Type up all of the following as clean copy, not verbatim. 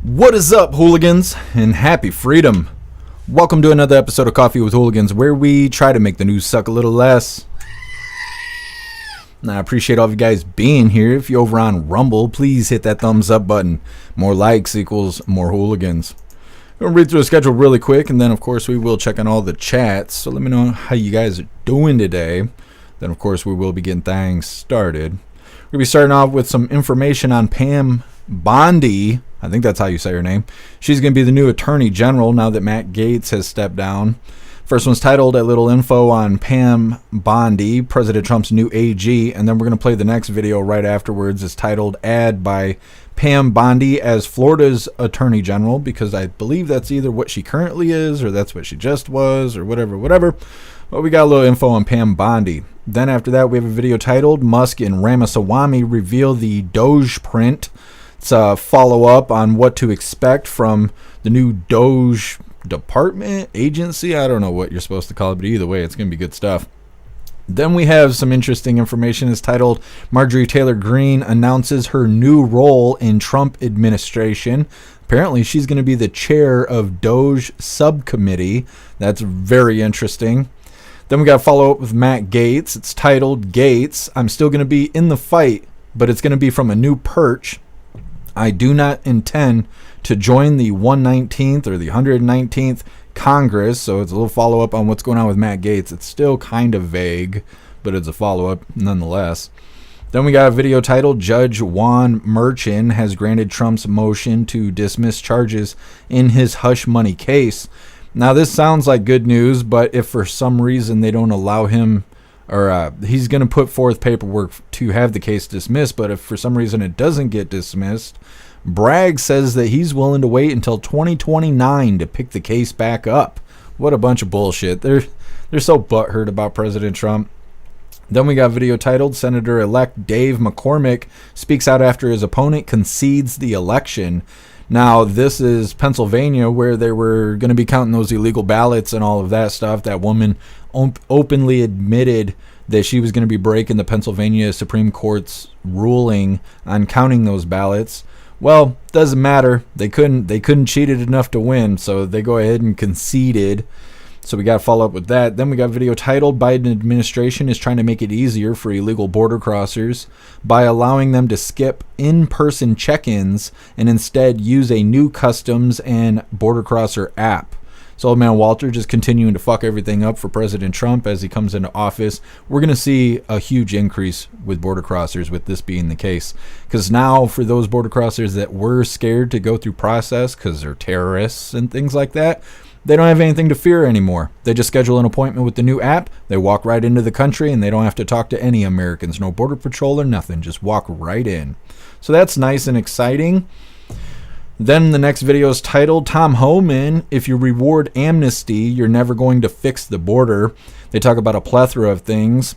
What is up, hooligans, and happy freedom. Welcome to another episode of Coffee with Hooligans, where we try to make the news suck a little less. Now, I appreciate all of you guys being here. If you're over on Rumble, please hit that thumbs up button. More likes equals more hooligans. I'm going to read through the schedule really quick, and then, of course, we will check on all the chats. So let me know how you guys are doing today. Then, of course, we will be getting things started. We're going to be starting off with some information on Pam Bondi. I think that's how you say her name. She's going to be the new Attorney General now that Matt Gaetz has stepped down. First one's titled A Little Info on Pam Bondi, President Trump's new AG. And then we're going to play the next video right afterwards. It's titled Ad by Pam Bondi as Florida's Attorney General, because I believe that's either what she currently is or that's what she just was or whatever. But we got a little info on Pam Bondi. Then after that, we have a video titled Musk and Ramaswamy reveal the DOGE print. It's a follow-up on what to expect from the new DOGE department, agency. I don't know what you're supposed to call it, but either way, it's going to be good stuff. Then we have some interesting information. It's titled Marjorie Taylor Greene announces her new role in Trump administration. Apparently, she's going to be the chair of DOGE subcommittee. That's very interesting. Then we got a follow-up with Matt Gaetz. It's titled Gaetz, I'm still going to be in the fight, but it's going to be from a new perch. I do not intend to join the 119th or the 119th Congress. So it's a little follow-up on what's going on with Matt Gaetz. It's still kind of vague, but it's a follow-up nonetheless. Then we got a video titled Judge Juan Merchan has granted Trump's motion to dismiss charges in his hush money case. Now, this sounds like good news, but if for some reason they don't allow him, or he's going to put forth paperwork to have the case dismissed, but if for some reason it doesn't get dismissed, Bragg says that he's willing to wait until 2029 to pick the case back up. What a bunch of bullshit. They're so butthurt about President Trump. Then we got a video titled Senator-elect Dave McCormick speaks out after his opponent concedes the election. Now, this is Pennsylvania, where they were going to be counting those illegal ballots and all of that stuff. That woman openly admitted that she was going to be breaking the Pennsylvania Supreme Court's ruling on counting those ballots. Well, doesn't matter. They couldn't cheat it enough to win, so they go ahead and conceded. So we got to follow up with that. Then we got a video titled Biden administration is trying to make it easier for illegal border crossers by allowing them to skip in-person check-ins and instead use a new customs and border crosser app. So old man Walter just continuing to fuck everything up for President Trump as he comes into office. We're going to see a huge increase with border crossers with this being the case. Because now for those border crossers that were scared to go through process because they're terrorists and things like that, they don't have anything to fear anymore. They just schedule an appointment with the new app. They walk right into the country and they don't have to talk to any Americans. No border patrol or nothing. Just walk right in. So that's nice and exciting. Then the next video is titled Tom Homan, if you reward amnesty, you're never going to fix the border. They talk about a plethora of things.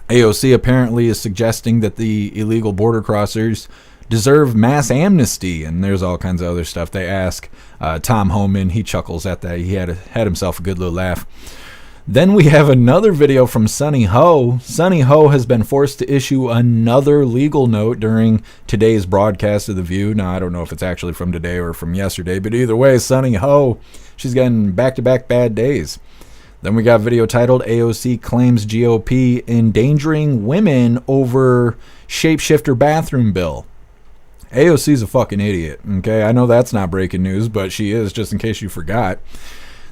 AOC apparently is suggesting that the illegal border crossers deserve mass amnesty, and there's all kinds of other stuff. They ask Tom Homan. He chuckles at that. He had himself a good little laugh. Then we have another video from Sunny Ho. Sunny Ho has been forced to issue another legal note during today's broadcast of The View. Now, I don't know if it's actually from today or from yesterday, but either way, Sunny Ho, she's getting back-to-back bad days. Then we got a video titled AOC claims GOP endangering women over shapeshifter bathroom bill. AOC's a fucking idiot, okay? I know that's not breaking news, but she is, just in case you forgot.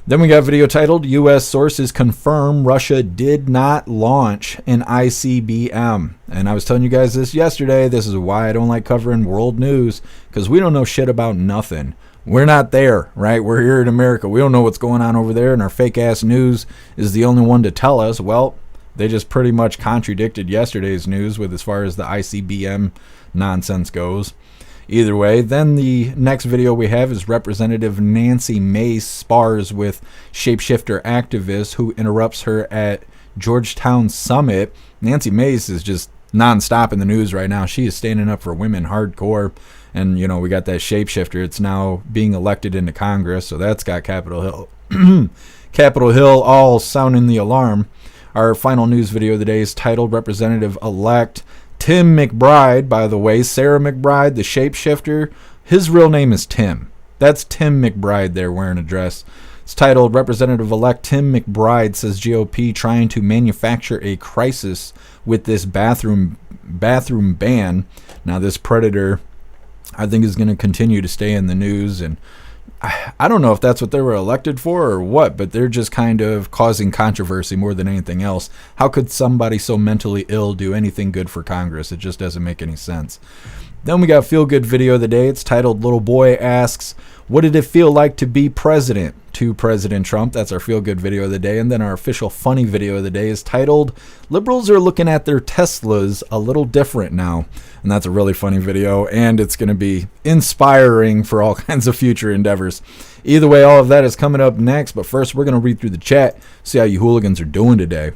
Then we got a video titled U.S. sources confirm Russia did not launch an ICBM. And I was telling you guys this yesterday. This is why I don't like covering world news, because we don't know shit about nothing. We're not there, right? We're here in America. We don't know what's going on over there, and our fake-ass news is the only one to tell us. Well, they just pretty much contradicted yesterday's news with as far as the ICBM nonsense goes. Either way, then the next video we have is Representative Nancy Mace spars with shapeshifter activist who interrupts her at Georgetown Summit. Nancy Mace is just nonstop in the news right now. She is standing up for women hardcore. And, you know, we got that shapeshifter. It's now being elected into Congress, so that's got Capitol Hill all sounding the alarm. Our final news video of the day is titled Representative-elect Tim McBride, by the way, Sarah McBride, the shapeshifter, His real name is Tim. That's Tim McBride there wearing a dress. It's titled, Representative-elect Tim McBride says GOP trying to manufacture a crisis with this bathroom ban. Now, this predator, I think, is going to continue to stay in the news, and I don't know if that's what they were elected for or what, but they're just kind of causing controversy more than anything else. How could somebody so mentally ill do anything good for Congress? It just doesn't make any sense. Then we got a feel-good video of the day. It's titled, Little Boy Asks, What Did It Feel Like to Be President? To President Trump. That's our feel-good video of the day. And then our official funny video of the day is titled, Liberals Are Looking at Their Teslas a Little Different Now. And that's a really funny video, and it's going to be inspiring for all kinds of future endeavors. Either way, all of that is coming up next. But first, we're going to read through the chat, see how you hooligans are doing today.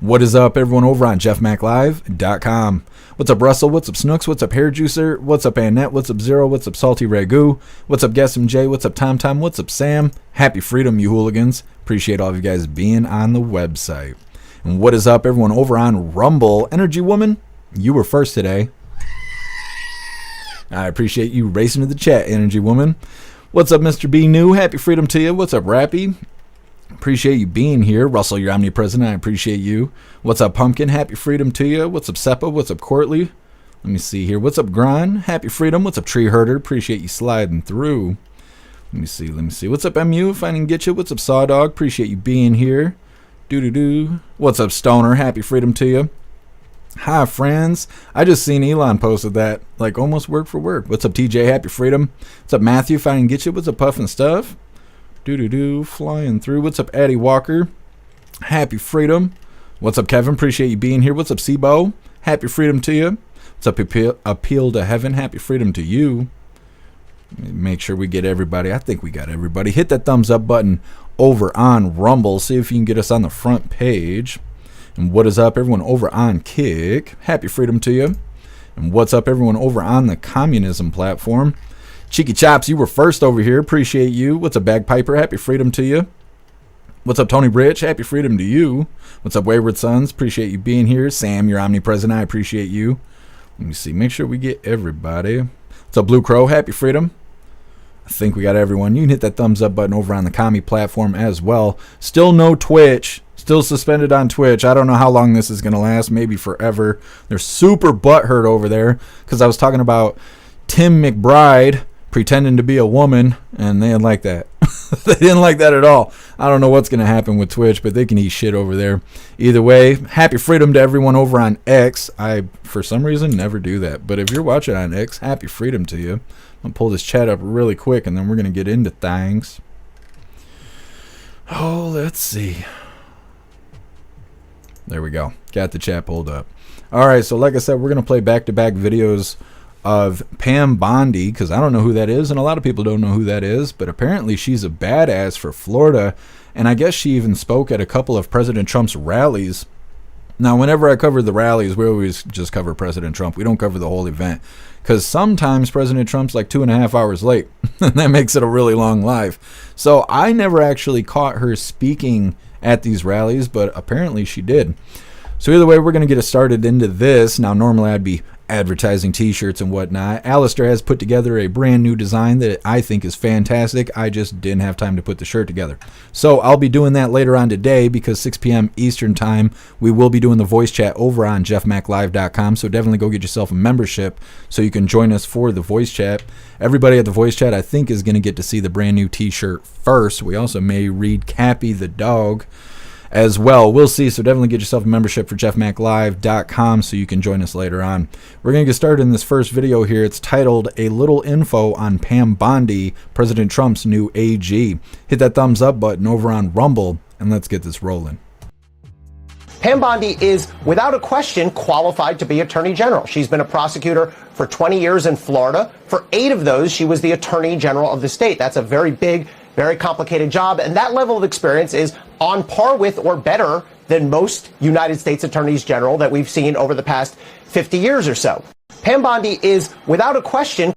What is up, everyone, over on jeffmaclive.com. What's up, Russell? What's up, Snooks? What's up, Hair Juicer? What's up, Annette? What's up, Zero? What's up, Salty Ragu? What's up, Guess MJ? What's up, Tom Tom? What's up, Sam? Happy freedom, you hooligans. Appreciate all of you guys being on the website. And what is up, everyone, over on Rumble? Energy Woman, you were first today. I appreciate you racing to the chat, Energy Woman. What's up, Mr. B New? Happy freedom to you. What's up, Rappy? Appreciate you being here. Russell, you're omnipresent. I appreciate you. What's up, Pumpkin? Happy freedom to you. What's up, Seppa? What's up, Courtly? Let me see here. What's up, Grind? Happy freedom. What's up, Tree Herder? Appreciate you sliding through. Let me see. What's up, MU? If I didn't get you. What's up, Sawdog? Appreciate you being here. Doo-doo-doo. What's up, Stoner? Happy freedom to you. Hi, friends. I just seen Elon posted that, like, almost word for word. What's up, TJ? Happy freedom. What's up, Matthew? If I didn't get you. What's up, Puff and Stuff? Doo-doo-doo, flying through. What's up, Addie Walker? Happy freedom. What's up, Kevin? Appreciate you being here. What's up, Sibo? Happy freedom to you. What's up, Appeal to Heaven? Happy freedom to you. Make sure we get everybody. I think we got everybody. Hit that thumbs up button over on Rumble. See if you can get us on the front page. And what is up, everyone over on Kick? Happy freedom to you. And what's up, everyone over on the communism platform? Cheeky Chops, you were first over here. Appreciate you. What's up, Bagpiper? Happy freedom to you. What's up, Tony Rich? Happy freedom to you. What's up, Wayward Sons? Appreciate you being here. Sam, you're omnipresent. I appreciate you. Let me see. Make sure we get everybody. What's up, Blue Crow? Happy freedom. I think we got everyone. You can hit that thumbs up button over on the commie platform as well. Still no Twitch. Still suspended on Twitch. I don't know how long this is going to last. Maybe forever. They're super butthurt over there because I was talking about Tim McBride pretending to be a woman, and they didn't like that. They didn't like that at all. I don't know what's going to happen with Twitch, but they can eat shit over there. Either way, happy freedom to everyone over on X. I, for some reason, never do that. But if you're watching on X, happy freedom to you. I'm going to pull this chat up really quick, and then we're going to get into things. Oh, let's see. There we go. Got the chat pulled up. All right, so like I said, we're going to play back-to-back videos of Pam Bondi, because I don't know who that is, and a lot of people don't know who that is, but apparently she's a badass for Florida, and I guess she even spoke at a couple of President Trump's rallies. Now, whenever I cover the rallies, we always just cover President Trump. We don't cover the whole event, because sometimes President Trump's like 2.5 hours late, and that makes it a really long live. So I never actually caught her speaking at these rallies, but apparently she did. So either way, we're going to get us started into this. Now, normally I'd be advertising t-shirts and whatnot. Alistair has put together a brand new design that I think is fantastic. I just didn't have time to put the shirt together. So I'll be doing that later on today because 6 p.m. Eastern time, we will be doing the voice chat over on jeffmaclive.com. So definitely go get yourself a membership so you can join us for the voice chat. Everybody at the voice chat, I think, is going to get to see the brand new t-shirt first. We also may read Cappy the dog as well. We'll see. So definitely get yourself a membership for jeffmaclive.com so you can join us later on. We're going to get started in this first video here. It's titled A Little Info on Pam Bondi, President Trump's new AG. Hit that thumbs up button over on Rumble and let's get this rolling. Pam Bondi is, without a question, qualified to be Attorney General. She's been a prosecutor for 20 years in Florida. For 8 of those, she was the Attorney General of the state. That's a very big, very complicated job, and that level of experience is on par with or better than most United States Attorneys General that we've seen over the past 50 years or so. Pam Bondi is, without a question.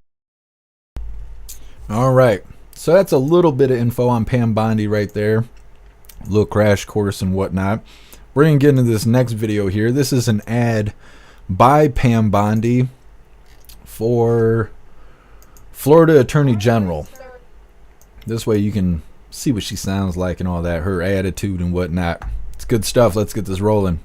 All right, so that's a little bit of info on Pam Bondi right there. A little crash course and whatnot. We're going to get into this next video here. This is an ad by Pam Bondi for Florida Attorney General. This way you can see what she sounds like and all that, her attitude and whatnot. It's good stuff. Let's get this rolling.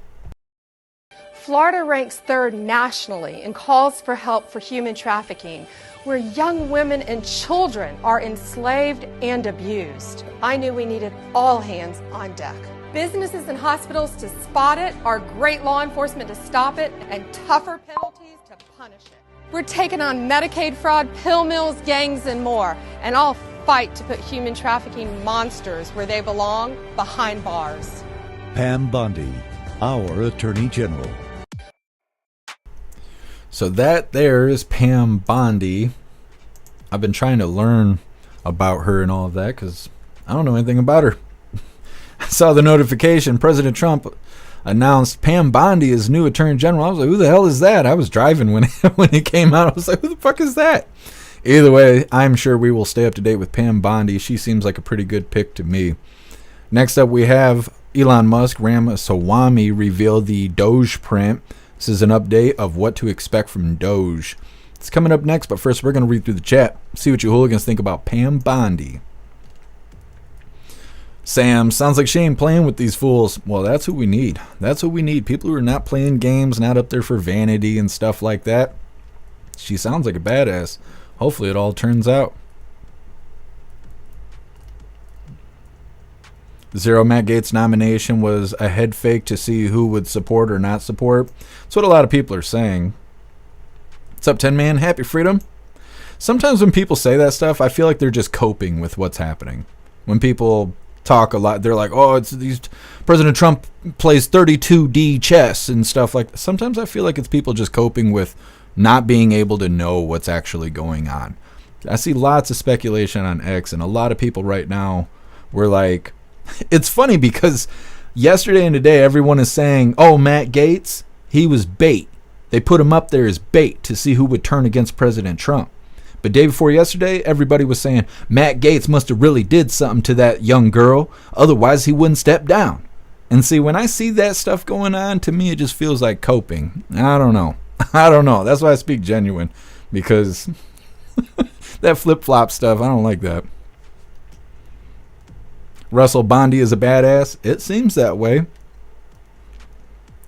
Florida ranks third nationally in calls for help for human trafficking, where young women and children are enslaved and abused. I knew we needed all hands on deck. Businesses and hospitals to spot it, our great law enforcement to stop it, and tougher penalties to punish it. We're taking on Medicaid fraud, pill mills, gangs, and more, and I'll fight to put human trafficking monsters where they belong, behind bars. Pam Bondi, our Attorney General. So that there is Pam Bondi. I've been trying to learn about her and all of that because I don't know anything about her. I saw the notification. President Trump announced Pam Bondi as new Attorney General. I was like, who the hell is that? I was driving when it came out. I was like, who the fuck is that? Either way, I'm sure we will stay up to date with Pam Bondi. She seems like a pretty good pick to me. Next up, we have Elon Musk, Ramaswamy revealed the DOGE print. This is an update of what to expect from DOGE. It's coming up next, but first we're going to read through the chat. See what you hooligans think about Pam Bondi. Sam, sounds like she ain't playing with these fools. Well, that's who we need. That's who we need. People who are not playing games, not up there for vanity and stuff like that. She sounds like a badass. Hopefully it all turns out. Zero, Matt Gaetz' nomination was a head fake to see who would support or not support. That's what a lot of people are saying. What's up, 10 Man? Happy freedom. Sometimes when people say that stuff, I feel like they're just coping with what's happening. When people talk a lot, they're like, oh, it's these President Trump plays 32D chess and stuff like that. Sometimes I feel like it's people just coping with not being able to know what's actually going on. I see lots of speculation on X, and a lot of people right now were like, it's funny because yesterday and today everyone is saying, oh, Matt Gaetz, he was bait. They put him up there as bait to see who would turn against President Trump. But day before yesterday, everybody was saying Matt Gaetz must have really did something to that young girl. Otherwise, he wouldn't step down. And see, when I see that stuff going on, to me, it just feels like coping. I don't know. That's why I speak genuine, because that flip-flop stuff, I don't like that. Russell, Bondi is a badass. It seems that way.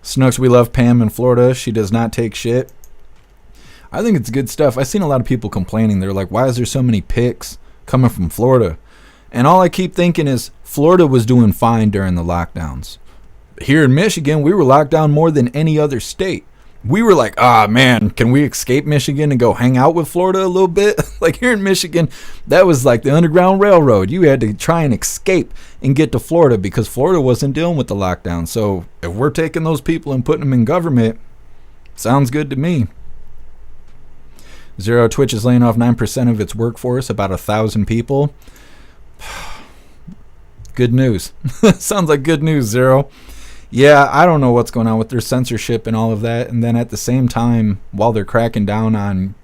Snooks, we love Pam in Florida. She does not take shit. I think it's good stuff. I've seen a lot of people complaining. They're like, why is there so many pics coming from Florida? And all I keep thinking is Florida was doing fine during the lockdowns. Here in Michigan, we were locked down more than any other state. We were like, man, can we escape Michigan and go hang out with Florida a little bit? Like here in Michigan, that was like the Underground Railroad. You had to try and escape and get to Florida because Florida wasn't dealing with the lockdown. So if we're taking those people and putting them in government, sounds good to me. Zero, Twitch is laying off 9% of its workforce, about 1,000 people. Good news. Sounds like good news, Zero. Yeah, I don't know what's going on with their censorship and all of that. And then at the same time, while they're cracking down on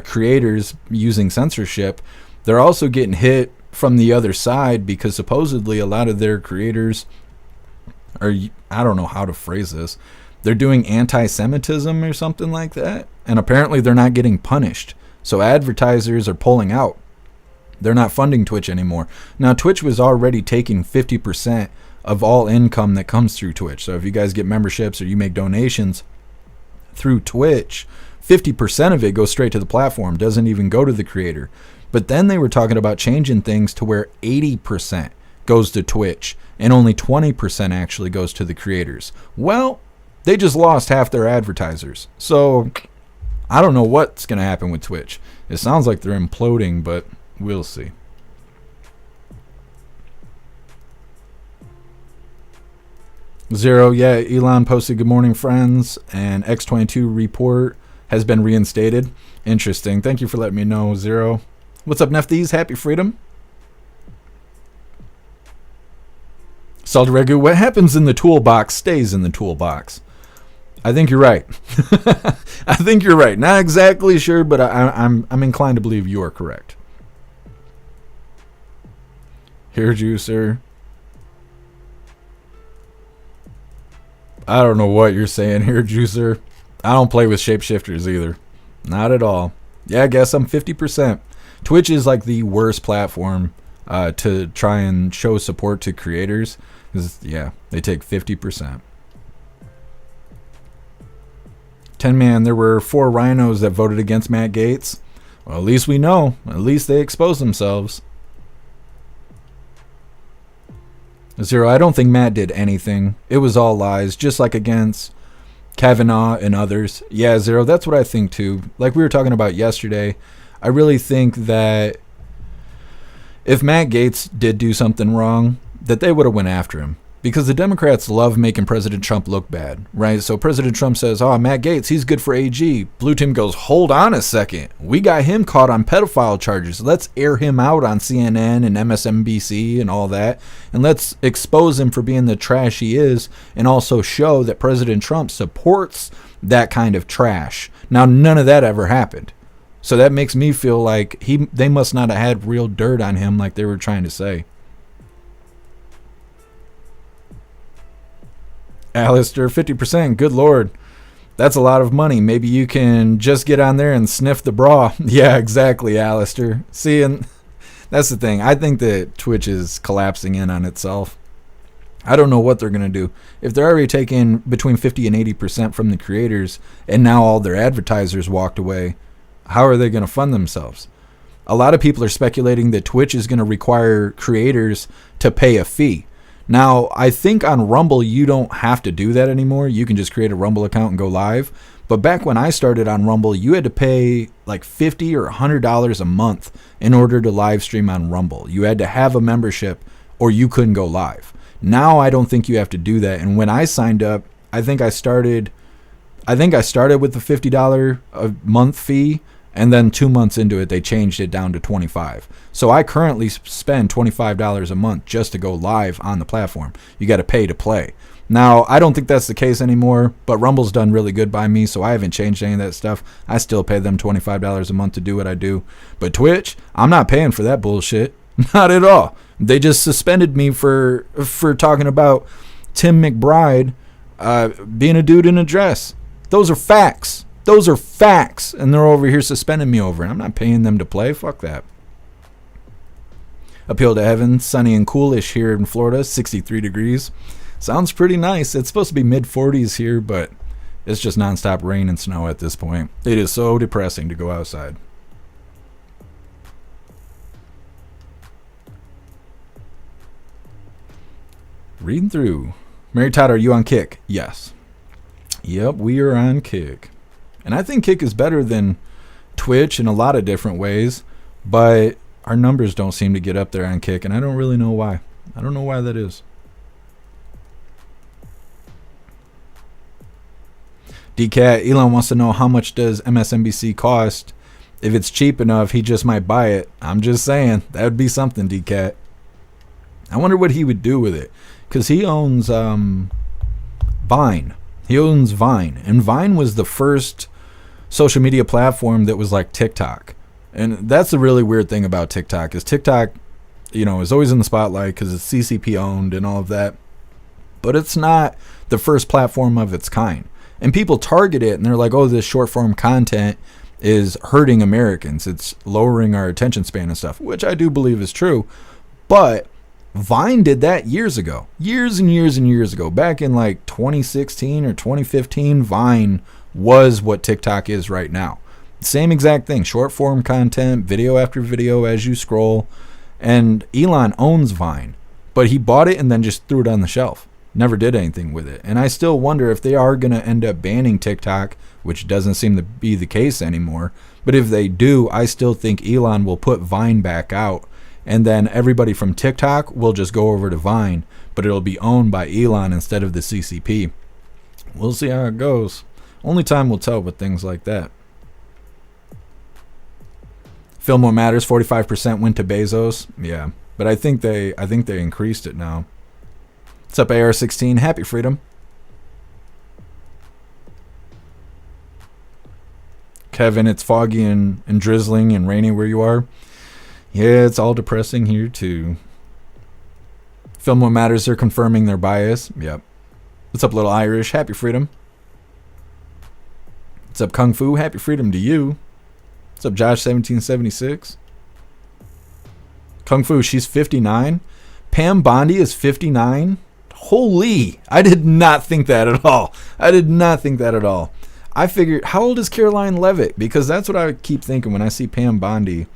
creators using censorship, they're also getting hit from the other side because supposedly a lot of their creators are, I don't know how to phrase this, they're doing anti-Semitism or something like that. And apparently they're not getting punished. So advertisers are pulling out. They're not funding Twitch anymore. Now, Twitch was already taking 50% of all income that comes through Twitch. So if you guys get memberships or you make donations through Twitch, 50% of it goes straight to the platform, doesn't even go to the creator. But then they were talking about changing things to where 80% goes to Twitch and only 20% actually goes to the creators. Well, they just lost half their advertisers. So I don't know what's going to happen with Twitch. It sounds like they're imploding, but we'll see. Zero, yeah, Elon posted good morning, friends, and X22 report has been reinstated. Interesting. Thank you for letting me know, Zero. What's up, Nefties? Happy freedom. Salt Regu, what happens in the toolbox stays in the toolbox. I think you're right. I think you're right. Not exactly sure, but I'm inclined to believe you are correct. Hair juicer. I don't know what you're saying here, juicer. I don't play with shapeshifters either. Not at all. Yeah, I guess I'm 50%. Twitch is like the worst platform to try and show support to creators. 'Cause, yeah, they take 50%. 10-man, there were 4 rhinos that voted against Matt Gaetz. Well, at least we know. At least they exposed themselves. Zero, I don't think Matt did anything. It was all lies, just like against Kavanaugh and others. Yeah, Zero, that's what I think too. Like we were talking about yesterday, I really think that if Matt Gaetz did do something wrong, that they would have went after him. Because the Democrats love making President Trump look bad, right? So President Trump says, oh, Matt Gaetz, he's good for AG. Blue team goes, hold on a second. We got him caught on pedophile charges. Let's air him out on CNN and MSNBC and all that. And let's expose him for being the trash he is, and also show that President Trump supports that kind of trash. Now, none of that ever happened. So that makes me feel like they must not have had real dirt on him like they were trying to say. Alistair, 50%. Good Lord. That's a lot of money. Maybe you can just get on there and sniff the bra. Yeah, exactly, Alistair. See, and that's the thing. I think that Twitch is collapsing in on itself. I don't know what they're going to do. If they're already taking between 50 and 80% from the creators, and now all their advertisers walked away, how are they going to fund themselves? A lot of people are speculating that Twitch is going to require creators to pay a fee. Now, I think on Rumble, you don't have to do that anymore. You can just create a Rumble account and go live. But back when I started on Rumble, you had to pay like $50 or $100 a month in order to live stream on Rumble. You had to have a membership or you couldn't go live. Now, I don't think you have to do that. And when I signed up, I think I started with the $50 a month fee. And then 2 months into it, they changed it down to $25. So I currently spend $25 a month just to go live on the platform. You got to pay to play. Now, I don't think that's the case anymore, but Rumble's done really good by me, so I haven't changed any of that stuff. I still pay them $25 a month to do what I do. But Twitch, I'm not paying for that bullshit. Not at all. They just suspended me for talking about Tim McBride being a dude in a dress. Those are facts. Those are facts, and they're over here suspending me over it. I'm not paying them to play. Fuck that. Appeal to heaven, sunny and coolish here in Florida, 63 degrees. Sounds pretty nice. It's supposed to be mid-40s here, but it's just nonstop rain and snow at this point. It is so depressing to go outside. Reading through. Mary Todd, are you on Kick? Yes. Yep, we are on Kick. And I think Kick is better than Twitch in a lot of different ways, but our numbers don't seem to get up there on Kick, and I don't really know why. I don't know why that is. DCat, Elon wants to know how much does MSNBC cost? If it's cheap enough, he just might buy it. I'm just saying, that would be something, DCat. I wonder what he would do with it, because he owns Vine. He owns Vine, and Vine was the first social media platform that was like TikTok. And that's the really weird thing about TikTok is TikTok, is always in the spotlight because it's CCP owned and all of that. But it's not the first platform of its kind. And people target it and they're like, oh, this short form content is hurting Americans. It's lowering our attention span and stuff, which I do believe is true. But Vine did that years ago, years and years and years ago. Back in like 2016 or 2015, Vine was what TikTok is right now. Same exact thing, short form content, video after video as you scroll. And Elon owns Vine, but he bought it and then just threw it on the shelf. Never did anything with it. And I still wonder if they are going to end up banning TikTok, which doesn't seem to be the case anymore. But if they do, I still think Elon will put Vine back out. And then everybody from TikTok will just go over to Vine, but it'll be owned by Elon instead of the CCP. We'll see how it goes. Only time will tell with things like that. Fillmore Matters, 45% went to Bezos. Yeah, but I think they increased it now. What's up, AR16? Happy Freedom. Kevin, it's foggy and drizzling and rainy where you are. Yeah, it's all depressing here too. Fillmore Matters, they're confirming their bias. Yep. What's up, Little Irish? Happy Freedom. What's up, Kung Fu? Happy Freedom to you. What's up, Josh 1776? Kung Fu, she's 59. Pam Bondi is 59. Holy, I did not think that at all. I did not think that at all. I figured, how old is Caroline Levitt? Because that's what I keep thinking when I see Pam Bondi,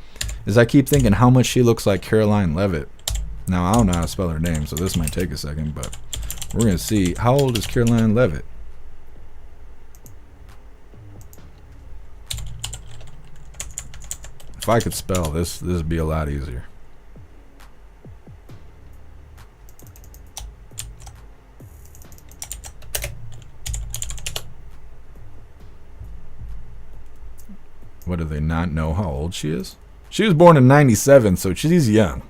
is I keep thinking how much she looks like Caroline Levitt. Now, I don't know how to spell her name, so this might take a second, but we're going to see. How old is Caroline Levitt? If I could spell this would be a lot easier. What, do they not know how old she is? She was born in 97, so she's young.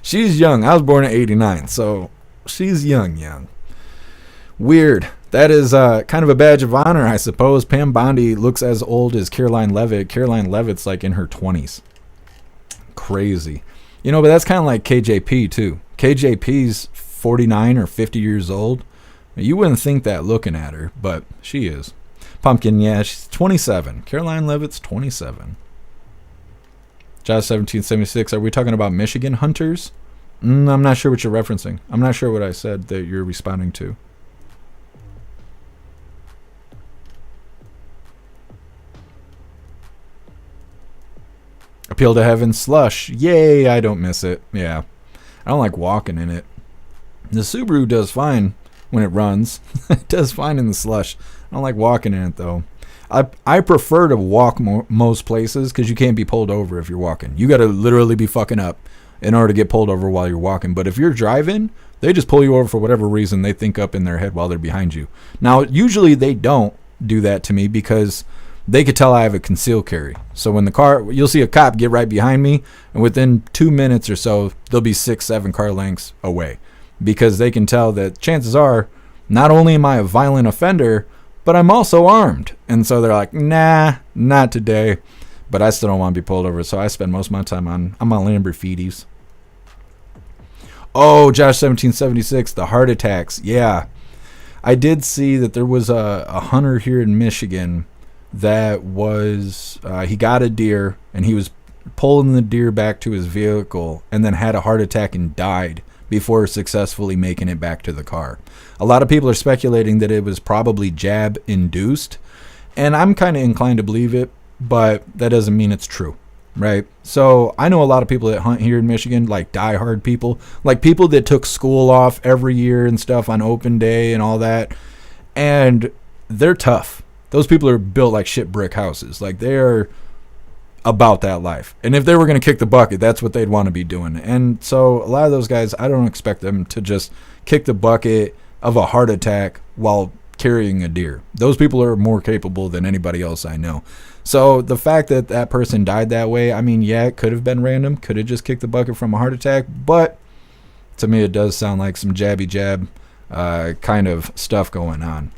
She's young. I was born in 89, so she's young. Weird. That is kind of a badge of honor, I suppose. Pam Bondi looks as old as Caroline Levitt. Caroline Levitt's like in her 20s. Crazy. You know, but that's kind of like KJP, too. KJP's 49 or 50 years old. You wouldn't think that looking at her, but she is. Pumpkin, yeah, she's 27. Caroline Levitt's 27. Josh 1776, are we talking about Michigan hunters? I'm not sure what you're referencing. I'm not sure what I said that you're responding to. Appeal to Heaven slush. Yay, I don't miss it. Yeah. I don't like walking in it. The Subaru does fine when it runs. It does fine in the slush. I don't like walking in it, though. I prefer to walk most places because you can't be pulled over if you're walking. You got to literally be fucking up in order to get pulled over while you're walking. But if you're driving, they just pull you over for whatever reason they think up in their head while they're behind you. Now, usually they don't do that to me because they could tell I have a concealed carry. So when the car, you'll see a cop get right behind me, and within 2 minutes or so, they'll be 6-7 car lengths away because they can tell that chances are not only am I a violent offender, but I'm also armed. And so they're like, nah, not today. But I still don't want to be pulled over, so I spend most of my time on my Lamborghinis. Oh, Josh 1776, the heart attacks. Yeah. I did see that there was a hunter here in Michigan that was, he got a deer, and he was pulling the deer back to his vehicle and then had a heart attack and died before successfully making it back to the car. A lot of people are speculating that it was probably jab induced, and I'm kind of inclined to believe it, but that doesn't mean it's true, right? So I know a lot of people that hunt here in Michigan, like diehard people, like people that took school off every year and stuff on open day and all that, and they're tough. Those people are built like shit brick houses. Like, they're about that life. And if they were going to kick the bucket, that's what they'd want to be doing. And so a lot of those guys, I don't expect them to just kick the bucket of a heart attack while carrying a deer. Those people are more capable than anybody else I know. So the fact that that person died that way, I mean, yeah, it could have been random. Could have just kicked the bucket from a heart attack. But to me, it does sound like some jabby jab kind of stuff going on.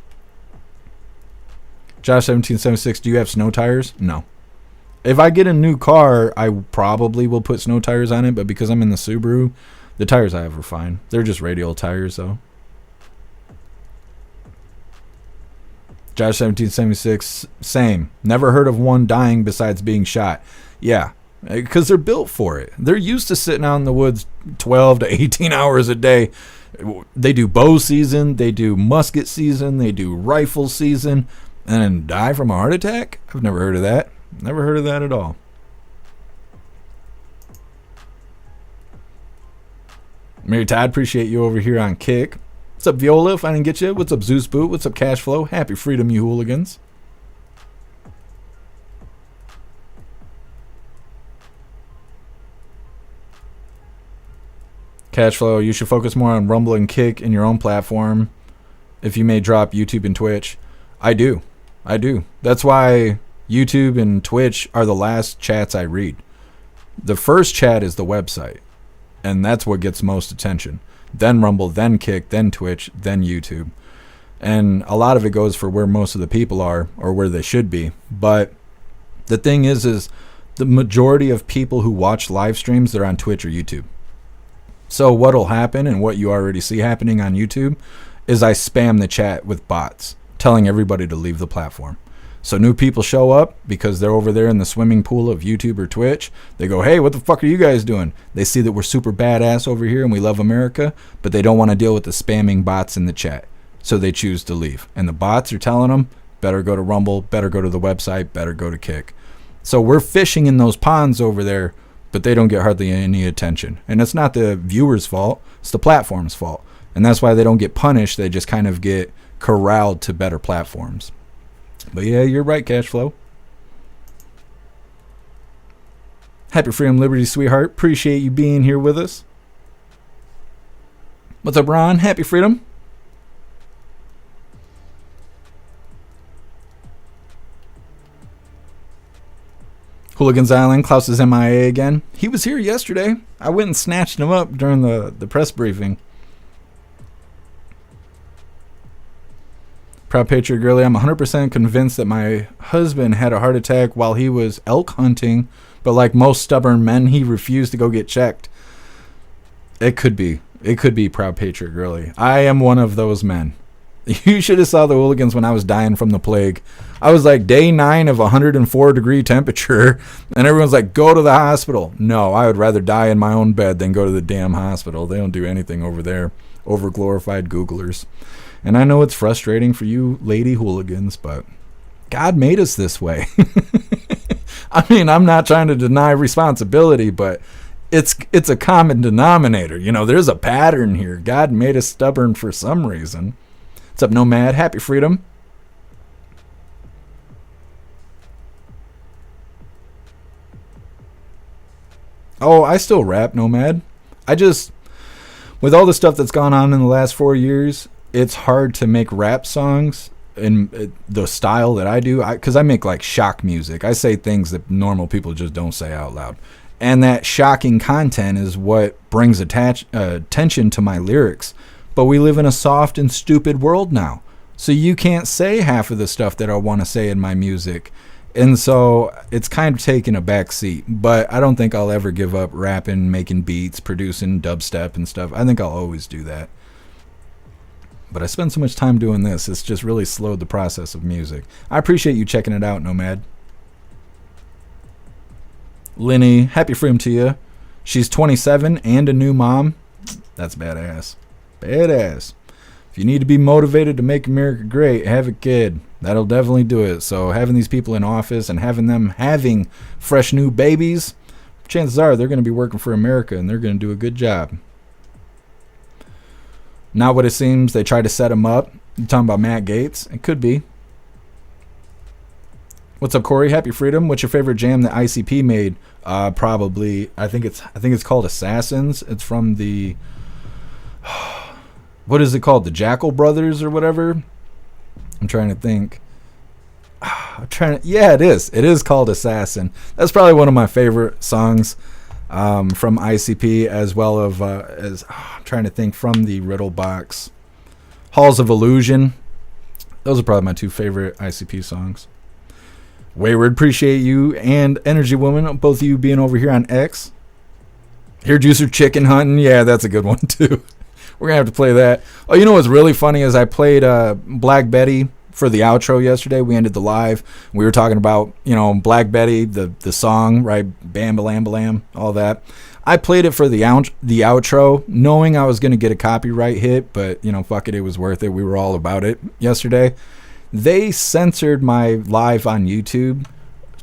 Josh 1776, do you have snow tires? No. If I get a new car, I probably will put snow tires on it, but because I'm in the Subaru, the tires I have are fine. They're just radial tires, though. Josh 1776, same. Never heard of one dying besides being shot. Yeah, because they're built for it. They're used to sitting out in the woods 12 to 18 hours a day. They do bow season, they do musket season, they do rifle season, and then die from a heart attack? I've never heard of that. Never heard of that at all. Mary Todd, appreciate you over here on Kick. What's up, Viola, if I didn't get you? What's up, Zeus Boot? What's up, Cashflow? Happy freedom, you hooligans. Cashflow, you should focus more on Rumble and Kick in your own platform if you may drop YouTube and Twitch. I do. That's why YouTube and Twitch are the last chats I read. The first chat is the website, and that's what gets most attention. Then Rumble, then Kick, then Twitch, then YouTube. And a lot of it goes for where most of the people are, or where they should be. But the thing is the majority of people who watch live streams, they're on Twitch or YouTube. So what'll happen, and what you already see happening on YouTube, is I spam the chat with bots telling everybody to leave the platform. So new people show up because they're over there in the swimming pool of YouTube or Twitch. They go, hey, what the fuck are you guys doing? They see that we're super badass over here and we love America, but they don't want to deal with the spamming bots in the chat. So they choose to leave. And the bots are telling them, better go to Rumble, better go to the website, better go to Kick. So we're fishing in those ponds over there, but they don't get hardly any attention. And it's not the viewer's fault, it's the platform's fault. And that's why they don't get punished. They just kind of get corralled to better platforms. But yeah, you're right, Cashflow. Happy Freedom Liberty, sweetheart. Appreciate you being here with us. What's up, Ron? Happy Freedom. Hooligans Island, Klaus is MIA again. He was here yesterday. I went and snatched him up during the press briefing. Proud Patriot Girly, I'm 100% convinced that my husband had a heart attack while he was elk hunting, but like most stubborn men, he refused to go get checked. It could be. It could be, Proud Patriot Girly. I am one of those men. You should have saw the Hooligans when I was dying from the plague. I was like day 9 of 104-degree temperature, and everyone's like, go to the hospital. No, I would rather die in my own bed than go to the damn hospital. They don't do anything over there. Overglorified Googlers. And I know it's frustrating for you lady hooligans, but God made us this way. I mean, I'm not trying to deny responsibility, but it's a common denominator. You know, there's a pattern here. God made us stubborn for some reason. What's up, Nomad? Happy Freedom. Oh, I still rap, Nomad. With all the stuff that's gone on in the last 4 years, it's hard to make rap songs in the style that I do. Because I make like shock music. I say things that normal people just don't say out loud. And that shocking content is what brings attention to my lyrics. But we live in a soft and stupid world now. So you can't say half of the stuff that I want to say in my music. And so it's kind of taking a back seat. But I don't think I'll ever give up rapping, making beats, producing dubstep and stuff. I think I'll always do that. But I spend so much time doing this, it's just really slowed the process of music. I appreciate you checking it out, Nomad. Linny, happy freedom to you. She's 27 and a new mom. That's badass. Badass. If you need to be motivated to make America great, have a kid. That'll definitely do it. So having these people in office and having them having fresh new babies, chances are they're going to be working for America and they're going to do a good job. Not what it seems. They try to set him up. You're talking about Matt Gaetz? It could be. What's up, Corey? Happy Freedom. What's your favorite jam that ICP made? Probably. I think it's called Assassins. It's from the what is it called? The Jackal Brothers or whatever? I'm trying to think. Yeah, it is. It is called Assassin. That's probably one of my favorite songs from ICP, as well as I'm trying to think, from the Riddle Box. Halls of Illusion. Those are probably my two favorite ICP songs. Wayward, appreciate you, and Energy Woman, both of you being over here on X. Hair Juicer Chicken Hunting. Yeah, that's a good one too. We're going to have to play that. Oh, you know what's really funny is I played Black Betty for the outro yesterday. We ended the live. We were talking about, Black Betty, the song, right? Bam, balam, balam, all that. I played it for the outro, knowing I was going to get a copyright hit, but, fuck it, it was worth it. We were all about it yesterday. They censored my live on YouTube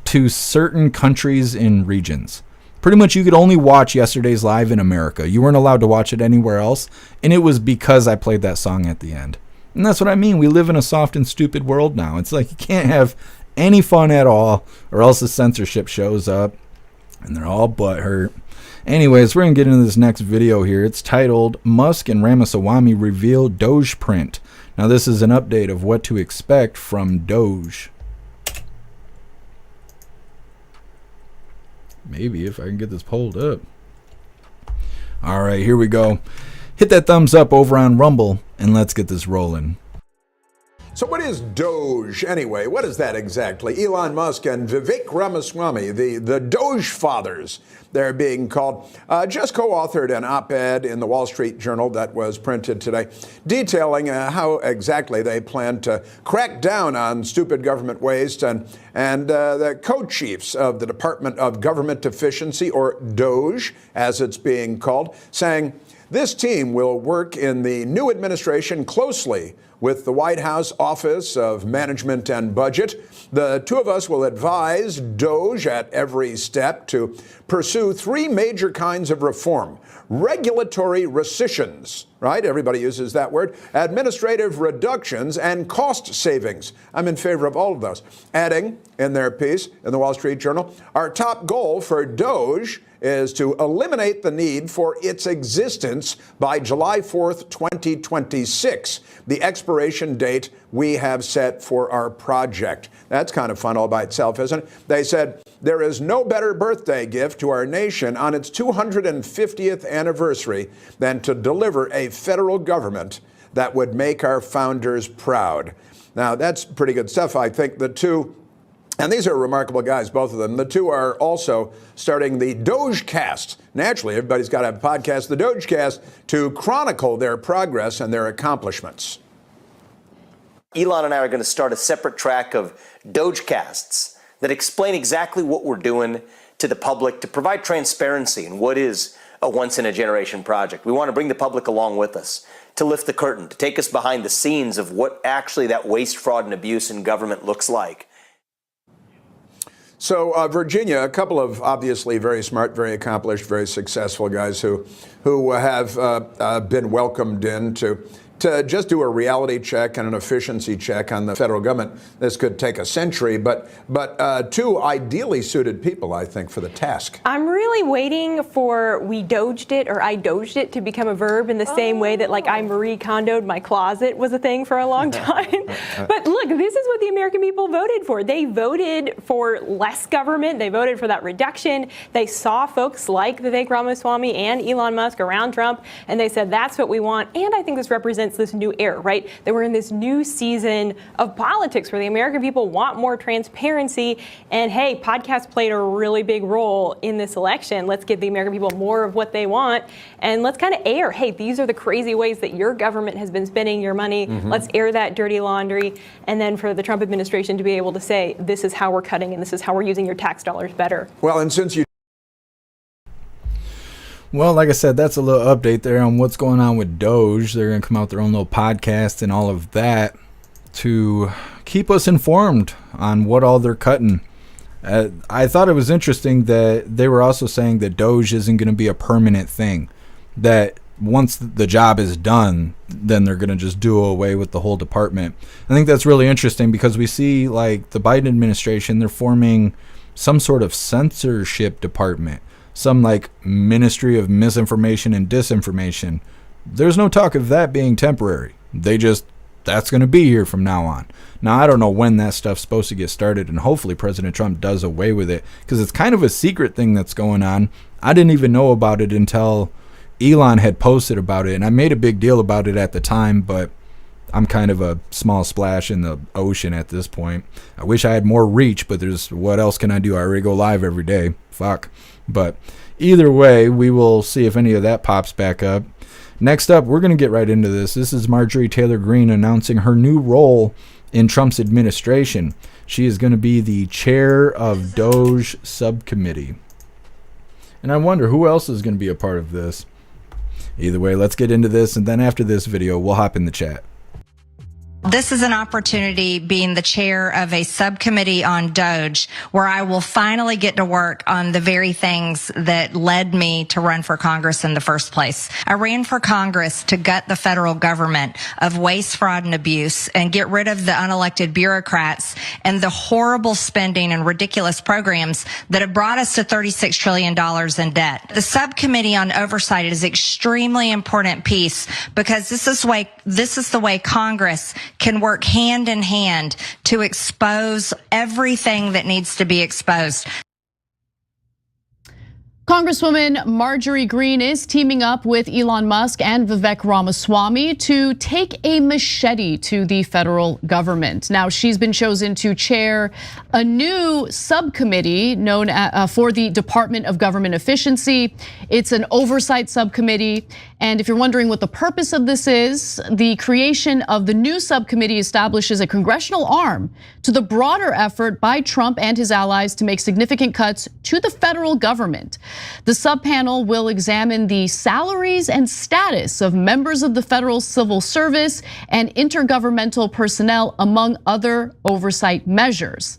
to certain countries and regions. Pretty much you could only watch yesterday's live in America. You weren't allowed to watch it anywhere else. And it was because I played that song at the end. And that's what I mean. We live in a soft and stupid world now. It's like you can't have any fun at all, or else the censorship shows up and they're all butthurt. Anyways, we're going to get into this next video here. It's titled Musk and Ramaswamy Reveal Doge Print. Now this is an update of what to expect from Doge. Maybe if I can get this pulled up. All right, here we go. Hit that thumbs up over on Rumble and let's get this rolling. So what is DOGE anyway? What is that exactly? Elon Musk and Vivek Ramaswamy, the DOGE fathers, they're being called, just co-authored an op-ed in the Wall Street Journal that was printed today, detailing how exactly they plan to crack down on stupid government waste, and the co-chiefs of the Department of Government Efficiency, or DOGE, as it's being called, saying this team will work in the new administration closely with the White House Office of Management and Budget. The two of us will advise DOGE at every step to pursue three major kinds of reform: regulatory rescissions, right? Everybody uses that word. Administrative reductions and cost savings. I'm in favor of all of those. Adding in their piece in the Wall Street Journal, our top goal for DOGE is to eliminate the need for its existence by July 4th, 2026, the expiration date we have set for our project. That's kind of fun all by itself, isn't it? They said, there is no better birthday gift to our nation on its 250th anniversary than to deliver a federal government that would make our founders proud. Now, that's pretty good stuff. I think the two, and these are remarkable guys, both of them. The two are also starting the DOGEcast. Naturally, everybody's got to have a podcast, the DOGEcast, to chronicle their progress and their accomplishments. Elon and I are going to start a separate track of DOGEcasts that explain exactly what we're doing to the public to provide transparency in what is a once-in-a-generation project. We want to bring the public along with us, to lift the curtain, to take us behind the scenes of what actually that waste, fraud, and abuse in government looks like. So Virginia, a couple of obviously very smart, very accomplished, very successful guys who have been welcomed in to just do a reality check and an efficiency check on the federal government. This could take a century, but two ideally suited people, I think, for the task. I'm really waiting for we doged it or I doged it to become a verb in the same way that, like, I Marie Kondoed my closet was a thing for a long time. But look, this is what the American people voted for. They voted for less government. They voted for that reduction. They saw folks like Vivek Ramaswamy and Elon Musk around Trump, and they said, that's what we want. And I think this represents this new era, right? That we're in this new season of politics where the American people want more transparency. And hey, podcasts played a really big role in this election. Let's give the American people more of what they want. And let's kind of air, hey, these are the crazy ways that your government has been spending your money. Let's air that dirty laundry. And then for the Trump administration to be able to say, this is how we're cutting and this is how we're using your tax dollars better. Well, and since you Well, like I said, that's a little update there on what's going on with DOGE. They're going to come out with their own little podcast and all of that to keep us informed on what all they're cutting. I thought it was interesting that they were also saying that DOGE isn't going to be a permanent thing, that once the job is done, then they're going to just do away with the whole department. I think that's really interesting because we see, like, the Biden administration, they're forming some sort of censorship department. Some like Ministry of Misinformation and Disinformation. There's no talk of that being temporary. That's going to be here from now on. Now, I don't know when that stuff's supposed to get started, and hopefully President Trump does away with it, because it's kind of a secret thing that's going on. I didn't even know about it until Elon had posted about it, and I made a big deal about it at the time, but I'm kind of a small splash in the ocean at this point. I wish I had more reach, but what else can I do? I already go live every day. Fuck. But either way, we will see if any of that pops back up. Next up, we're going to get right into this. This is Marjorie Taylor Greene announcing her new role in Trump's administration. She is going to be the chair of DOGE subcommittee. And I wonder who else is going to be a part of this. Either way, let's get into this, and then after this video, we'll hop in the chat. This is an opportunity, being the chair of a subcommittee on DOGE, where I will finally get to work on the very things that led me to run for Congress in the first place. I ran for Congress to gut the federal government of waste, fraud, and abuse and get rid of the unelected bureaucrats and the horrible spending and ridiculous programs that have brought us to $36 trillion in debt. The subcommittee on oversight is an extremely important piece because this is the way Congress can work hand in hand to expose everything that needs to be exposed. Congresswoman Marjorie Greene is teaming up with Elon Musk and Vivek Ramaswamy to take a machete to the federal government. Now, she's been chosen to chair a new subcommittee known for the Department of Government Efficiency. It's an oversight subcommittee. And if you're wondering what the purpose of this is, the creation of the new subcommittee establishes a congressional arm to the broader effort by Trump and his allies to make significant cuts to the federal government. The subpanel will examine the salaries and status of members of the federal civil service and intergovernmental personnel, among other oversight measures.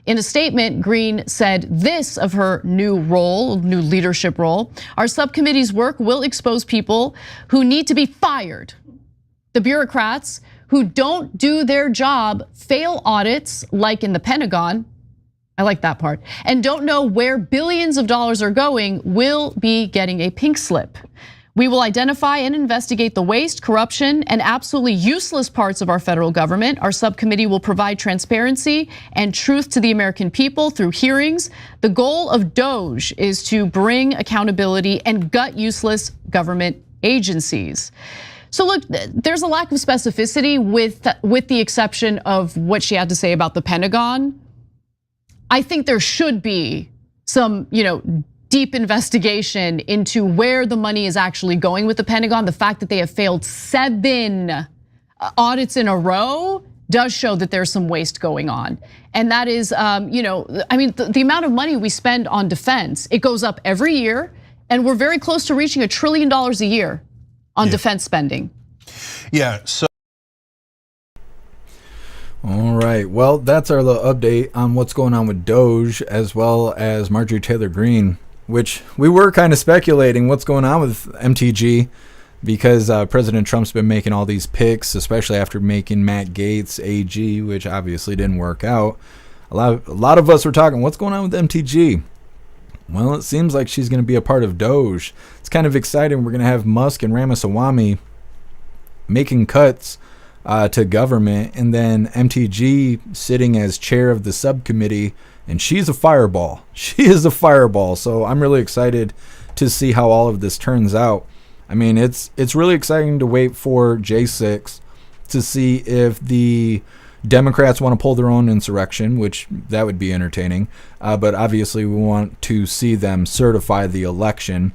In a statement, Greene said this of her new leadership role: our subcommittee's work will expose people who need to be fired, the bureaucrats who don't do their job, fail audits like in the Pentagon, I like that part, and don't know where billions of dollars are going will be getting a pink slip. We will identify and investigate the waste, corruption, and absolutely useless parts of our federal government. Our subcommittee will provide transparency and truth to the American people through hearings. The goal of DOGE is to bring accountability and gut useless government agencies. So look, there's a lack of specificity with the exception of what she had to say about the Pentagon. I think there should be some, deep investigation into where the money is actually going with the Pentagon. The fact that they have failed 7 audits in a row does show that there's some waste going on. And that is, the amount of money we spend on defense, it goes up every year, and we're very close to reaching $1 trillion a year on defense spending. Yeah, so. All right, well, that's our little update on what's going on with DOGE, as well as Marjorie Taylor Greene, which we were kind of speculating what's going on with MTG, because President Trump's been making all these picks, especially after making Matt Gaetz AG, which obviously didn't work out. A lot of us were talking, what's going on with MTG? Well, it seems like she's going to be a part of DOGE. It's kind of exciting. We're going to have Musk and Ramaswamy making cuts to government, and then MTG sitting as chair of the subcommittee, and she's a fireball. She is a fireball. So I'm really excited to see how all of this turns out. I mean, it's really exciting to wait for J6 to see if the Democrats want to pull their own insurrection, which that would be entertaining. But obviously we want to see them certify the election.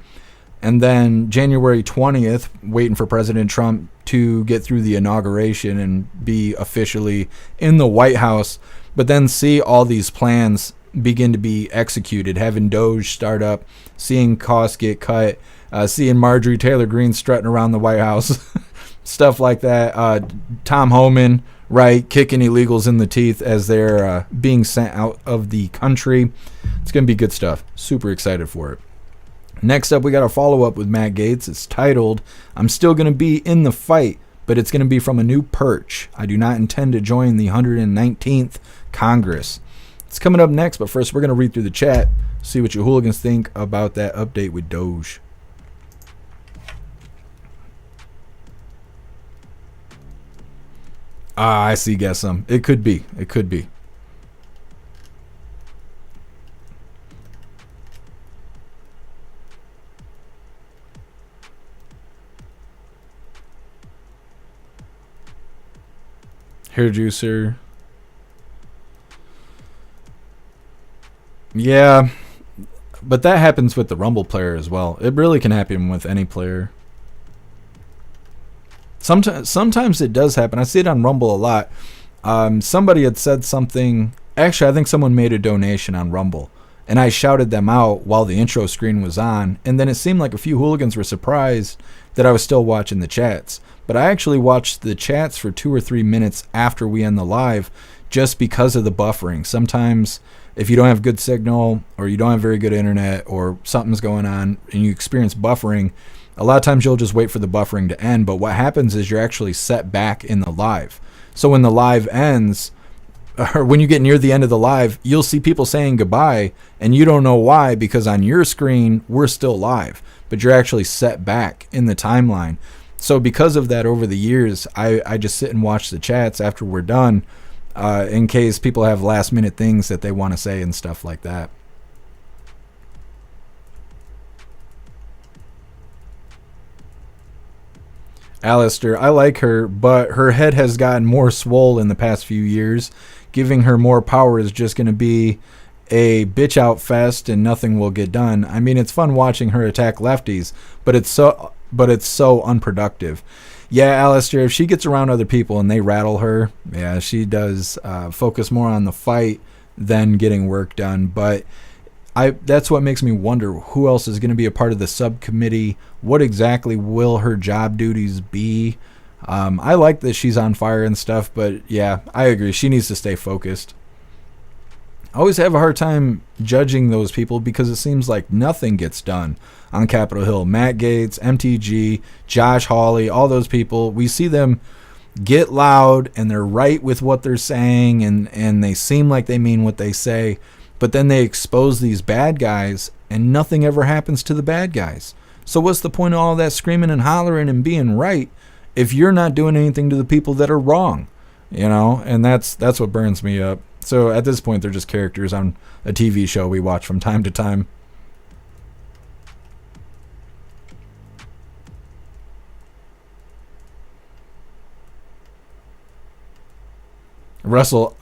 And then January 20th, waiting for President Trump to get through the inauguration and be officially in the White House, but then see all these plans begin to be executed, having DOGE start up, seeing costs get cut, seeing Marjorie Taylor Greene strutting around the White House, stuff like that. Tom Homan, right, kicking illegals in the teeth as they're being sent out of the country. It's going to be good stuff. Super excited for it. Next up, we got a follow-up with Matt Gaetz. It's titled, I'm still going to be in the fight, but it's going to be from a new perch. I do not intend to join the 119th Congress. It's coming up next, but first we're going to read through the chat, see what you hooligans think about that update with DOGE. I see, guess some. It could be. It could be. Hair juicer. Yeah, but that happens with the Rumble player as well. It really can happen with any player. Sometimes it does happen. I see it on Rumble a lot. Somebody had said something. Actually, I think someone made a donation on Rumble, and I shouted them out while the intro screen was on. And then it seemed like a few hooligans were surprised that I was still watching the chats. But I actually watched the chats for 2 or 3 minutes after we end the live, just because of the buffering. Sometimes if you don't have good signal, or you don't have very good internet, or something's going on and you experience buffering, a lot of times you'll just wait for the buffering to end. But what happens is you're actually set back in the live. So when the live ends, or when you get near the end of the live, you'll see people saying goodbye, and you don't know why, because on your screen we're still live, but you're actually set back in the timeline. So because of that, over the years, I just sit and watch the chats after we're done, in case people have last minute things that they want to say and stuff like that. Alistair, I like her, but her head has gotten more swole in the past few years. Giving her more power is just going to be a bitch out fest and nothing will get done. I mean, it's fun watching her attack lefties, but it's so unproductive. Yeah, Alistair, if she gets around other people and they rattle her, yeah, she does focus more on the fight than getting work done. But that's what makes me wonder who else is going to be a part of the subcommittee. What exactly will her job duties be? I like that she's on fire and stuff, but yeah, I agree. She needs to stay focused. I always have a hard time judging those people because it seems like nothing gets done on Capitol Hill. Matt Gaetz, MTG, Josh Hawley, all those people, we see them get loud and they're right with what they're saying and they seem like they mean what they say, but then they expose these bad guys and nothing ever happens to the bad guys. So what's the point of all that screaming and hollering and being right if you're not doing anything to the people that are wrong? You know, and that's what burns me up. So at this point, they're just characters on a TV show we watch from time to time. Russell,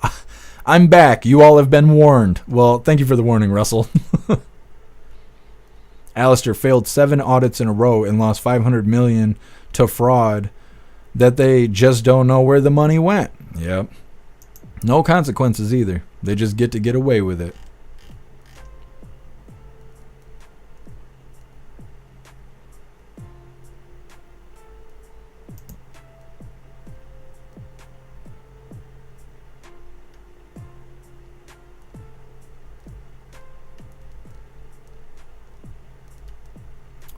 I'm back. You all have been warned. Well, thank you for the warning, Russell. Alistair failed 7 audits in a row and lost $500 million to fraud that they just don't know where the money went. Yep. No consequences either. They just get to get away with it.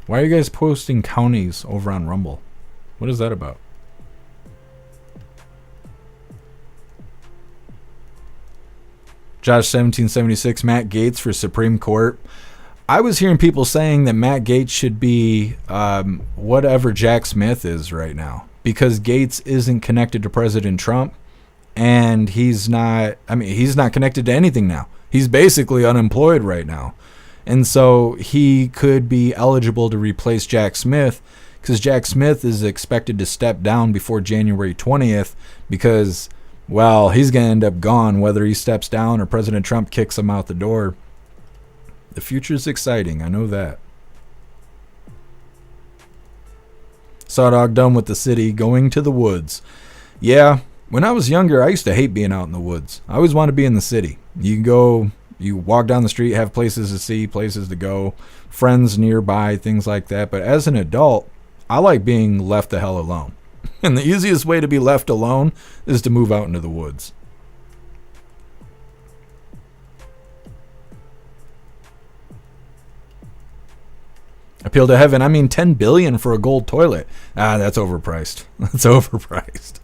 Why are you guys posting counties over on Rumble? What is that about? Josh 1776, Matt Gaetz for Supreme Court. I was hearing people saying that Matt Gaetz should be whatever Jack Smith is right now, because Gaetz isn't connected to President Trump, and he's not connected to anything now. He's basically unemployed right now. And so he could be eligible to replace Jack Smith, because Jack Smith is expected to step down before January 20th because, well, he's going to end up gone whether he steps down or President Trump kicks him out the door. The future's exciting, I know that. Sawdog done with the city, going to the woods. Yeah, when I was younger, I used to hate being out in the woods. I always wanted to be in the city. You can go, you walk down the street, have places to see, places to go, friends nearby, things like that. But as an adult, I like being left the hell alone. And the easiest way to be left alone is to move out into the woods. Appeal to heaven. I mean, $10 billion for a gold toilet. That's overpriced. That's overpriced.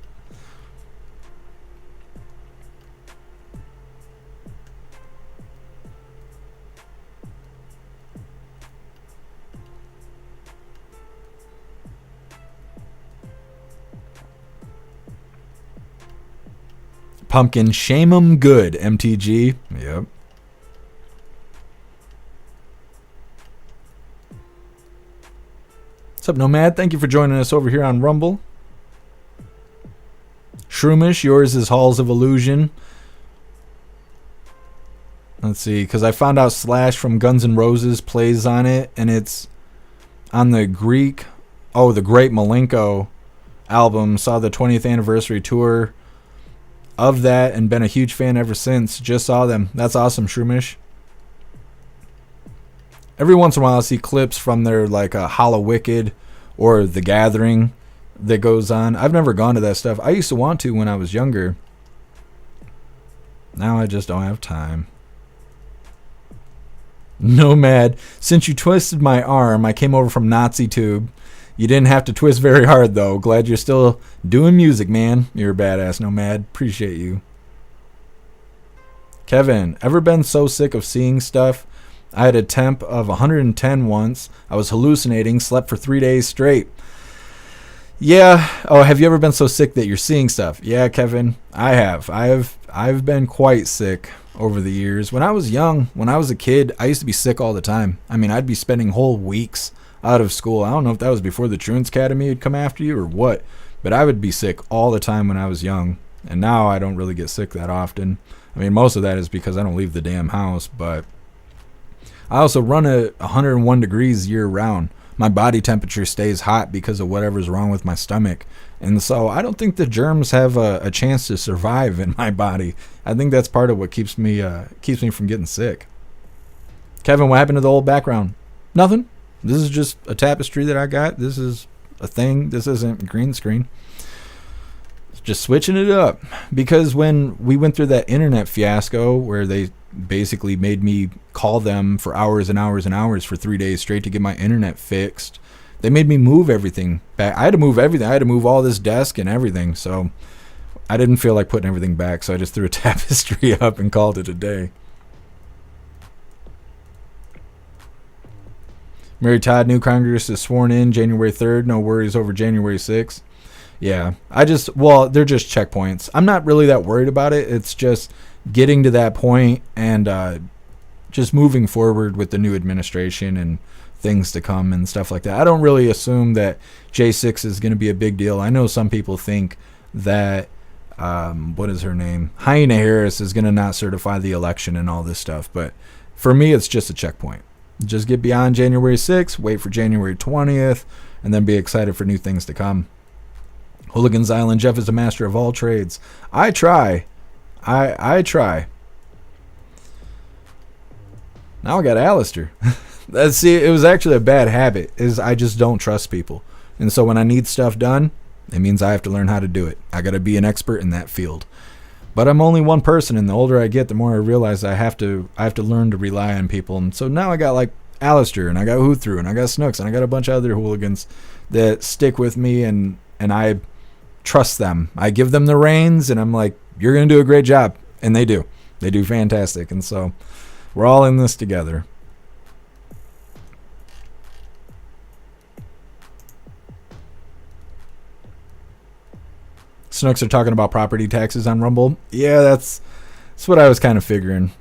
Pumpkin, shame 'em good, MTG. Yep. What's up, Nomad? Thank you for joining us over here on Rumble. Shroomish, yours is Halls of Illusion. Let's see, because I found out Slash from Guns N' Roses plays on it, and it's on the Greek, the Great Malenko album. Saw the 20th anniversary tour of that and been a huge fan ever since. Just saw them. That's awesome, Shroomish. Every once in a while I see clips from their like Hollow Wicked or The Gathering that goes on. I've never gone to that stuff. I used to want to when I was younger. Now I just don't have time. Nomad, since you twisted my arm, I came over from Nazi Tube. You didn't have to twist very hard, though. Glad you're still doing music, man. You're a badass, Nomad. Appreciate you. Kevin, ever been so sick of seeing stuff? I had a temp of 110 once. I was hallucinating, slept for 3 days straight. Yeah. Oh, have you ever been so sick that you're seeing stuff? Yeah, Kevin, I have. I've been quite sick over the years. When I was young, when I was a kid, I used to be sick all the time. I mean, I'd be spending whole weeks out of school. I don't know if that was before the Truants Academy had come after you or what, but I would be sick all the time when I was young. And now I don't really get sick that often. I mean, most of that is because I don't leave the damn house, but I also run at 101 degrees year round. My body temperature stays hot because of whatever's wrong with my stomach. And so I don't think the germs have a chance to survive in my body. I think that's part of what keeps me from getting sick. Kevin, what happened to the old background? Nothing. This is just a tapestry that I got. This is a thing. This isn't green screen. Just switching it up. Because when we went through that internet fiasco where they basically made me call them for hours and hours and hours for 3 days straight to get my internet fixed, they made me move everything back. I had to move everything. I had to move all this desk and everything. So I didn't feel like putting everything back. So I just threw a tapestry up and called it a day. Mary Todd, new Congress is sworn in January 3rd. No worries over January 6th. Yeah, they're just checkpoints. I'm not really that worried about it. It's just getting to that point and just moving forward with the new administration and things to come and stuff like that. I don't really assume that J6 is going to be a big deal. I know some people think that, what is her name? Hyena Harris is going to not certify the election and all this stuff. But for me, it's just a checkpoint. Just get beyond January 6th, wait for January 20th, and then be excited for new things to come. Hooligans Island, Jeff is a master of all trades. I try. I try. Now I got Alistair. See, it was actually a bad habit, is I just don't trust people. And so when I need stuff done, it means I have to learn how to do it. I got to be an expert in that field. But I'm only one person, and the older I get, the more I realize I have to learn to rely on people. And so now I got like Alistair, and I got Huthru, and I got Snooks, and I got a bunch of other hooligans that stick with me, and I trust them. I give them the reins, and I'm like, you're going to do a great job. And they do. They do fantastic. And so we're all in this together. Snooks are talking about property taxes on Rumble. Yeah, that's what I was kind of figuring.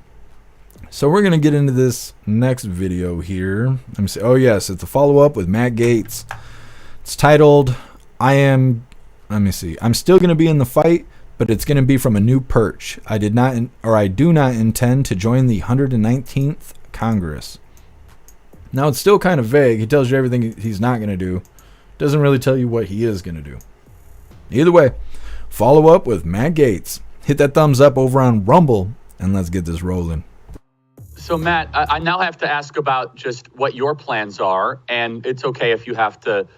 So we're going to get into this next video here. Let me see. Oh, yes, it's a follow-up with Matt Gaetz. It's titled, I'm still going to be in the fight, but it's going to be from a new perch. I do not intend to join the 119th Congress. Now, it's still kind of vague. He tells you everything he's not going to do. Doesn't really tell you what he is going to do. Either way, follow up with Matt Gaetz. Hit that thumbs up over on Rumble, and let's get this rolling. So, Matt, I now have to ask about just what your plans are, and it's okay if you have to,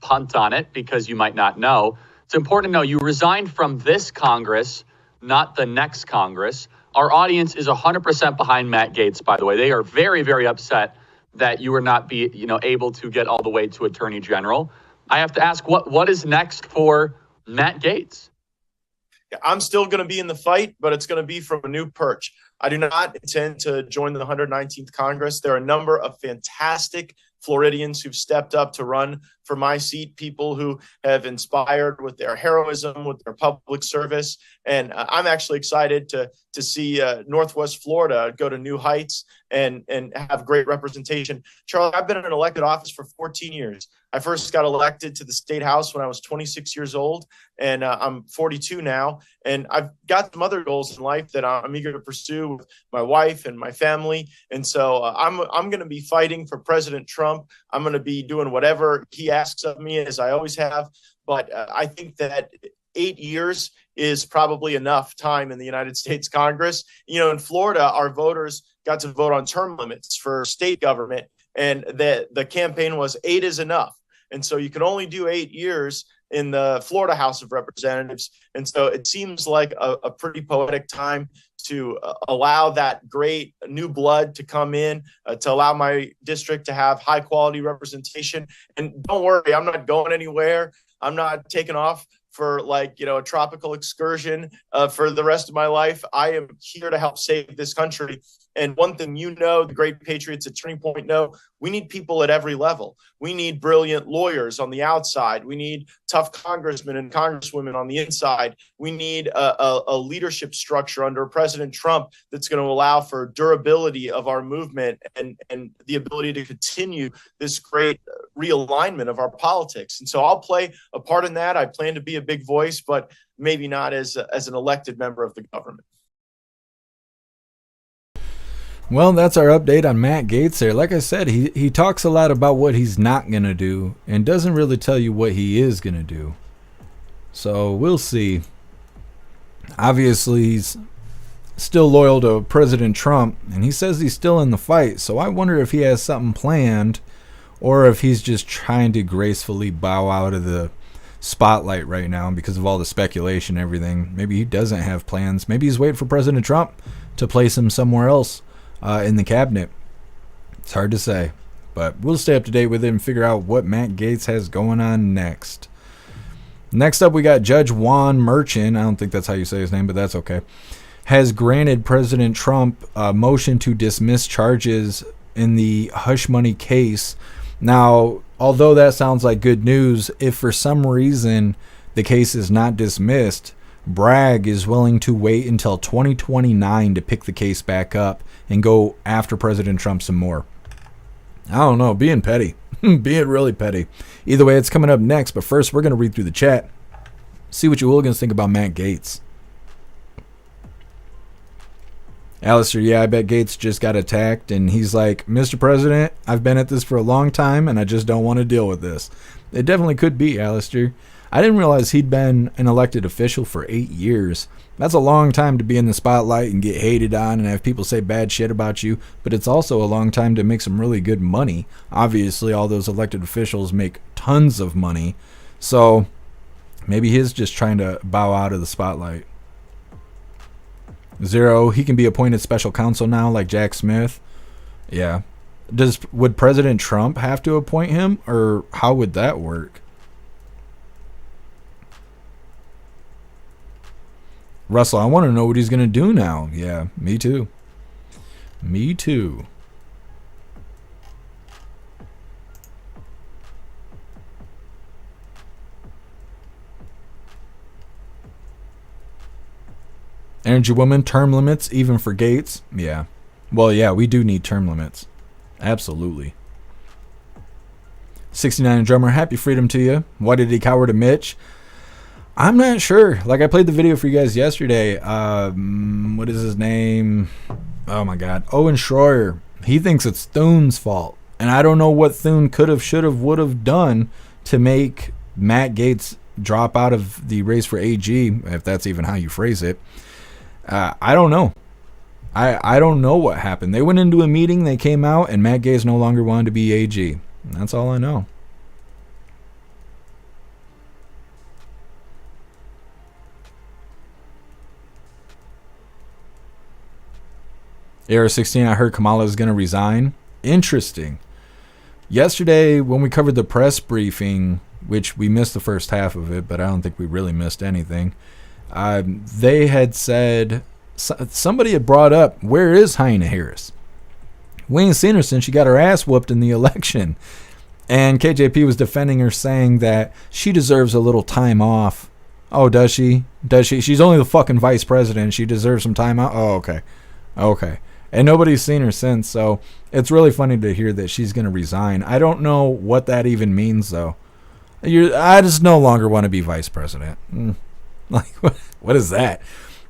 punt on it because you might not know. It's important to know you resigned from this Congress, not the next Congress. Our audience is 100% behind Matt Gaetz, by the way. They are very, very upset that you were not able to get all the way to Attorney General. I have to ask, what is next for Matt Gaetz? I'm still going to be in the fight, but it's going to be from a new perch. I do not intend to join the 119th Congress. There are a number of fantastic Floridians who've stepped up to run for my seat, people who have inspired with their heroism, with their public service. And I'm actually excited to see Northwest Florida go to new heights and have great representation. Charlie, I've been in an elected office for 14 years. I first got elected to the state house when I was 26 years old, and I'm 42 now. And I've got some other goals in life that I'm eager to pursue with my wife and my family. And so I'm going to be fighting for President Trump. I'm going to be doing whatever he asks of me, as I always have. But I think that 8 years is probably enough time in the United States Congress. In Florida, our voters got to vote on term limits for state government, and the campaign was 8 is enough. And so you can only do 8 years in the Florida House of Representatives. And so it seems like a pretty poetic time to allow that great new blood to come in, to allow my district to have high quality representation. And don't worry, I'm not going anywhere. I'm not taking off for a tropical excursion for the rest of my life. I am here to help save this country. And one thing the great patriots at Turning Point know, we need people at every level. We need brilliant lawyers on the outside. We need tough congressmen and congresswomen on the inside. We need a leadership structure under President Trump that's going to allow for durability of our movement and the ability to continue this great realignment of our politics. And so I'll play a part in that. I plan to be a big voice, but maybe not as an elected member of the government. Well, that's our update on Matt Gaetz there. Like I said, he talks a lot about what he's not going to do and doesn't really tell you what he is going to do. So we'll see. Obviously, he's still loyal to President Trump, and he says he's still in the fight. So I wonder if he has something planned or if he's just trying to gracefully bow out of the spotlight right now because of all the speculation and everything. Maybe he doesn't have plans. Maybe he's waiting for President Trump to place him somewhere else in the cabinet. It's hard to say, but we'll stay up to date with it and figure out what Matt Gaetz has going on next. Next up, we got Judge Juan Merchan. I don't think that's how you say his name, but that's okay. Has granted President Trump a motion to dismiss charges in the hush money case. Now, although that sounds like good news, if for some reason the case is not dismissed, Bragg is willing to wait until 2029 to pick the case back up and go after President Trump some more. I don't know, being petty. Being really petty. Either way, it's coming up next, but first we're going to read through the chat. See what you hooligans think about Matt Gaetz. Alistair, yeah, I bet Gaetz just got attacked, and he's like, Mr. President, I've been at this for a long time, and I just don't want to deal with this. It definitely could be, Alistair. I didn't realize he'd been an elected official for 8 years. That's a long time to be in the spotlight and get hated on and have people say bad shit about you, but it's also a long time to make some really good money. Obviously, all those elected officials make tons of money, so maybe he's just trying to bow out of the spotlight. Zero, he can be appointed special counsel now like Jack Smith. Yeah. Would President Trump have to appoint him, or how would that work? Russell, I want to know what he's going to do now. Yeah, me too. Me too. Energy Woman, term limits, even for Gaetz. Yeah. Well, yeah, we do need term limits. Absolutely. 69 Drummer, happy freedom to you. Why did he cower to Mitch? I'm not sure. Like, I played the video for you guys yesterday. What is his name? Oh, my God. Owen Schroyer. He thinks it's Thune's fault. And I don't know what Thune could have, should have, would have done to make Matt Gaetz drop out of the race for AG, if that's even how you phrase it. I don't know. I don't know what happened. They went into a meeting, they came out, and Matt Gaetz no longer wanted to be AG. That's all I know. Era 16, I heard Kamala is going to resign. Interesting. Yesterday, when we covered the press briefing, which we missed the first half of it, but I don't think we really missed anything, they had said, somebody had brought up, where is Hyena Harris? We ain't seen her since she got her ass whooped in the election. And KJP was defending her, saying that she deserves a little time off. Oh, does she? Does she? She's only the fucking vice president. She deserves some time out? Oh, okay. Okay. And nobody's seen her since, so it's really funny to hear that she's going to resign. I don't know what that even means, though. I just no longer want to be vice president. Like, what is that?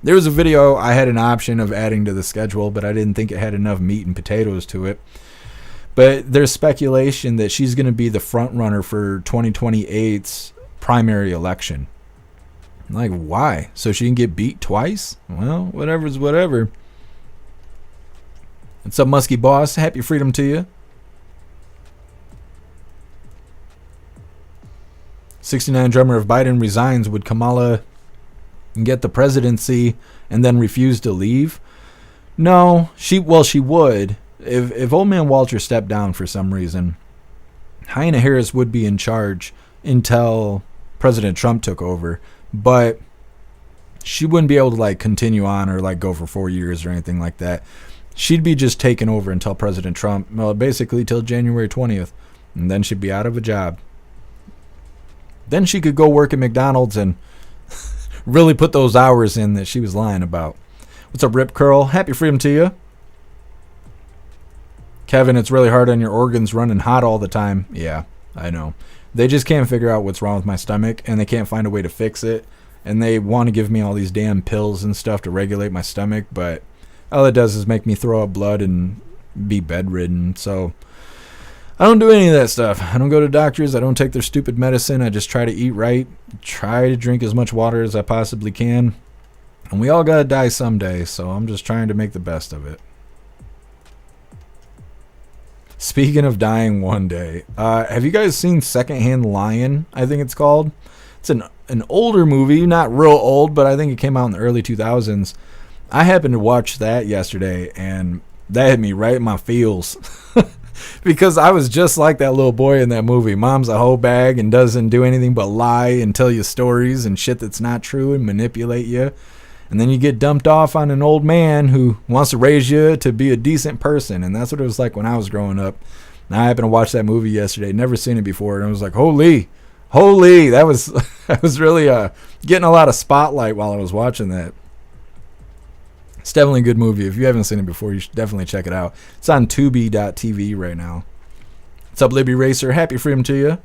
There was a video I had an option of adding to the schedule, but I didn't think it had enough meat and potatoes to it. But there's speculation that she's going to be the front runner for 2028's primary election. Like, why? So she can get beat twice? Well, whatever's whatever. What's up, Muskie Boss? Happy freedom to you. 69 Drummer, if Biden resigns, would Kamala get the presidency and then refuse to leave? No, she would. If Old Man Walter stepped down for some reason, Hyena Harris would be in charge until President Trump took over, but she wouldn't be able to like continue on or like go for 4 years or anything like that. She'd be just taking over until President Trump, well, basically till January 20th, and then she'd be out of a job. Then she could go work at McDonald's and really put those hours in that she was lying about. What's up, Rip Curl? Happy freedom to you. Kevin, it's really hard on your organs running hot all the time. Yeah, I know. They just can't figure out what's wrong with my stomach, and they can't find a way to fix it. And they want to give me all these damn pills and stuff to regulate my stomach, but all it does is make me throw up blood and be bedridden. So I don't do any of that stuff. I don't go to doctors. I don't take their stupid medicine. I just try to eat right, try to drink as much water as I possibly can. And we all got to die someday, so I'm just trying to make the best of it. Speaking of dying one day, have you guys seen Secondhand Lion, I think it's called? It's an older movie, not real old, but I think it came out in the early 2000s. I happened to watch that yesterday, and that hit me right in my feels. Because I was just like that little boy in that movie. Mom's a hoe bag and doesn't do anything but lie and tell you stories and shit that's not true and manipulate you. And then you get dumped off on an old man who wants to raise you to be a decent person. And that's what it was like when I was growing up. And I happened to watch that movie yesterday. Never seen it before. And I was like, holy. That was, I was really getting a lot of spotlight while I was watching that. It's definitely a good movie. If you haven't seen it before, you should definitely check it out. It's on Tubi.tv right now. What's up, Libby Racer? Happy freedom to you.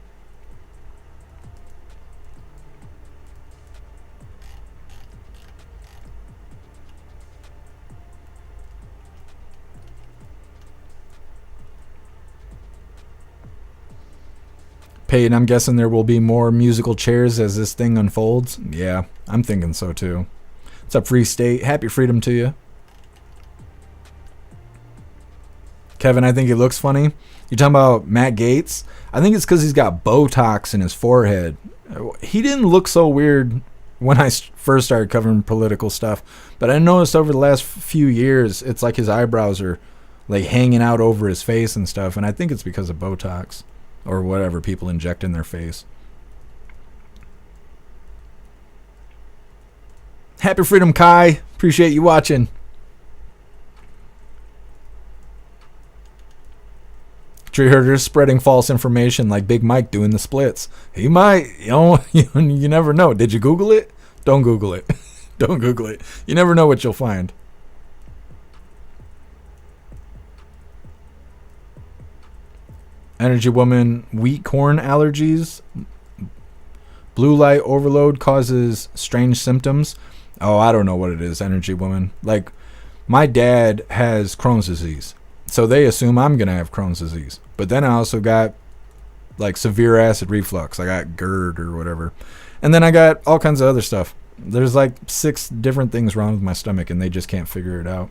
Peyton, I'm guessing there will be more musical chairs as this thing unfolds. Yeah, I'm thinking so too. What's up, Free State? Happy freedom to you. Kevin, I think he looks funny. You talking about Matt Gaetz? I think it's because he's got Botox in his forehead. He didn't look so weird when I first started covering political stuff, but I noticed over the last few years, it's like his eyebrows are like hanging out over his face and stuff, and I think it's because of Botox or whatever people inject in their face. Happy freedom, Kai. Appreciate you watching. Tree herders spreading false information like Big Mike doing the splits. He might, you never know. Did you Google it? Don't Google it. Don't Google it. You never know what you'll find. Energy Woman, wheat corn allergies. Blue light overload causes strange symptoms. Oh, I don't know what it is, Energy Woman. Like, my dad has Crohn's disease, so they assume I'm going to have Crohn's disease. But then I also got, like, severe acid reflux. I got GERD or whatever. And then I got all kinds of other stuff. There's, like, 6 different things wrong with my stomach, and they just can't figure it out.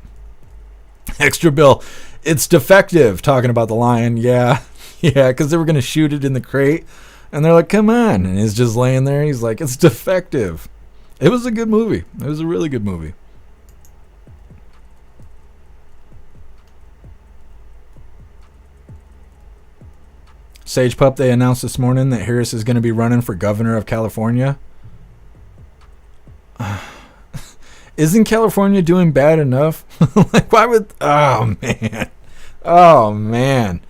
Extra bill. It's defective, talking about the lion. Yeah, because they were going to shoot it in the crate. And they're like, come on. And he's just laying there. He's like, it's defective. It was a good movie. It was a really good movie. Sage Pup, they announced this morning that Harris is going to be running for governor of California. Isn't California doing bad enough? Like, why would... Oh, man. Oh, man.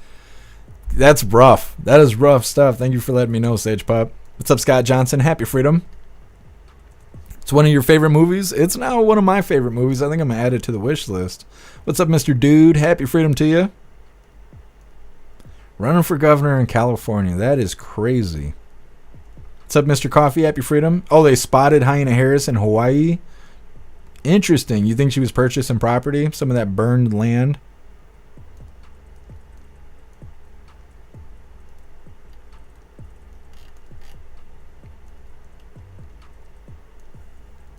That's rough. That is rough stuff. Thank you for letting me know, Sage Pup. What's up, Scott Johnson? Happy freedom. It's one of your favorite movies? It's now one of my favorite movies. I think I'm going to add it to the wish list. What's up, Mr. Dude? Happy freedom to you. Running for governor in California. That is crazy. What's up, Mr. Coffee? Happy freedom. Oh, they spotted Hyena Harris in Hawaii. Interesting. You think she was purchasing property? Some of that burned land?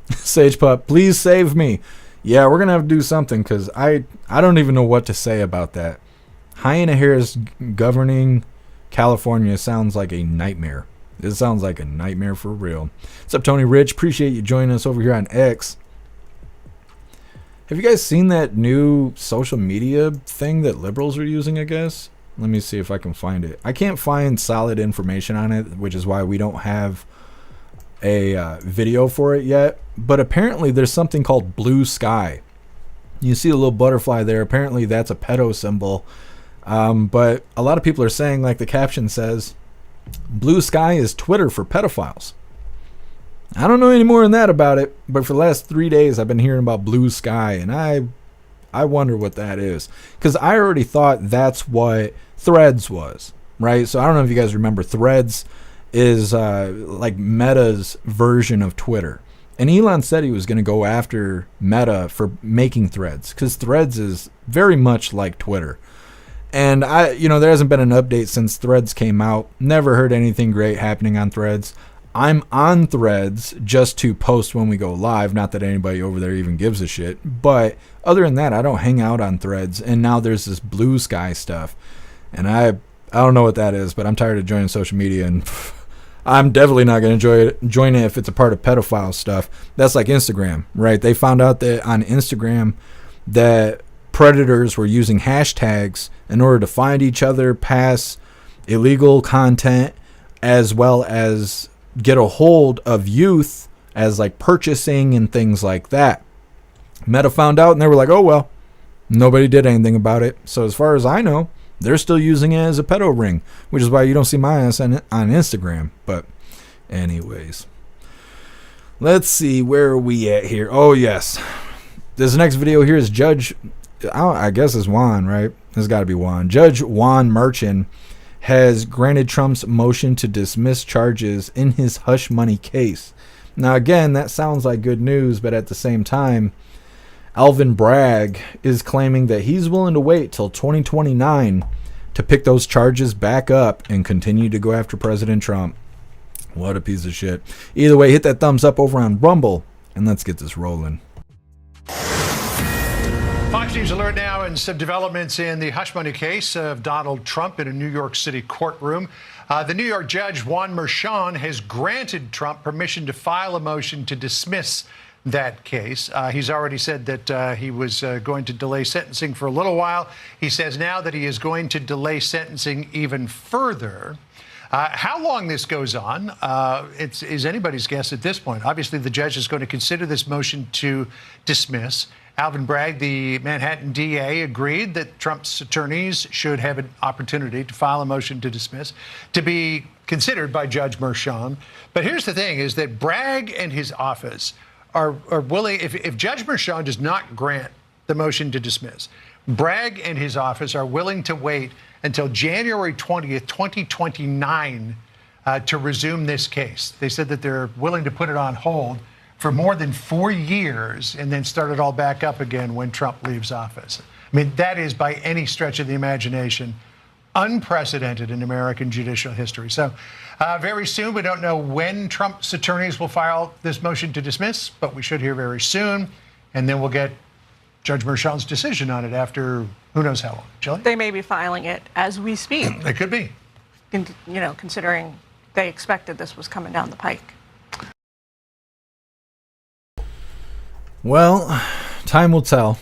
Sage Pup, please save me. Yeah, we're going to have to do something because I don't even know what to say about that. Hyena Harris governing California sounds like a nightmare. It sounds like a nightmare for real. What's up, Tony Rich? Appreciate you joining us over here on X. Have you guys seen that new social media thing that liberals are using, I guess? Let me see if I can find it. I can't find solid information on it, which is why we don't have a video for it yet. But apparently there's something called Blue Sky. You see a little butterfly there. Apparently that's a pedo symbol. But a lot of people are saying, like the caption says, blue sky is Twitter for pedophiles. I don't know any more than that about it, but for the last 3 days I've been hearing about blue sky, and I wonder what that is. Because I already thought that's what Threads was, right? So I don't know if you guys remember, Threads is like Meta's version of Twitter. And Elon said he was going to go after Meta for making Threads, because Threads is very much like Twitter. And there hasn't been an update since Threads came out. Never heard anything great happening on Threads. I'm on Threads just to post when we go live. Not that anybody over there even gives a shit. But other than that, I don't hang out on Threads. And now there's this blue sky stuff. And I don't know what that is, but I'm tired of joining social media. And I'm definitely not going to join it if it's a part of pedophile stuff. That's like Instagram, right? They found out that on Instagram that predators were using hashtags in order to find each other, pass illegal content, as well as get a hold of youth as like purchasing and things like that. Meta found out and they were like, oh well, nobody did anything about it. So as far as I know, they're still using it as a pedo ring, which is why you don't see my ass on Instagram. But anyways, let's see, where are we at here? Oh yes, this next video here is Judge, I guess it's Juan, right? It's got to be Juan. Judge Juan Merchan has granted Trump's motion to dismiss charges in his hush money case. Now again, that sounds like good news, but at the same time, Alvin Bragg is claiming that he's willing to wait till 2029 to pick those charges back up and continue to go after President Trump. What a piece of shit. Either way, hit that thumbs up over on Rumble, and let's get this rolling. Fox News alert now, and some developments in the hush money case of Donald Trump in a New York City courtroom. The New York judge, Juan Merchan, has granted Trump permission to file a motion to dismiss that case. He's already said that he was going to delay sentencing for a little while. He says now that he is going to delay sentencing even further. How long this goes on is anybody's guess at this point. Obviously, the judge is going to consider this motion to dismiss. Alvin Bragg, the Manhattan DA, agreed that Trump's attorneys should have an opportunity to file a motion to dismiss, to be considered by Judge Merchan. But here's the thing, is that Bragg and his office are willing, if Judge Merchan does not grant the motion to dismiss, Bragg and his office are willing to wait until January 20th, 2029 to resume this case. They said that they're willing to put it on hold for more than 4 years and then start it all back up again when Trump leaves office. I mean, that is, by any stretch of the imagination, unprecedented in American judicial history. So very soon, we don't know when Trump's attorneys will file this motion to dismiss, but we should hear very soon. And then we'll get Judge Merchan's decision on it after who knows how long. Shelley? They may be filing it as we speak. It could be. Considering they expected this was coming down the pike. Well, time will tell.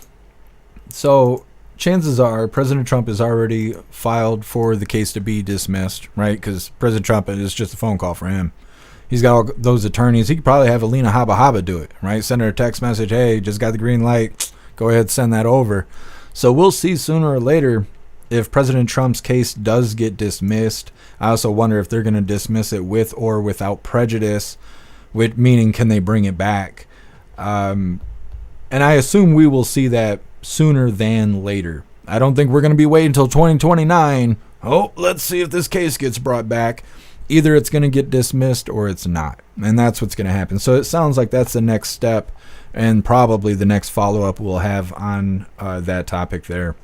So chances are President Trump has already filed for the case to be dismissed, right? Because President Trump is just a phone call for him. He's got all those attorneys. He could probably have Alina Habba do it, right? Send her a text message, hey, just got the green light. Go ahead, send that over. So we'll see sooner or later if President Trump's case does get dismissed. I also wonder if they're going to dismiss it with or without prejudice, meaning can they bring it back? And I assume we will see that sooner than later. I don't think we're going to be waiting until 2029. Oh, let's see if this case gets brought back. Either it's going to get dismissed or it's not. And that's what's going to happen. So it sounds like that's the next step and probably the next follow-up we'll have on that topic there.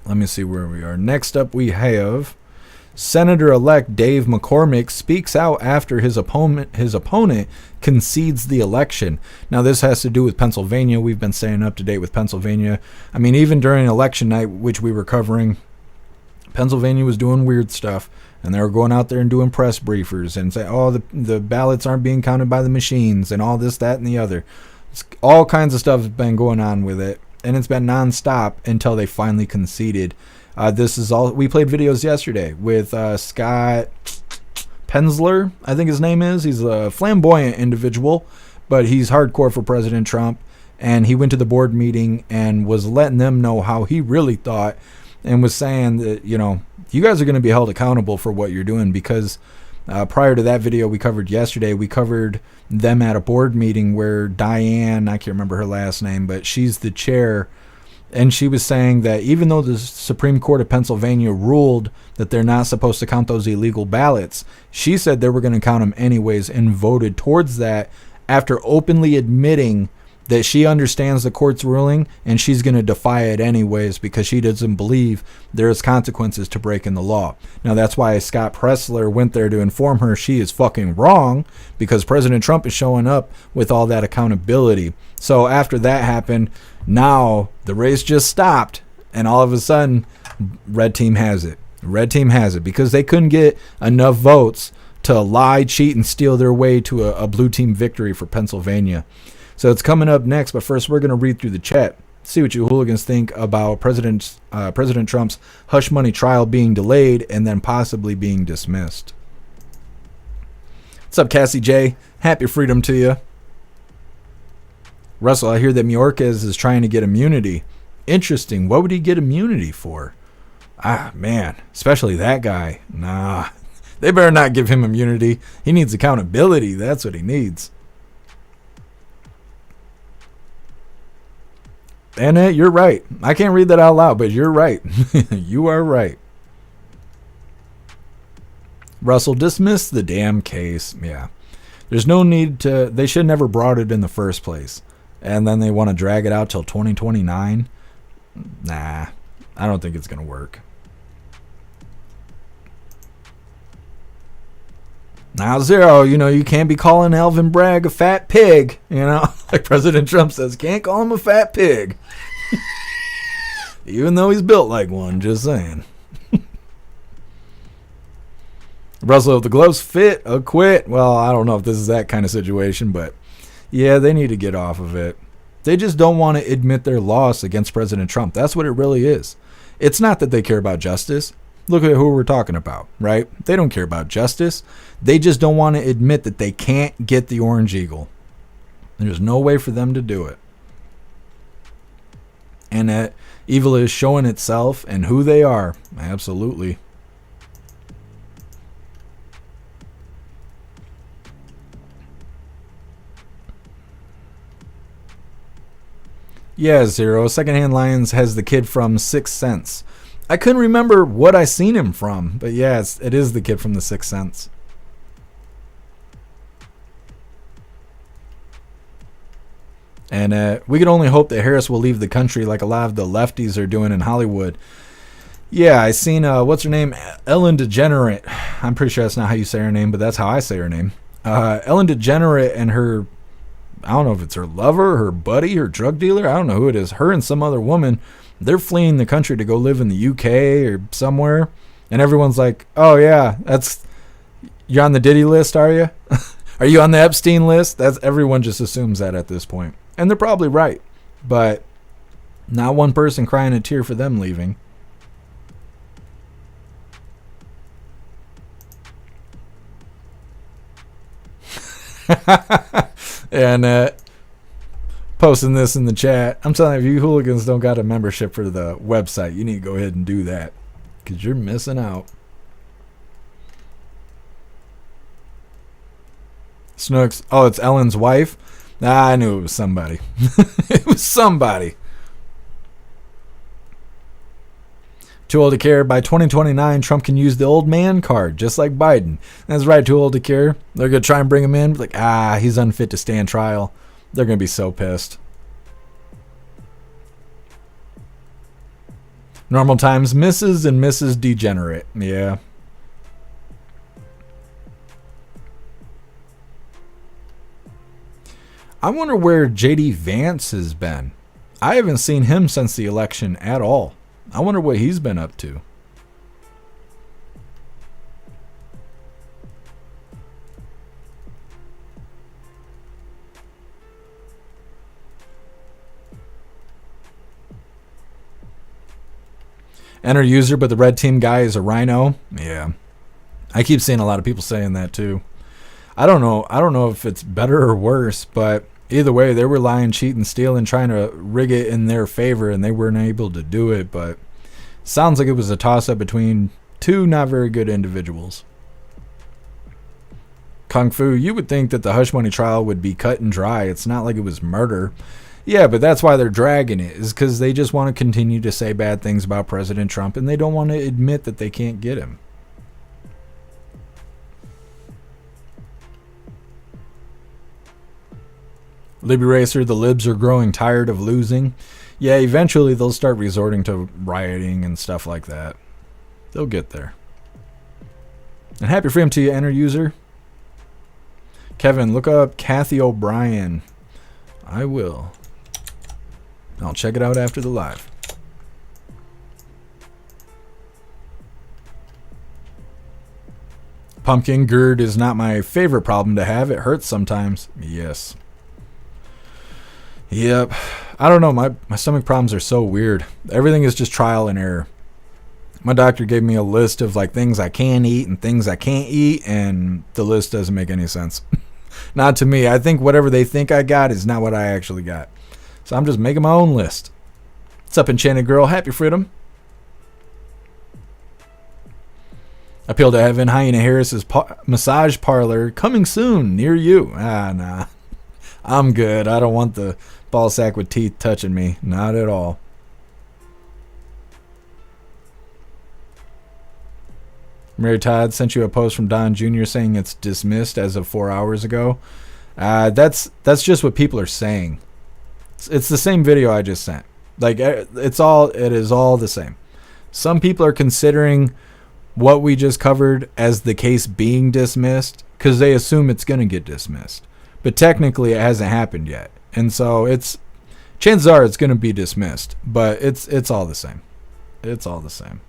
Let me see where we are. Next up we have Senator-elect Dave McCormick speaks out after his opponent concedes the election. Now, this has to do with Pennsylvania. We've been staying up to date with Pennsylvania. I mean, even during election night, which we were covering, Pennsylvania was doing weird stuff, and they were going out there and doing press briefers and say, oh, the ballots aren't being counted by the machines and all this, that, and the other. All kinds of stuff has been going on with it, and it's been nonstop until they finally conceded. This is all. We played videos yesterday with Scott Penzler, I think his name is. He's a flamboyant individual, but he's hardcore for President Trump. and he went to the board meeting and was letting them know how he really thought, and was saying that, you know, you guys are going to be held accountable for what you're doing, because prior to that video we covered yesterday, we covered them at a board meeting where Diane, I can't remember her last name, but she's the chair, and she was saying that even though the Supreme Court of Pennsylvania ruled that they're not supposed to count those illegal ballots, she said they were going to count them anyways, and voted towards that after openly admitting that she understands the court's ruling and she's going to defy it anyways because she doesn't believe there's consequences to breaking the law. Now, that's why Scott Pressler went there to inform her she is fucking wrong, because President Trump is showing up with all that accountability. So after that happened, now the race just stopped, and all of a sudden, red team has it. Red team has it because they couldn't get enough votes to lie, cheat, and steal their way to a blue team victory for Pennsylvania. So it's coming up next, but first we're going to read through the chat, see what you hooligans think about President Trump's hush money trial being delayed and then possibly being dismissed. What's up, Cassie J? Happy freedom to you. Russell, I hear that Mayorkas is trying to get immunity. Interesting. What would he get immunity for? Ah, man, especially that guy. Nah, they better not give him immunity. He needs accountability. That's what he needs. And you're right. I can't read that out loud, but you're right. You are right. Russell, dismiss the damn case. Yeah. There's no need to. They should never brought it in the first place. And then they want to drag it out till 2029. Nah, I don't think it's going to work. Now, Zero, you know, you can't be calling Alvin Bragg a fat pig. You know, like President Trump says, can't call him a fat pig. Even though he's built like one, just saying. Russell, if the gloves fit, acquit. Well, I don't know if this is that kind of situation, but yeah, they need to get off of it. They just don't want to admit their loss against President Trump. That's what it really is. It's not that they care about justice. Look at who we're talking about, right? They don't care about justice. They just don't want to admit that they can't get the Orange Eagle. There's no way for them to do it. And that evil is showing itself and who they are. Absolutely. Yeah, Zero. Secondhand Lions has the kid from Sixth Sense. I couldn't remember what I seen him from, but yes, it is the kid from the Sixth Sense. And we can only hope that Harris will leave the country like a lot of the lefties are doing in Hollywood. Yeah, I seen, what's her name? Ellen DeGeneres. I'm pretty sure that's not how you say her name, but that's how I say her name. Ellen DeGeneres and her, I don't know if it's her lover, her buddy, her drug dealer. I don't know who it is. Her and some other woman. They're fleeing the country to go live in the UK or somewhere. And everyone's like, oh, yeah, you're on the Diddy list, are you? Are you on the Epstein list? Everyone just assumes that at this point. And they're probably right. But not one person crying a tear for them leaving. And posting this in the chat. I'm telling you, if you hooligans don't got a membership for the website, you need to go ahead and do that, because you're missing out. Snooks. Oh, it's Ellen's wife? I knew it was somebody. It was somebody. Too old to care. By 2029, Trump can use the old man card, just like Biden. That's right, too old to care. They're going to try and bring him in. Like, he's unfit to stand trial. They're going to be so pissed. Normal times, Mrs. and Mrs. Degenerate. Yeah. I wonder where J.D. Vance has been. I haven't seen him since the election at all. I wonder what he's been up to. Enter user, but the red team guy is a rhino. Yeah. I keep seeing a lot of people saying that too. I don't know if it's better or worse, but Either way, they were lying, cheating, stealing, trying to rig it in their favor, and they weren't able to do it. But sounds like it was a toss-up between two not very good individuals. Kung Fu, you would think that the hush money trial would be cut and dry. It's not like it was murder. Yeah, but that's why they're dragging it, is because they just want to continue to say bad things about President Trump, and they don't want to admit that they can't get him. Libby Racer, the libs are growing tired of losing. Yeah, eventually they'll start resorting to rioting and stuff like that. They'll get there. And happy freedom to you, enter user. Kevin, look up Kathy O'Brien. I will. I'll check it out after the live. Pumpkin GERD is not my favorite problem to have. It hurts sometimes. Yes. Yep. I don't know. My stomach problems are so weird. Everything is just trial and error. My doctor gave me a list of like things I can eat and things I can't eat, and the list doesn't make any sense. Not to me. I think whatever they think I got is not what I actually got. So I'm just making my own list. What's up, Enchanted Girl? Happy freedom. Appeal to Heaven. Hyena Harris's massage parlor coming soon near you. Nah. I'm good. I don't want the ball sack with teeth touching me. Not at all. Mary Todd sent you a post from Don Jr. saying it's dismissed as of 4 hours ago. That's just what people are saying. It's the same video I just sent. Like it is all the same. Some people are considering what we just covered as the case being dismissed because they assume it's going to get dismissed. But technically it hasn't happened yet. And so chances are it's going to be dismissed, but it's all the same. It's all the same.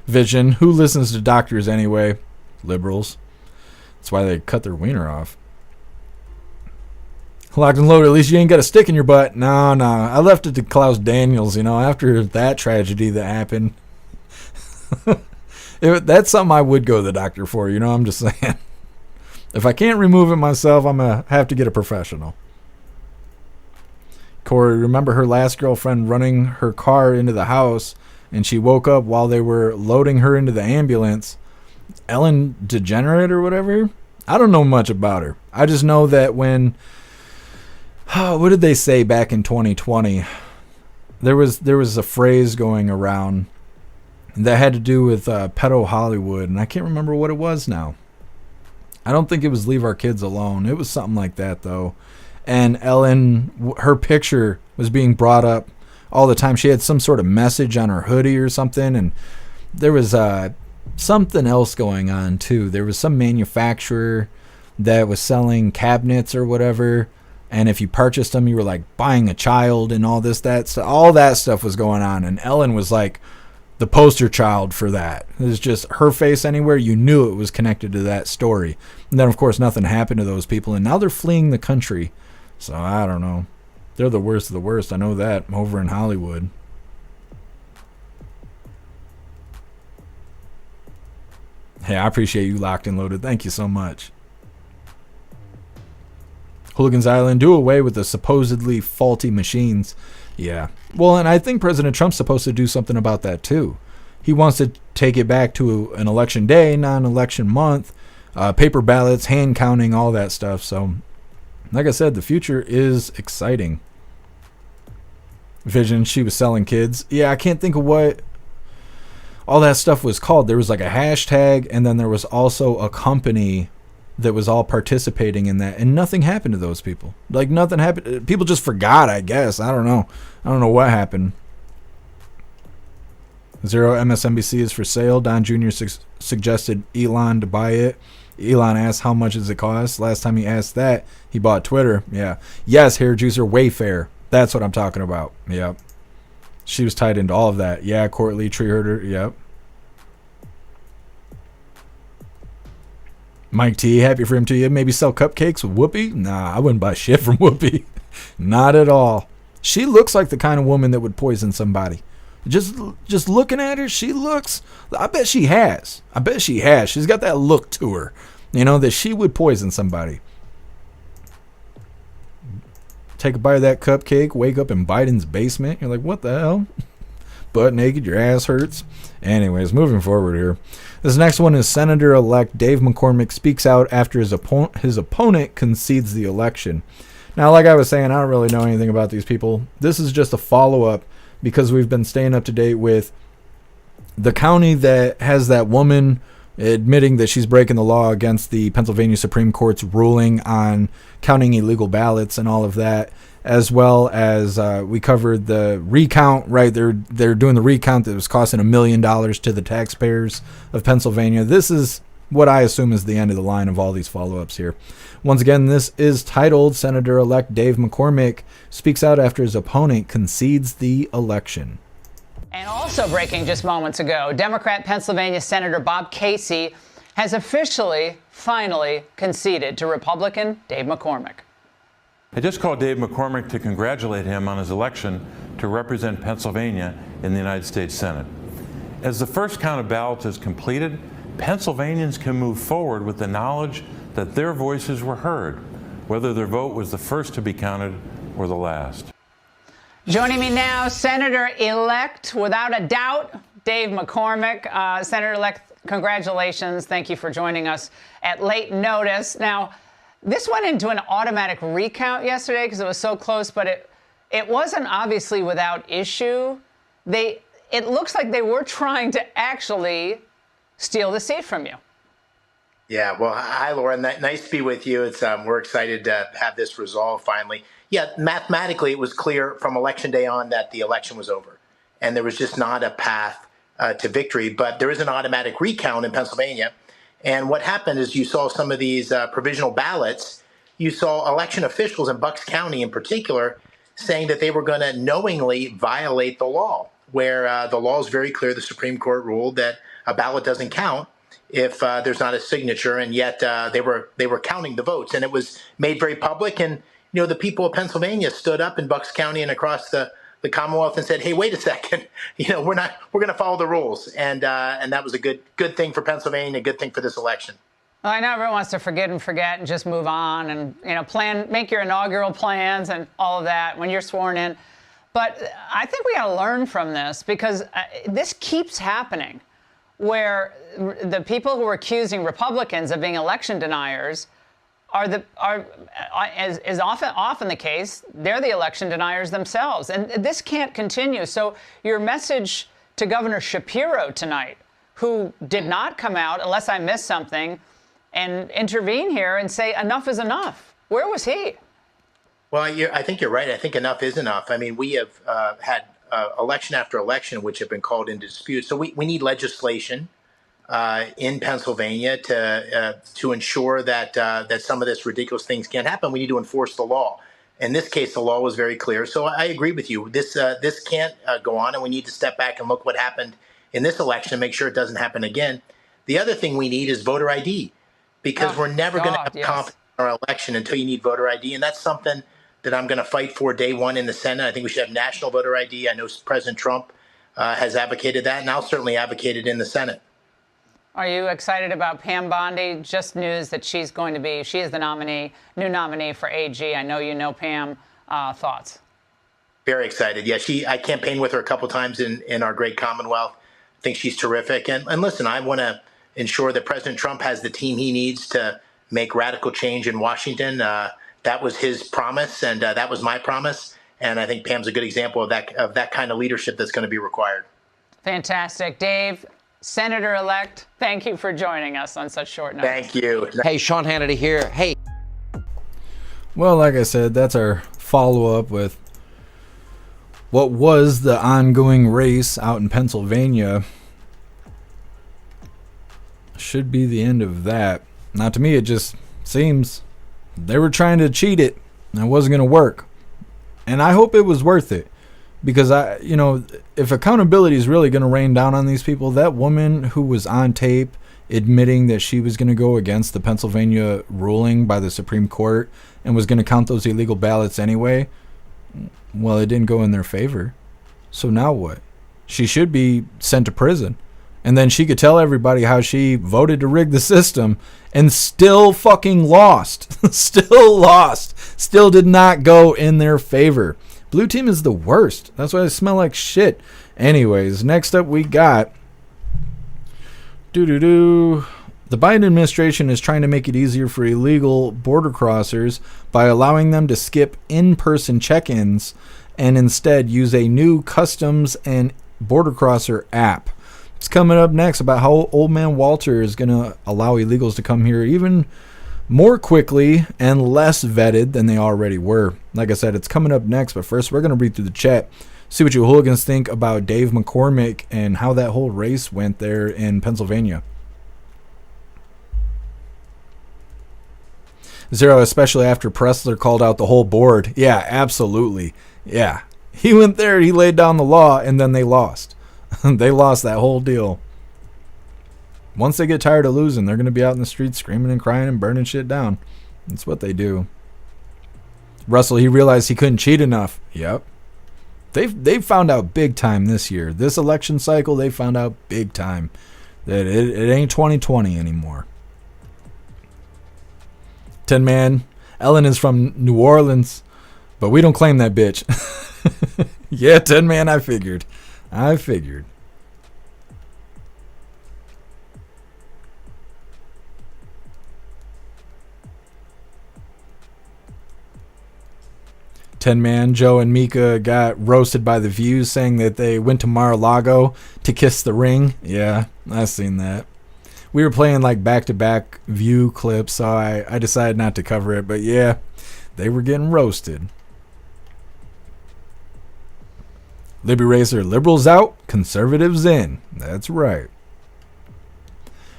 Vision, who listens to doctors anyway? Liberals. That's why they cut their wiener off. Locked and loaded, at least you ain't got a stick in your butt. No. I left it to Klaus Daniels, after that tragedy that happened. That's something I would go to the doctor for, I'm just saying. If I can't remove it myself, I'm going to have to get a professional. Corey, remember her last girlfriend running her car into the house, and she woke up while they were loading her into the ambulance. Ellen DeGenerate or whatever? I don't know much about her. I just know that when... what did they say back in 2020? There was a phrase going around that had to do with pedo Hollywood, and I can't remember what it was now. I don't think it was Leave Our Kids Alone. It was something like that, though. And Ellen, her picture was being brought up all the time. She had some sort of message on her hoodie or something, and there was something else going on, too. There was some manufacturer that was selling cabinets or whatever, and if you purchased them, you were like buying a child and all that stuff was going on, and Ellen was like the poster child for that. It was just her face anywhere, you knew it was connected to that story. And then, of course, nothing happened to those people, and now they're fleeing the country. So, I don't know. They're the worst of the worst. I know that over in Hollywood. Hey, I appreciate you locked and loaded. Thank you so much. Hooligans Island, do away with the supposedly faulty machines. Yeah. Well, and I think President Trump's supposed to do something about that, too. He wants to take it back to an election day, not an election month. Paper ballots, hand counting, all that stuff. So, like I said, the future is exciting. Vision, she was selling kids. Yeah, I can't think of what all that stuff was called. There was like a hashtag, and then there was also a company that was all participating in that, and nothing happened to those people. Like, nothing happened. People just forgot, I guess. I don't know what happened. Zero MSNBC is for sale. Don Jr. suggested Elon to buy it. Elon asked how much does it cost. Last time he asked that, he bought Twitter. Yeah. Yes, hair juicer, Wayfair. That's what I'm talking about. Yep. She was tied into all of that. Yeah, Courtly, tree herder. Yep. Mike T, happy for him to you. Maybe sell cupcakes with Whoopi? Nah, I wouldn't buy shit from Whoopi. Not at all. She looks like the kind of woman that would poison somebody. Just looking at her, she looks. I bet she has. She's got that look to her, that she would poison somebody. Take a bite of that cupcake, wake up in Biden's basement. You're like, what the hell? Butt naked, your ass hurts. Anyways, moving forward here. This next one is Senator-elect Dave McCormick speaks out after his opponent concedes the election. Now, like I was saying, I don't really know anything about these people. This is just a follow-up because we've been staying up to date with the county that has that woman admitting that she's breaking the law against the Pennsylvania Supreme Court's ruling on counting illegal ballots and all of that, as well as we covered the recount, right? They're doing the recount that was costing $1 million to the taxpayers of Pennsylvania. This is what I assume is the end of the line of all these follow-ups here. Once again, this is titled Senator-elect Dave McCormick speaks out after his opponent concedes the election. And also breaking just moments ago, Democrat Pennsylvania Senator Bob Casey has officially, finally conceded to Republican Dave McCormick. I just called Dave McCormick to congratulate him on his election to represent Pennsylvania in the United States Senate. As the first count of ballots is completed, Pennsylvanians can move forward with the knowledge that their voices were heard, whether their vote was the first to be counted or the last. Joining me now, Senator-elect, without a doubt, Dave McCormick. Senator-elect, congratulations. Thank you for joining us at late notice. Now, this went into an automatic recount yesterday because it was so close, but it wasn't obviously without issue. It looks like they were trying to actually steal the seat from you. Yeah, well, hi, Laura. Nice to be with you. We're excited to have this resolved finally. Yeah, mathematically, it was clear from Election Day on that the election was over, and there was just not a path to victory. But there is an automatic recount in Pennsylvania. And what happened is you saw some of these provisional ballots. You saw election officials in Bucks County in particular saying that they were going to knowingly violate the law, where the law is very clear. The Supreme Court ruled that a ballot doesn't count if there's not a signature, and yet they were counting the votes, and it was made very public. And the people of Pennsylvania stood up in Bucks County and across the Commonwealth and said, "Hey, wait a second, we're going to follow the rules," and that was a good thing for Pennsylvania, a good thing for this election. Well, I know everyone wants to forget and just move on and make your inaugural plans and all of that when you're sworn in. But I think we got to learn from this because this keeps happening, where the people who are accusing Republicans of being election deniers is often the case. They're the election deniers themselves, and this can't continue. So your message to Governor Shapiro tonight, who did not come out, unless I missed something, and intervene here and say enough is enough. Where was he? Well, I think you're right. I think enough is enough. I mean, we have had election after election which have been called into dispute. So we need legislation in Pennsylvania to ensure that some of this ridiculous things can't happen. We need to enforce the law. In this case, the law was very clear. So I agree with you. This can't go on, and we need to step back and look what happened in this election and make sure it doesn't happen again. The other thing we need is voter ID, because we're never going to have confidence in our election until you need voter ID, and that's something that I'm going to fight for day one in the Senate. I think we should have national voter ID. I know President Trump has advocated that, and I'll certainly advocate it in the Senate. Are you excited about Pam Bondi? Just news that she is the new nominee for AG. I know you know Pam. Thoughts? Very excited. Yeah, I campaigned with her a couple times in our great Commonwealth. I think she's terrific. And listen, I want to ensure that President Trump has the team he needs to make radical change in Washington. That was his promise, and that was my promise. And I think Pam's a good example of that kind of leadership that's going to be required. Fantastic. Dave, Senator-elect, thank you for joining us on such short notice. Thank you. Hey, Sean Hannity here. Hey. Well, like I said, that's our follow-up with what was the ongoing race out in Pennsylvania. Should be the end of that. Now, to me, it just seems they were trying to cheat it, and it wasn't going to work. And I hope it was worth it, because if accountability is really going to rain down on these people, that woman who was on tape admitting that she was going to go against the Pennsylvania ruling by the Supreme Court and was going to count those illegal ballots anyway, well, it didn't go in their favor. So now what? she should be sent to prison. And then she could tell everybody how she voted to rig the system and still fucking lost. Still lost. Still did not go in their favor. Blue team is the worst. That's why they smell like shit. Anyways, next up we got the Biden administration is trying to make it easier for illegal border crossers by allowing them to skip in-person check-ins and instead use a new customs and border crosser app. It's coming up next about how Old Man Walter is going to allow illegals to come here even more quickly and less vetted than they already were. Like I said, it's coming up next, but first we're going to read through the chat, see what you hooligans think about Dave McCormick and how that whole race went there in Pennsylvania. Zero, especially after Pressler called out the whole board. Yeah, absolutely. Yeah. He went there, he laid down the law, and then they lost. They lost that whole deal. Once they get tired of losing, they're going to be out in the streets screaming and crying and burning shit down. That's what they do. Russell, he realized he couldn't cheat enough. Yep. They've found out big time this year. This election cycle, they found out big time that it ain't 2020 anymore. 10 man, Ellen is from New Orleans, but we don't claim that bitch. Yeah, 10 man, I figured. 10 man, Joe and Mika got roasted by the Views saying that they went to Mar-a-Lago to kiss the ring. Yeah, I've seen that. We were playing like back-to-back View clips, so I decided not to cover it. But yeah, they were getting roasted. Libby Racer, liberals out, conservatives in. That's right.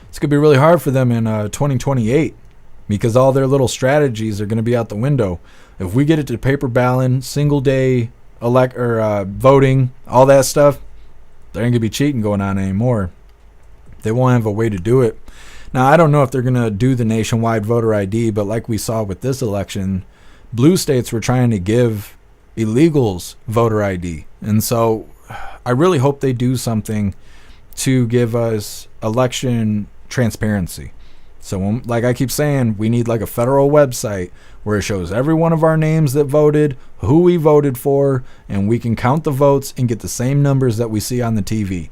It's going to be really hard for them in 2028 because all their little strategies are going to be out the window. If we get it to paper ballot, single day voting, all that stuff, there ain't going to be cheating going on anymore. They won't have a way to do it. Now, I don't know if they're going to do the nationwide voter ID, but like we saw with this election, blue states were trying to give illegals voter ID. And so I really hope they do something to give us election transparency. So like I keep saying, we need like a federal website where it shows every one of our names that voted, who we voted for, and we can count the votes and get the same numbers that we see on the TV.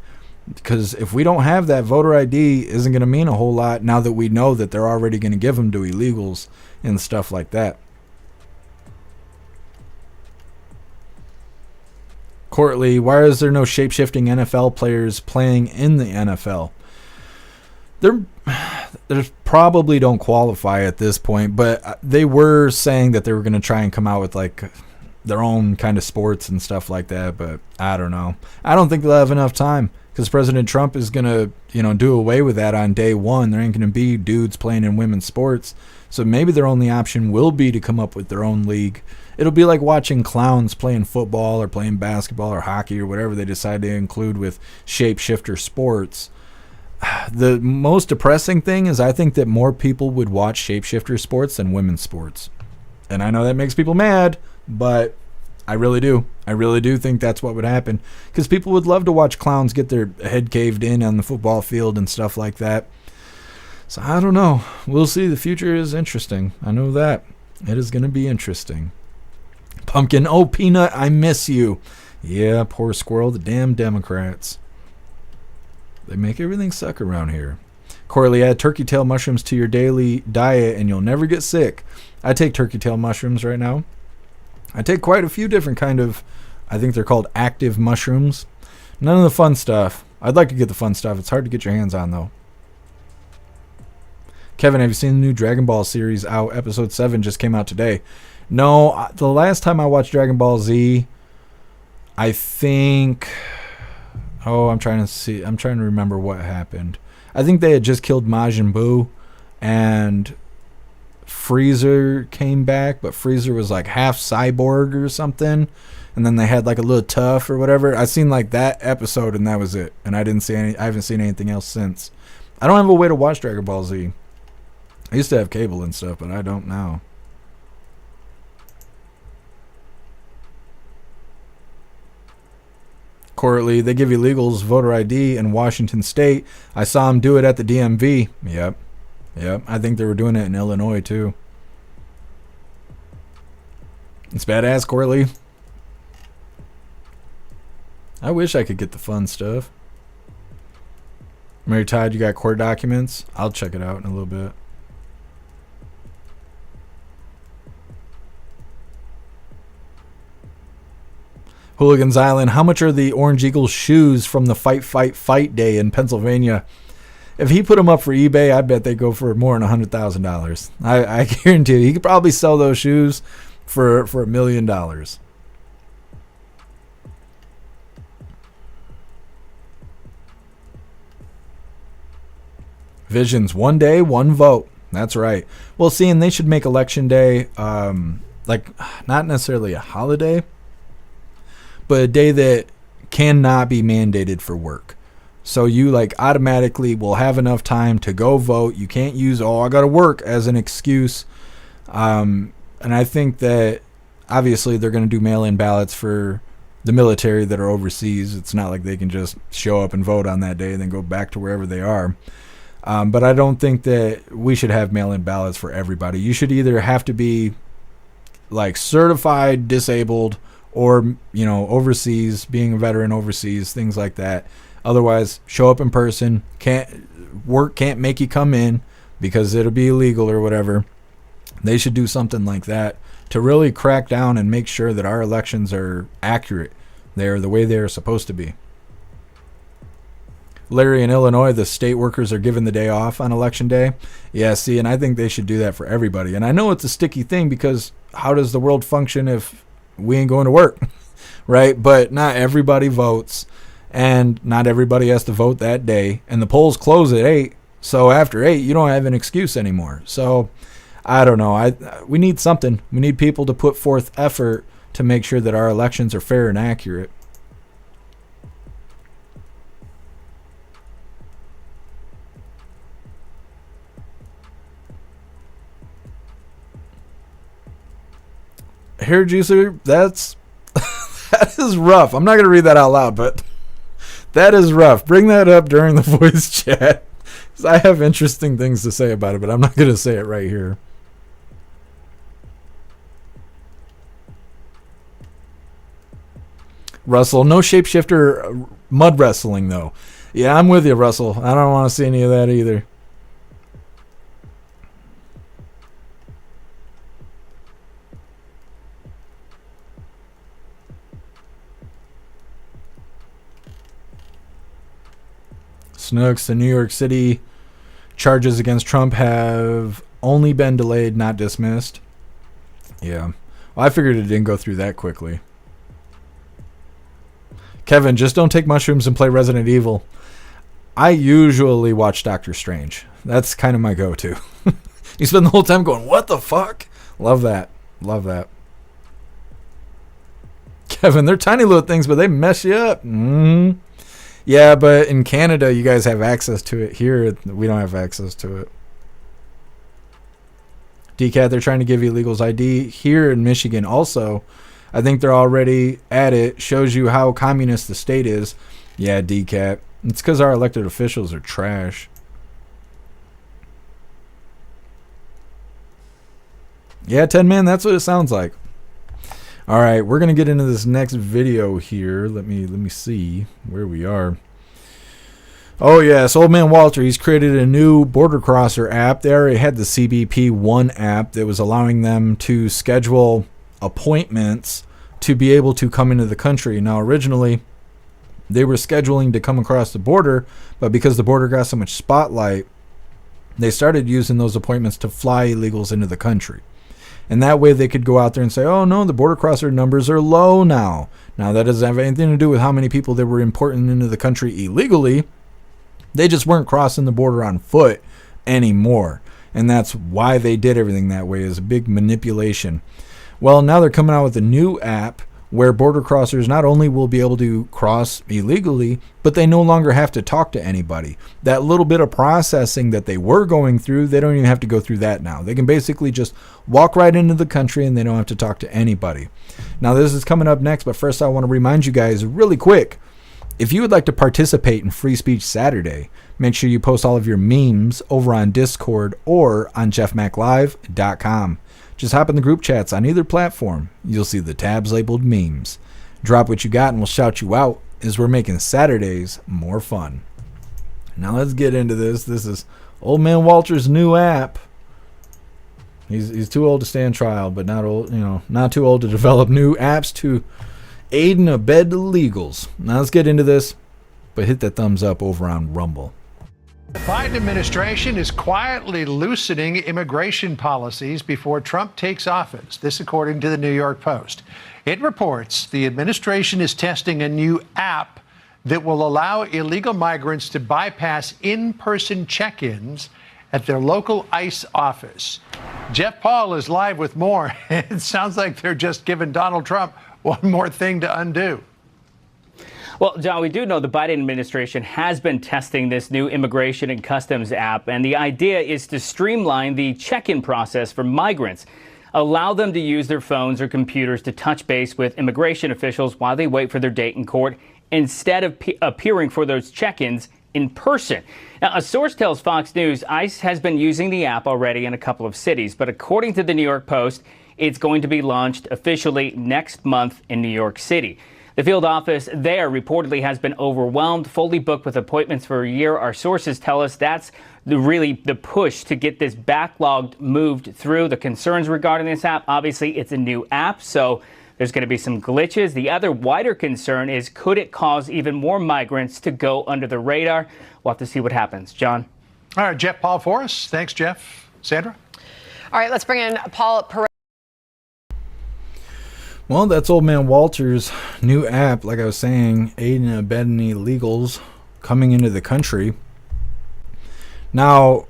Because if we don't have that, voter ID isn't going to mean a whole lot now that we know that they're already going to give them to illegals and stuff like that. Courtly, why is there no shape-shifting NFL players playing in the NFL? They probably don't qualify at this point, but they were saying that they were going to try and come out with like their own kind of sports and stuff like that, but I don't know. I don't think they'll have enough time because President Trump is going to, do away with that on day one. There ain't going to be dudes playing in women's sports. So maybe their only option will be to come up with their own league. It'll be like watching clowns playing football or playing basketball or hockey or whatever they decide to include with shapeshifter sports. The most depressing thing is I think that more people would watch shapeshifter sports than women's sports. And I know that makes people mad, but I really do. I really do think that's what would happen. Because people would love to watch clowns get their head caved in on the football field and stuff like that. So I don't know. We'll see. The future is interesting. I know that. It is going to be interesting. Pumpkin, oh, Peanut, I miss you. Yeah, poor squirrel, the damn Democrats. They make everything suck around here. Corley, add turkey tail mushrooms to your daily diet and you'll never get sick. I take turkey tail mushrooms right now. I take quite a few different kind of, I think they're called active mushrooms. None of the fun stuff. I'd like to get the fun stuff. It's hard to get your hands on, though. Kevin, have you seen the new Dragon Ball series out? Episode 7 just came out today. No, the last time I watched Dragon Ball Z, I think... I'm trying to remember what happened. I think they had just killed Majin Buu, and Freezer came back, but Freezer was like half cyborg or something, and then they had like a little tough or whatever. I seen like that episode, and that was it. And I haven't seen anything else since. I don't have a way to watch Dragon Ball Z. I used to have cable and stuff, but I don't now. Corley, they give illegals voter ID in Washington State. I saw them do it at the DMV. Yep. I think they were doing it in Illinois, too. It's badass, Corley. I wish I could get the fun stuff. Mary Todd, you got court documents? I'll check it out in a little bit. Hooligans Island, how much are the Orange Eagles shoes from the Fight Day in Pennsylvania? If he put them up for eBay, I bet they go for more than $100,000. I guarantee you, he could probably sell those shoes for $1 million. Visions, one day, one vote. That's right. Well, see, and they should make election day like not necessarily a holiday, but a day that cannot be mandated for work. So you like automatically will have enough time to go vote. You can't use, I got to work as an excuse. And I think that obviously they're going to do mail-in ballots for the military that are overseas. It's not like they can just show up and vote on that day and then go back to wherever they are. But I don't think that we should have mail-in ballots for everybody. You should either have to be like certified disabled or, you know, overseas, being a veteran overseas, things like that. Otherwise, show up in person. Can't make you come in because it'll be illegal or whatever. They should do something like that to really crack down and make sure that our elections are accurate. They're the way they're supposed to be. Larry, in Illinois, the state workers are given the day off on election day. Yeah, see, and I think they should do that for everybody. And I know it's a sticky thing because how does the world function if we ain't going to work, right? But not everybody votes, and not everybody has to vote that day. And the polls close at 8, so after 8, you don't have an excuse anymore. So I don't know. We need something. We need people to put forth effort to make sure that our elections are fair and accurate. Hair juicer, that is rough. I'm not going to read that out loud, but that is rough. Bring that up during the voice chat. I have interesting things to say about it, but I'm not going to say it right here. Russell, no shapeshifter mud wrestling, though. Yeah, I'm with you, Russell. I don't want to see any of that either. Snooks, the New York City charges against Trump have only been delayed, not dismissed. Yeah. Well, I figured it didn't go through that quickly. Kevin, just don't take mushrooms and play Resident Evil. I usually watch Doctor Strange. That's kind of my go-to. You spend the whole time going, what the fuck? Love that. Love that. Kevin, they're tiny little things, but they mess you up. Mm-hmm. Yeah, but in Canada, you guys have access to it. Here, we don't have access to it. DCAT, they're trying to give illegals ID. Here in Michigan also, I think they're already at it. Shows you how communist the state is. Yeah, DCAT. It's because our elected officials are trash. Yeah, 10 man, that's what it sounds like. All right, we're going to get into this next video here. Let me see where we are. Oh, yes, Old Man Walter, he's created a new border crosser app. They already had the CBP One app that was allowing them to schedule appointments to be able to come into the country. Now, originally, they were scheduling to come across the border, but because the border got so much spotlight, they started using those appointments to fly illegals into the country. And that way they could go out there and say, oh, no, the border crosser numbers are low now. Now, that doesn't have anything to do with how many people they were importing into the country illegally. They just weren't crossing the border on foot anymore. And that's why they did everything that way, is a big manipulation. Well, now they're coming out with a new app where border crossers not only will be able to cross illegally, but they no longer have to talk to anybody. That little bit of processing that they were going through, they don't even have to go through that now. They can basically just walk right into the country and they don't have to talk to anybody. Now, this is coming up next, but first I want to remind you guys really quick If you would like to participate in Free Speech Saturday, make sure you post all of your memes over on Discord or on jeffmaclive.com. Just hop in the group chats on either platform. You'll see the tabs labeled memes. Drop what you got and we'll shout you out as we're making Saturdays more fun. Now let's get into this. This is Old Man Walter's new app. He's too old to stand trial, but not old, not too old to develop new apps to aid and abet illegals. Now let's get into this, but hit that thumbs up over on Rumble. The Biden administration is quietly loosening immigration policies before Trump takes office. This according to the New York Post. It reports the administration is testing a new app that will allow illegal migrants to bypass in-person check-ins at their local ICE office. Jeff Paul is live with more. It sounds like they're just giving Donald Trump one more thing to undo. Well, John, we do know the Biden administration has been testing this new immigration and customs app, and the idea is to streamline the check-in process for migrants, allow them to use their phones or computers to touch base with immigration officials while they wait for their date in court instead of appearing for those check-ins in person. Now, a source tells Fox News ICE has been using the app already in a couple of cities, but according to the New York Post, it's going to be launched officially next month in New York City. The field office there reportedly has been overwhelmed, fully booked with appointments for a year. Our sources tell us that's really the push to get this backlogged moved through. The concerns regarding this app, obviously it's a new app, so there's going to be some glitches. The other wider concern is, could it cause even more migrants to go under the radar? We'll have to see what happens. John? All right, Jeff Paul for us. Thanks, Jeff. Sandra? All right, let's bring in Paul Perez. Well, that's Old Man Walter's new app, like I was saying, aiding and abetting illegals coming into the country. Now,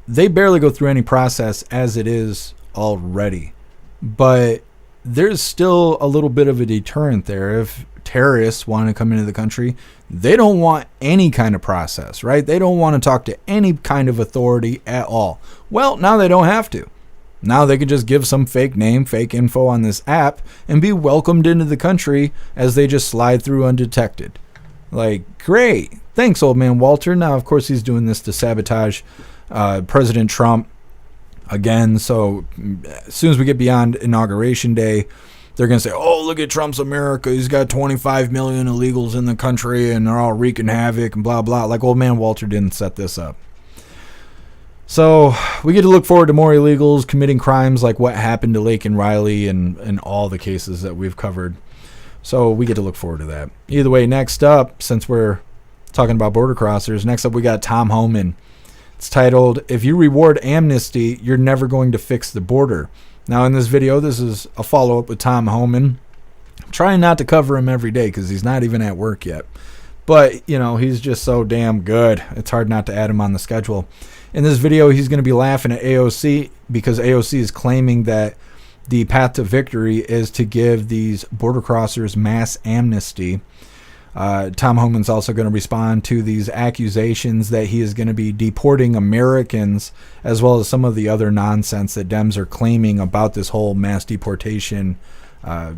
they barely go through any process as it is already, but there's still a little bit of a deterrent there. If terrorists want to come into the country, they don't want any kind of process, right? They don't want to talk to any kind of authority at all. Well, now they don't have to. Now they could just give some fake name, fake info on this app and be welcomed into the country as they just slide through undetected. Like, great. Thanks, Old Man Walter. Now, of course, he's doing this to sabotage President Trump again. So as soon as we get beyond Inauguration Day, they're going to say, oh, look at Trump's America. He's got 25 million illegals in the country and they're all wreaking havoc and blah, blah. Like Old Man Walter didn't set this up. So we get to look forward to more illegals committing crimes like what happened to Lake and Riley and all the cases that we've covered. So we get to look forward to that. Either way, next up, since we're talking about border crossers, next up we got Tom Homan. It's titled, If You Reward Amnesty, You're Never Going to Fix the Border. Now in this video, this is a follow-up with Tom Homan. I'm trying not to cover him every day because he's not even at work yet. But, he's just so damn good. It's hard not to add him on the schedule. In this video, he's going to be laughing at AOC because AOC is claiming that the path to victory is to give these border crossers mass amnesty. Tom Homan's also going to respond to these accusations that he is going to be deporting Americans, as well as some of the other nonsense that Dems are claiming about this whole mass deportation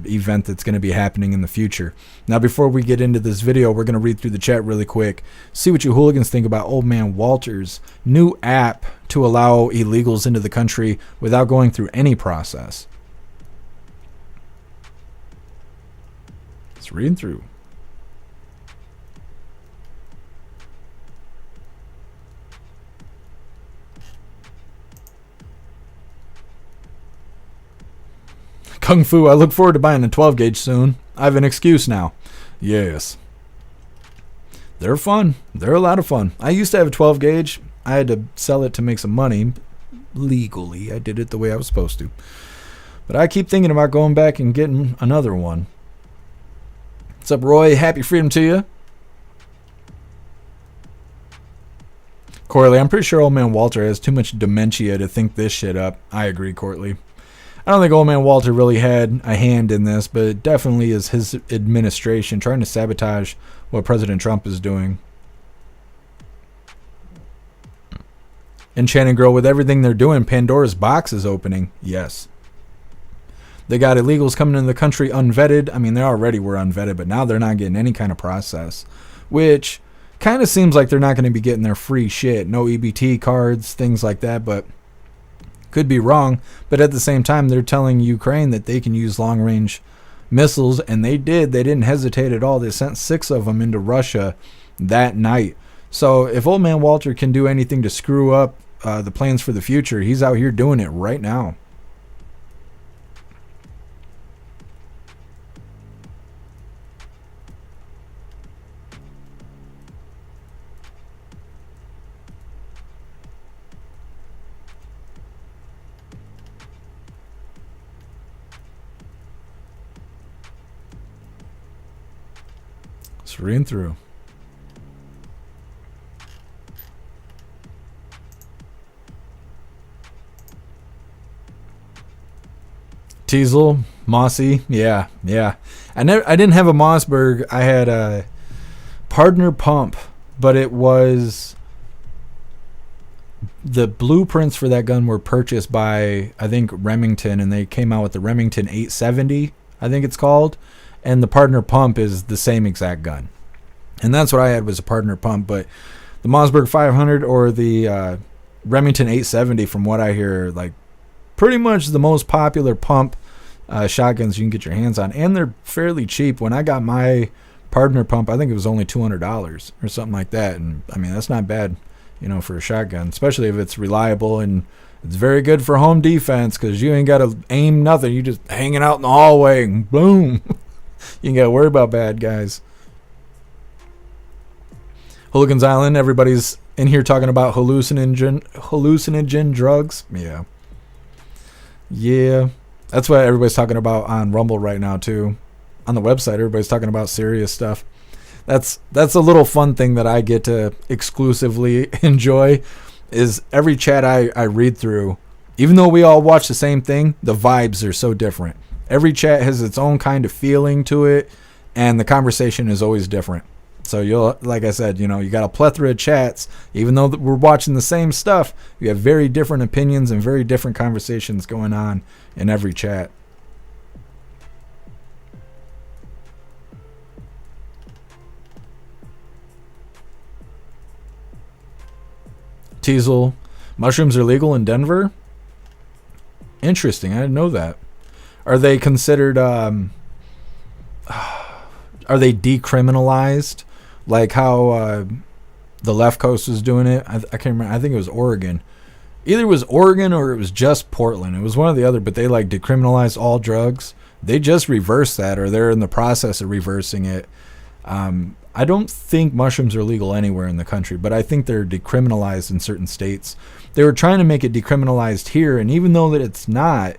event that's going to be happening in the future. Now, before we get into this video, we're going to read through the chat really quick, see what you hooligans think about Old Man Walter's new app to allow illegals into the country without going through any process. Let's read through. Kung Fu, I look forward to buying a 12 gauge soon. I have an excuse now. Yes. They're fun. They're a lot of fun. I used to have a 12 gauge. I had to sell it to make some money. Legally, I did it the way I was supposed to. But I keep thinking about going back and getting another one. What's up, Roy? Happy freedom to you. Corley, I'm pretty sure Old Man Walter has too much dementia to think this shit up. I agree, Courtly. I don't think Old Man Walter really had a hand in this, but it definitely is his administration trying to sabotage what President Trump is doing. Enchanted Girl, with everything they're doing, Pandora's box is opening. Yes. They got illegals coming into the country unvetted. I mean, they already were unvetted, but now they're not getting any kind of process, which kind of seems like they're not going to be getting their free shit. No EBT cards, things like that, but could be wrong. But at the same time, they're telling Ukraine that they can use long-range missiles, and they did. They didn't hesitate at all. They sent 6 of them into Russia that night. So if old man Walter can do anything to screw up the plans for the future, he's out here doing it right now. Let's read through. Teasel, Mossy, yeah. I didn't have a Mossberg. I had a Partner Pump, but it was the blueprints for that gun were purchased by, I think, Remington, and they came out with the Remington 870, I think it's called, and the Partner Pump is the same exact gun, and that's what I had, was a Partner Pump. But the Mossberg 500 or the Remington 870, from what I hear, like pretty much the most popular pump shotguns you can get your hands on, and they're fairly cheap. When I got my Partner Pump, I think it was only $200 or something like that, and I mean, that's not bad, for a shotgun, especially if it's reliable, and it's very good for home defense because you ain't got to aim nothing. You just hanging out in the hallway and boom. You ain't got to worry about bad guys. Hooligans Island, everybody's in here talking about hallucinogen drugs. Yeah. That's what everybody's talking about on Rumble right now too. On the website, everybody's talking about serious stuff. That's a little fun thing that I get to exclusively enjoy, is every chat I read through, even though we all watch the same thing, the vibes are so different. Every chat has its own kind of feeling to it, and the conversation is always different. So you'll, like I said, you got a plethora of chats. Even though we're watching the same stuff, you have very different opinions and very different conversations going on in every chat. Teasel, mushrooms are legal in Denver? Interesting, I didn't know that. Are they considered, are they decriminalized? Like how the left coast was doing it? I can't remember. I think it was Oregon. Either it was Oregon or it was just Portland. It was one or the other, but they like decriminalized all drugs. They just reversed that, or they're in the process of reversing it. I don't think mushrooms are legal anywhere in the country, but I think they're decriminalized in certain states. They were trying to make it decriminalized here, and even though that it's not,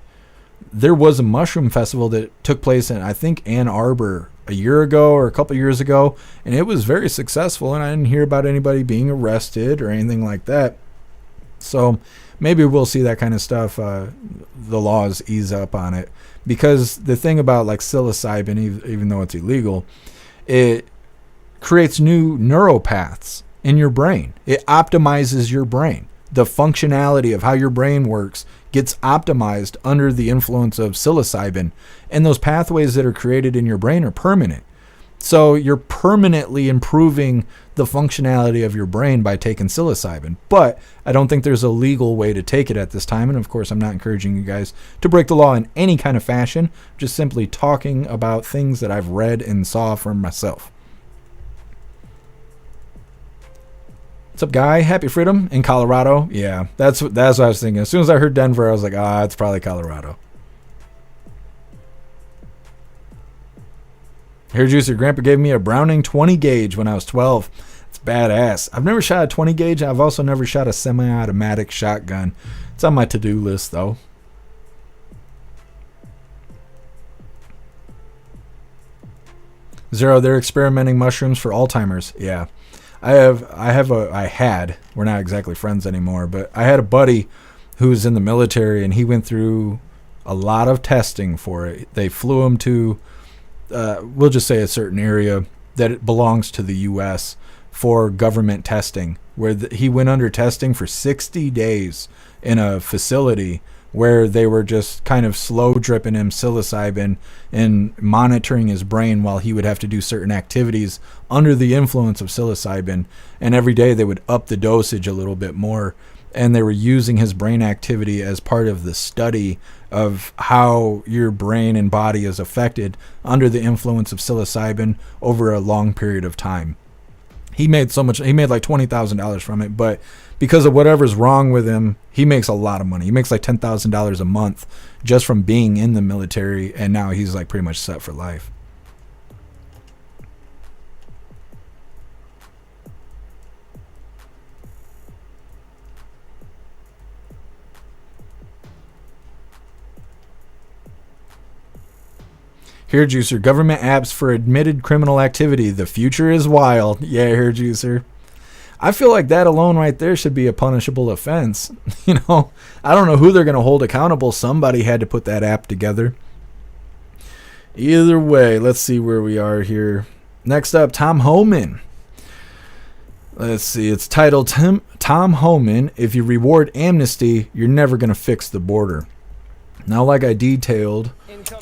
there was a mushroom festival that took place in, I think, Ann Arbor a year ago or a couple years ago, and it was very successful, and I didn't hear about anybody being arrested or anything like that. So maybe we'll see that kind of stuff, the laws ease up on it, because the thing about like psilocybin, even though it's illegal, it creates new neuropaths in your brain. It optimizes your brain. The functionality of how your brain works gets optimized under the influence of psilocybin, and those pathways that are created in your brain are permanent. So you're permanently improving the functionality of your brain by taking psilocybin. But I don't think there's a legal way to take it at this time, and of course I'm not encouraging you guys to break the law in any kind of fashion, just simply talking about things that I've read and saw from myself. What's up, Guy? Happy Freedom in Colorado. Yeah, that's what I was thinking. As soon as I heard Denver, I was like, it's probably Colorado. Hair Juicer, Grandpa gave me a Browning 20 gauge when I was 12. It's badass. I've never shot a 20 gauge. I've also never shot a semi-automatic shotgun. It's on my to-do list, though. Zero, they're experimenting mushrooms for Alzheimer's. Yeah. We're not exactly friends anymore, but I had a buddy who was in the military, and he went through a lot of testing for it. They flew him to, we'll just say a certain area that it belongs to the U.S. for government testing, where he went under testing for 60 days in a facility where they were just kind of slow dripping him psilocybin and monitoring his brain while he would have to do certain activities under the influence of psilocybin. And every day they would up the dosage a little bit more. And they were using his brain activity as part of the study of how your brain and body is affected under the influence of psilocybin over a long period of time. He made so much, he made like $20,000 from it, but because of whatever's wrong with him, he makes a lot of money. He makes like $10,000 a month just from being in the military, and now he's like pretty much set for life. Hair Juicer, government apps for admitted criminal activity. The future is wild. Yeah, Hair Juicer. I feel like that alone right there should be a punishable offense. You know, I don't know who they're going to hold accountable. Somebody had to put that app together. Either way, let's see where we are here. Next up, Tom Homan. Let's see. It's titled Tom Homan, if you reward amnesty, you're never going to fix the border. Now, like I detailed,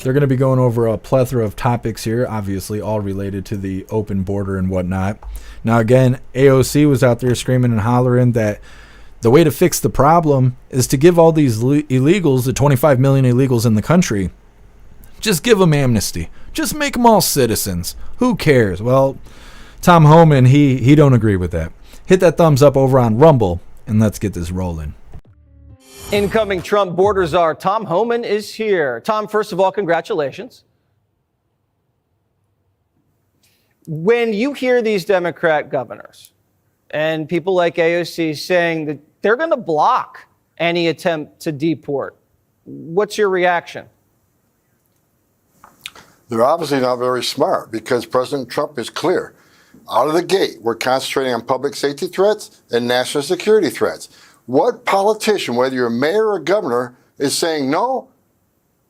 they're going to be going over a plethora of topics here, obviously all related to the open border and whatnot. Now, again, AOC was out there screaming and hollering that the way to fix the problem is to give all these illegals, the 25 million illegals in the country, just give them amnesty. Just make them all citizens. Who cares? Well, Tom Homan, he don't agree with that. Hit that thumbs up over on Rumble, and let's get this rolling. Incoming Trump border czar Tom Homan is here. Tom, first of all, congratulations. When you hear these Democrat governors and people like AOC saying that they're going to block any attempt to deport, what's your reaction? They're obviously not very smart because President Trump is clear. Out of the gate, we're concentrating on public safety threats and national security threats. What politician, whether you're a mayor or governor, is saying, no,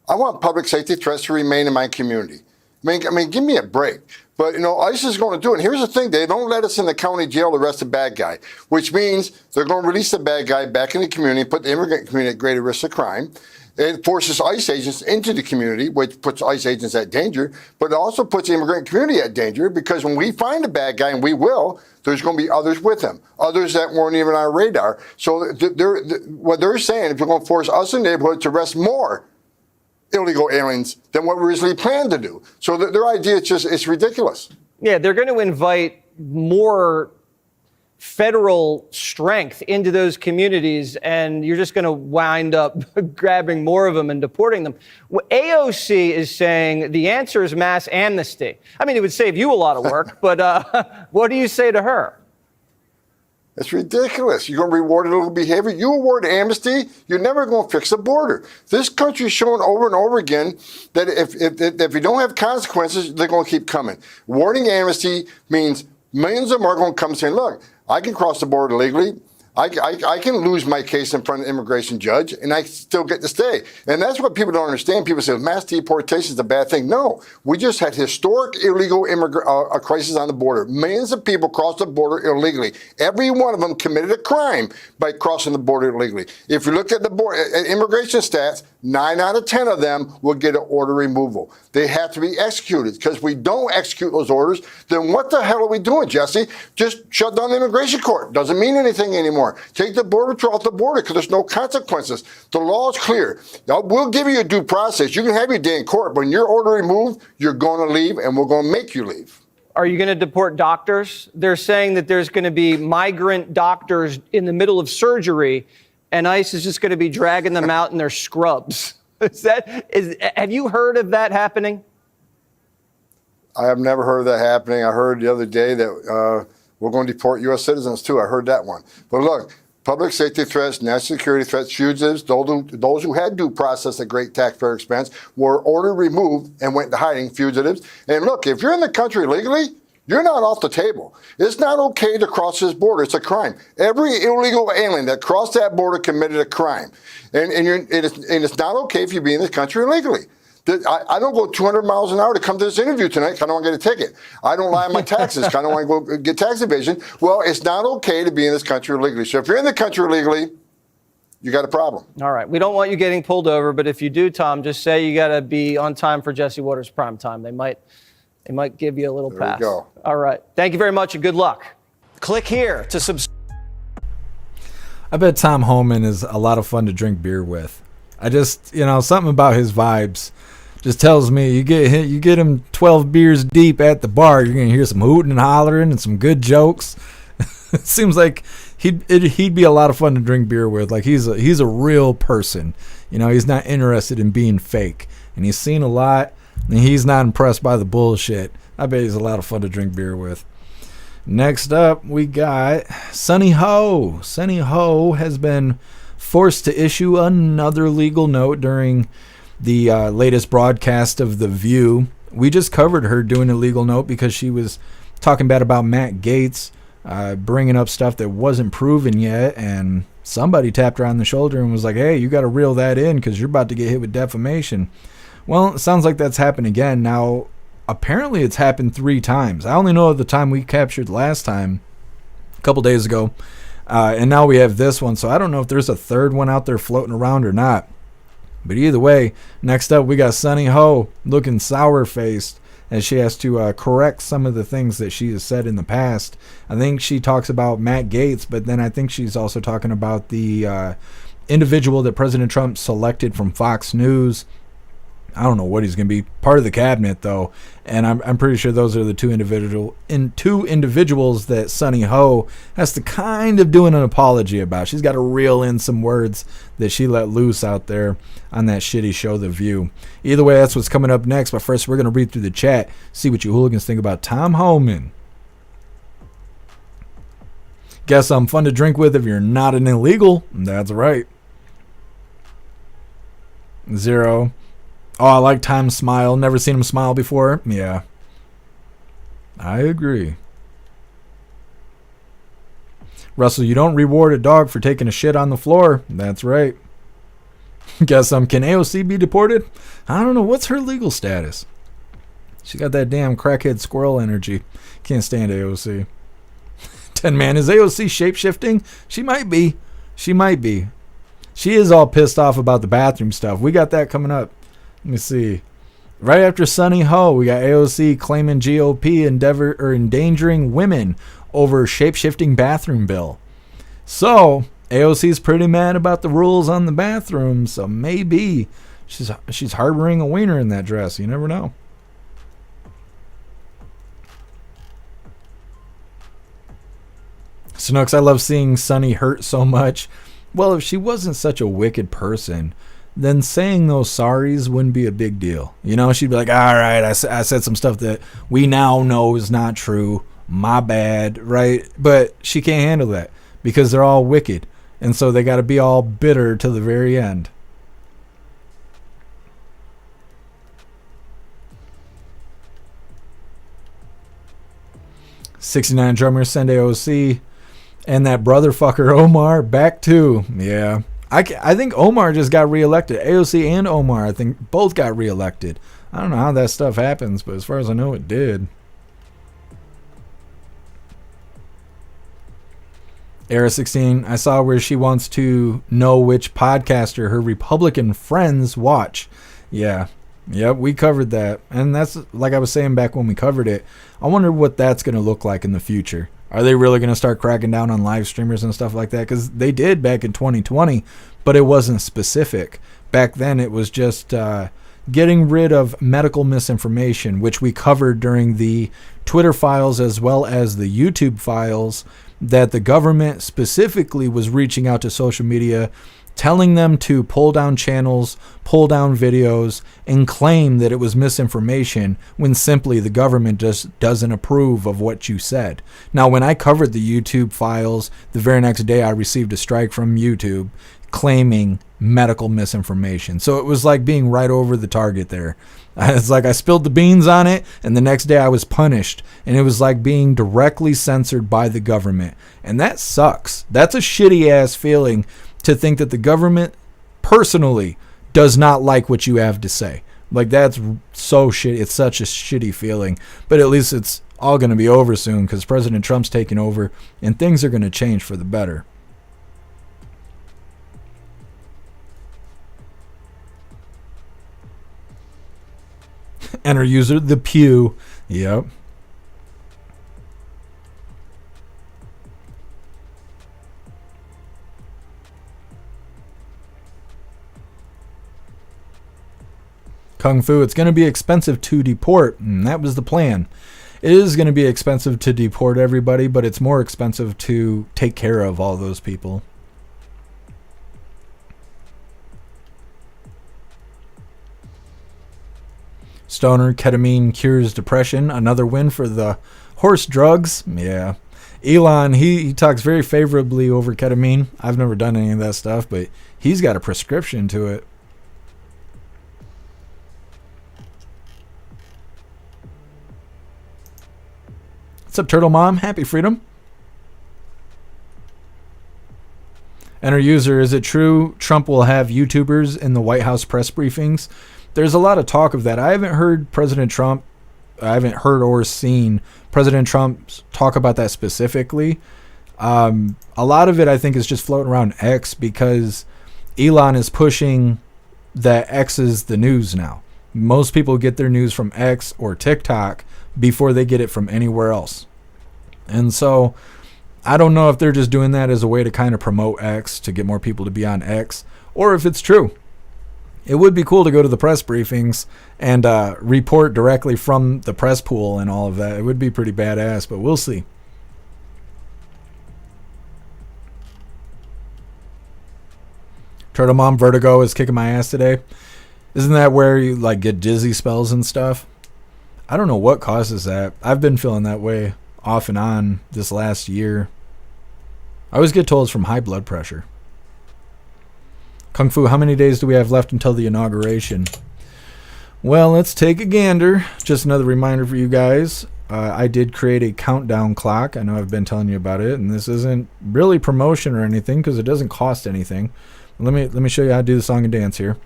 I want public safety threats to remain in my community? I mean, give me a break. But, you know, ICE is going to do it. And here's the thing. They don't let us in the county jail to arrest the bad guy, which means they're going to release the bad guy back in the community, put the immigrant community at greater risk of crime. It forces ICE agents into the community, which puts ICE agents at danger, but it also puts the immigrant community at danger because when we find a bad guy, and we will, there's going to be others with him, others that weren't even on our radar. So what they're saying is they're going to force us in the neighborhood to arrest more illegal aliens than what we originally planned to do. So their idea is just, it's ridiculous. Yeah, they're going to invite more federal strength into those communities, and you're just going to wind up grabbing more of them and deporting them. AOC is saying the answer is mass amnesty. I mean, it would save you a lot of work, but what do you say to her? It's ridiculous. You're going to reward illegal behavior. You award amnesty, you're never going to fix the border. This country's shown over and over again that if you don't have consequences, they're going to keep coming. Awarding amnesty means millions of them are going to come saying, look, I can cross the border legally. I can lose my case in front of an immigration judge, and I still get to stay. And that's what people don't understand. People say mass deportation is a bad thing. No, we just had historic illegal crisis on the border. Millions of people crossed the border illegally. Every one of them committed a crime by crossing the border illegally. If you look at the immigration stats, 9 out of 10 of them will get an order removal. They have to be executed, because if we don't execute those orders, then what the hell are we doing, Jesse? Just shut down the immigration court. Doesn't mean anything anymore. Take the border patrol off the border because there's no consequences. The law is clear. Now, we'll give you a due process. You can have your day in court, but when your order removed, you're going to leave, and we're going to make you leave. Are you going to deport doctors? They're saying that there's going to be migrant doctors in the middle of surgery, and ICE is just going to be dragging them out in their scrubs. Have you heard of that happening? I have never heard of that happening. I heard the other day that we're going to deport U.S. citizens, too. I heard that one. But look, public safety threats, national security threats, fugitives, those who had due process at great taxpayer expense were ordered removed and went into hiding, fugitives. And look, if you're in the country legally, you're not off the table. It's not okay to cross this border. It's a crime. Every illegal alien that crossed that border committed a crime. And it's not okay if you be in this country illegally. I don't go 200 miles an hour to come to this interview tonight because I don't want to get a ticket. I don't lie on my taxes because I don't want to go get tax evasion. Well, it's not okay to be in this country illegally. So if you're in the country illegally, you got a problem. All right. We don't want you getting pulled over, but if you do, Tom, just say you got to be on time for Jesse Waters prime time. They might give you a little pass. There you go. All right. Thank you very much and good luck. Click here to subscribe. I bet Tom Homan is a lot of fun to drink beer with. I just, something about his vibes just tells me you get him 12 beers deep at the bar, you're going to hear some hooting and hollering and some good jokes. It seems like he'd be a lot of fun to drink beer with. Like he's a real person. He's not interested in being fake. And he's seen a lot, and he's not impressed by the bullshit. I bet he's a lot of fun to drink beer with. Next up, we got Sunny Ho. Sunny Ho has been forced to issue another legal note during the latest broadcast of The View. We just covered her doing a legal note because she was talking bad about Matt Gaetz, bringing up stuff that wasn't proven yet, and somebody tapped her on the shoulder and was like, hey, you got to reel that in because you're about to get hit with defamation. Well, it sounds like that's happened again. Now, apparently it's happened 3 times. I only know of the time we captured last time, a couple days ago, and now we have this one, so I don't know if there's a third one out there floating around or not. But either way, next up we got Sunny Ho looking sour-faced as she has to correct some of the things that she has said in the past. I think she talks about Matt Gaetz, but then I think she's also talking about the individual that President Trump selected from Fox News. I don't know what he's going to be. Part of the cabinet, though. And I'm pretty sure those are the two individuals that Sunny Ho has to kind of do an apology about. She's got to reel in some words that she let loose out there on that shitty show, The View. Either way, that's what's coming up next. But first, we're going to read through the chat, see what you hooligans think about Tom Homan. Guess I'm fun to drink with if you're not an illegal. That's right. 0. Oh, I like Tom's smile. Never seen him smile before. Yeah. I agree. Russell, you don't reward a dog for taking a shit on the floor. That's right. Guess can AOC be deported? I don't know. What's her legal status? She got that damn crackhead squirrel energy. Can't stand AOC. 10 man, is AOC shape-shifting? She might be. She might be. She is all pissed off about the bathroom stuff. We got that coming up. Let me see. Right after Sunny Ho, we got AOC claiming GOP endangering women over shape-shifting bathroom bill. So, AOC's pretty mad about the rules on the bathroom, so maybe she's harboring a wiener in that dress. You never know. Snooks, I love seeing Sunny hurt so much. Well, if she wasn't such a wicked person, then saying those sorries wouldn't be a big deal. She'd be like, all right, I said some stuff that we now know is not true. My bad, right? But she can't handle that because they're all wicked. And so they got to be all bitter to the very end. '69 drummer send AOC and that brother fucker Omar back too. Yeah. I think Omar just got reelected. AOC and Omar, I think, both got reelected. I don't know how that stuff happens, but as far as I know, it did. Era 16, I saw where she wants to know which podcaster her Republican friends watch. Yeah. Yep, we covered that. And that's, like I was saying back when we covered it, I wonder what that's going to look like in the future. Are they really going to start cracking down on live streamers and stuff like that? Because they did back in 2020, but it wasn't specific. Back then, it was just getting rid of medical misinformation, which we covered during the Twitter files as well as the YouTube files, that the government specifically was reaching out to social media, telling them to pull down channels, pull down videos, and claim that it was misinformation when simply the government just doesn't approve of what you said. Now, when I covered the YouTube files, the very next day I received a strike from YouTube claiming medical misinformation. So it was like being right over the target there. It's like I spilled the beans on it, and the next day I was punished. And it was like being directly censored by the government. And that sucks. That's a shitty-ass feeling, to think that the government personally does not like what you have to say. Like, that's so shitty. It's such a shitty feeling. But at least it's all going to be over soon because President Trump's taking over and things are going to change for the better. Enter user the Pew. Yep. Kung Fu, it's going to be expensive to deport, and that was the plan. It is going to be expensive to deport everybody, but it's more expensive to take care of all those people. Stoner, ketamine cures depression. Another win for the horse drugs. Yeah. Elon, he talks very favorably over ketamine. I've never done any of that stuff, but he's got a prescription to it. What's up, Turtle Mom? Happy freedom. Enter user, is it true Trump will have YouTubers in the White House press briefings? There's a lot of talk of that. I haven't heard or seen President Trump talk about that specifically. A lot of it, I think, is just floating around X because Elon is pushing that X is the news now. Most people get their news from X or TikTok before they get it from anywhere else. And so I don't know if they're just doing that as a way to kind of promote X to get more people to be on X, or if it's true. It would be cool to go to the press briefings and report directly from the press pool and all of that. It would be pretty badass, but we'll see. Turtle Mom, vertigo is kicking my ass today. Isn't that where you like get dizzy spells and stuff? I don't know what causes that. I've been feeling that way off and on this last year. I always get told it's from high blood pressure. Kung Fu, how many days do we have left until the inauguration? Well, let's take a gander. Just another reminder for you guys. I did create a countdown clock. I know I've been telling you about it, and this isn't really promotion or anything because it doesn't cost anything. Let me show you how to do the song and dance here.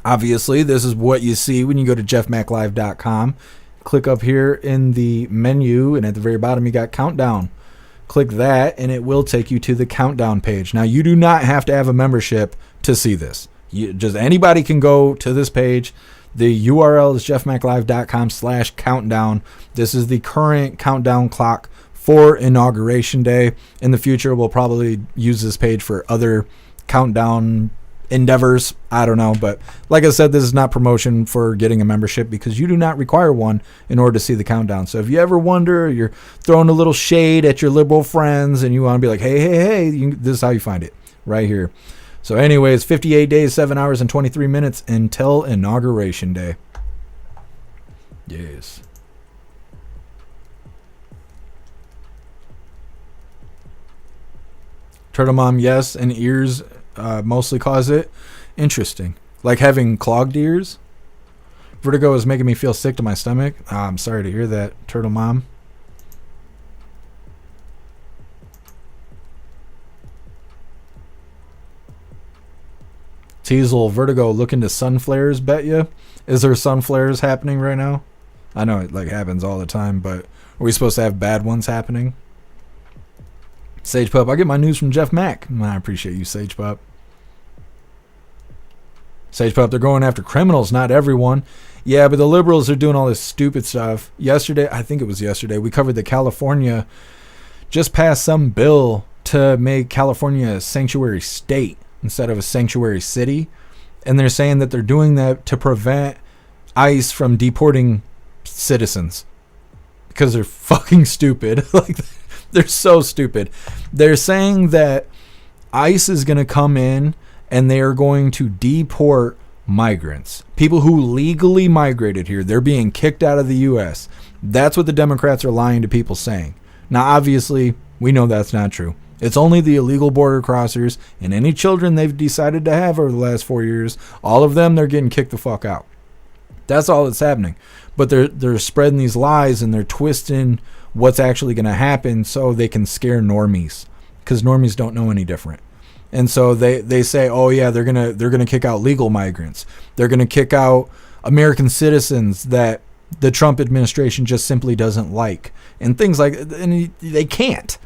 Obviously, this is what you see when you go to jeffmaclive.com. Click up here in the menu, and at the very bottom, you got countdown. Click that, and it will take you to the countdown page. Now, you do not have to have a membership to see this. Just anybody can go to this page. The URL is jeffmaclive.com/countdown. This is the current countdown clock for Inauguration Day. In the future, we'll probably use this page for other countdown endeavors. I don't know, but like I said, this is not promotion for getting a membership because you do not require one in order to see the countdown. So if you ever wonder, you're throwing a little shade at your liberal friends and you want to be like, hey, this is how you find it right here. So anyways, 58 days, 7 hours, and 23 minutes until Inauguration Day. Yes. Turtle Mom, yes, and ears mostly cause it. Interesting. Like having clogged ears. Vertigo is making me feel sick to my stomach. I'm sorry to hear that, Turtle Mom. Teasel, vertigo, look into sun flares, bet ya. Is there sun flares happening right now? I know it like happens all the time, but are we supposed to have bad ones happening? Sage Pup, I get my news from Jeff Mack. I appreciate you, Sage Pup. Sage Pup, they're going after criminals, not everyone. Yeah, but the liberals are doing all this stupid stuff. Yesterday, I think it was yesterday, we covered that California just passed some bill to make California a sanctuary state instead of a sanctuary city. And they're saying that they're doing that to prevent ICE from deporting citizens because they're fucking stupid. Like, they're so stupid. They're saying that ICE is going to come in and they are going to deport migrants, people who legally migrated here. They're being kicked out of the U.S. That's what the Democrats are lying to people saying. Now, obviously, we know that's not true. It's only the illegal border crossers and any children they've decided to have over the last 4 years. All of them, they're getting kicked the fuck out. That's all that's happening. But they're spreading these lies and they're twisting what's actually going to happen so they can scare normies, because normies don't know any different. And so they say, oh yeah, they're gonna kick out legal migrants. They're gonna kick out American citizens that the Trump administration just simply doesn't like, and things like. And they can't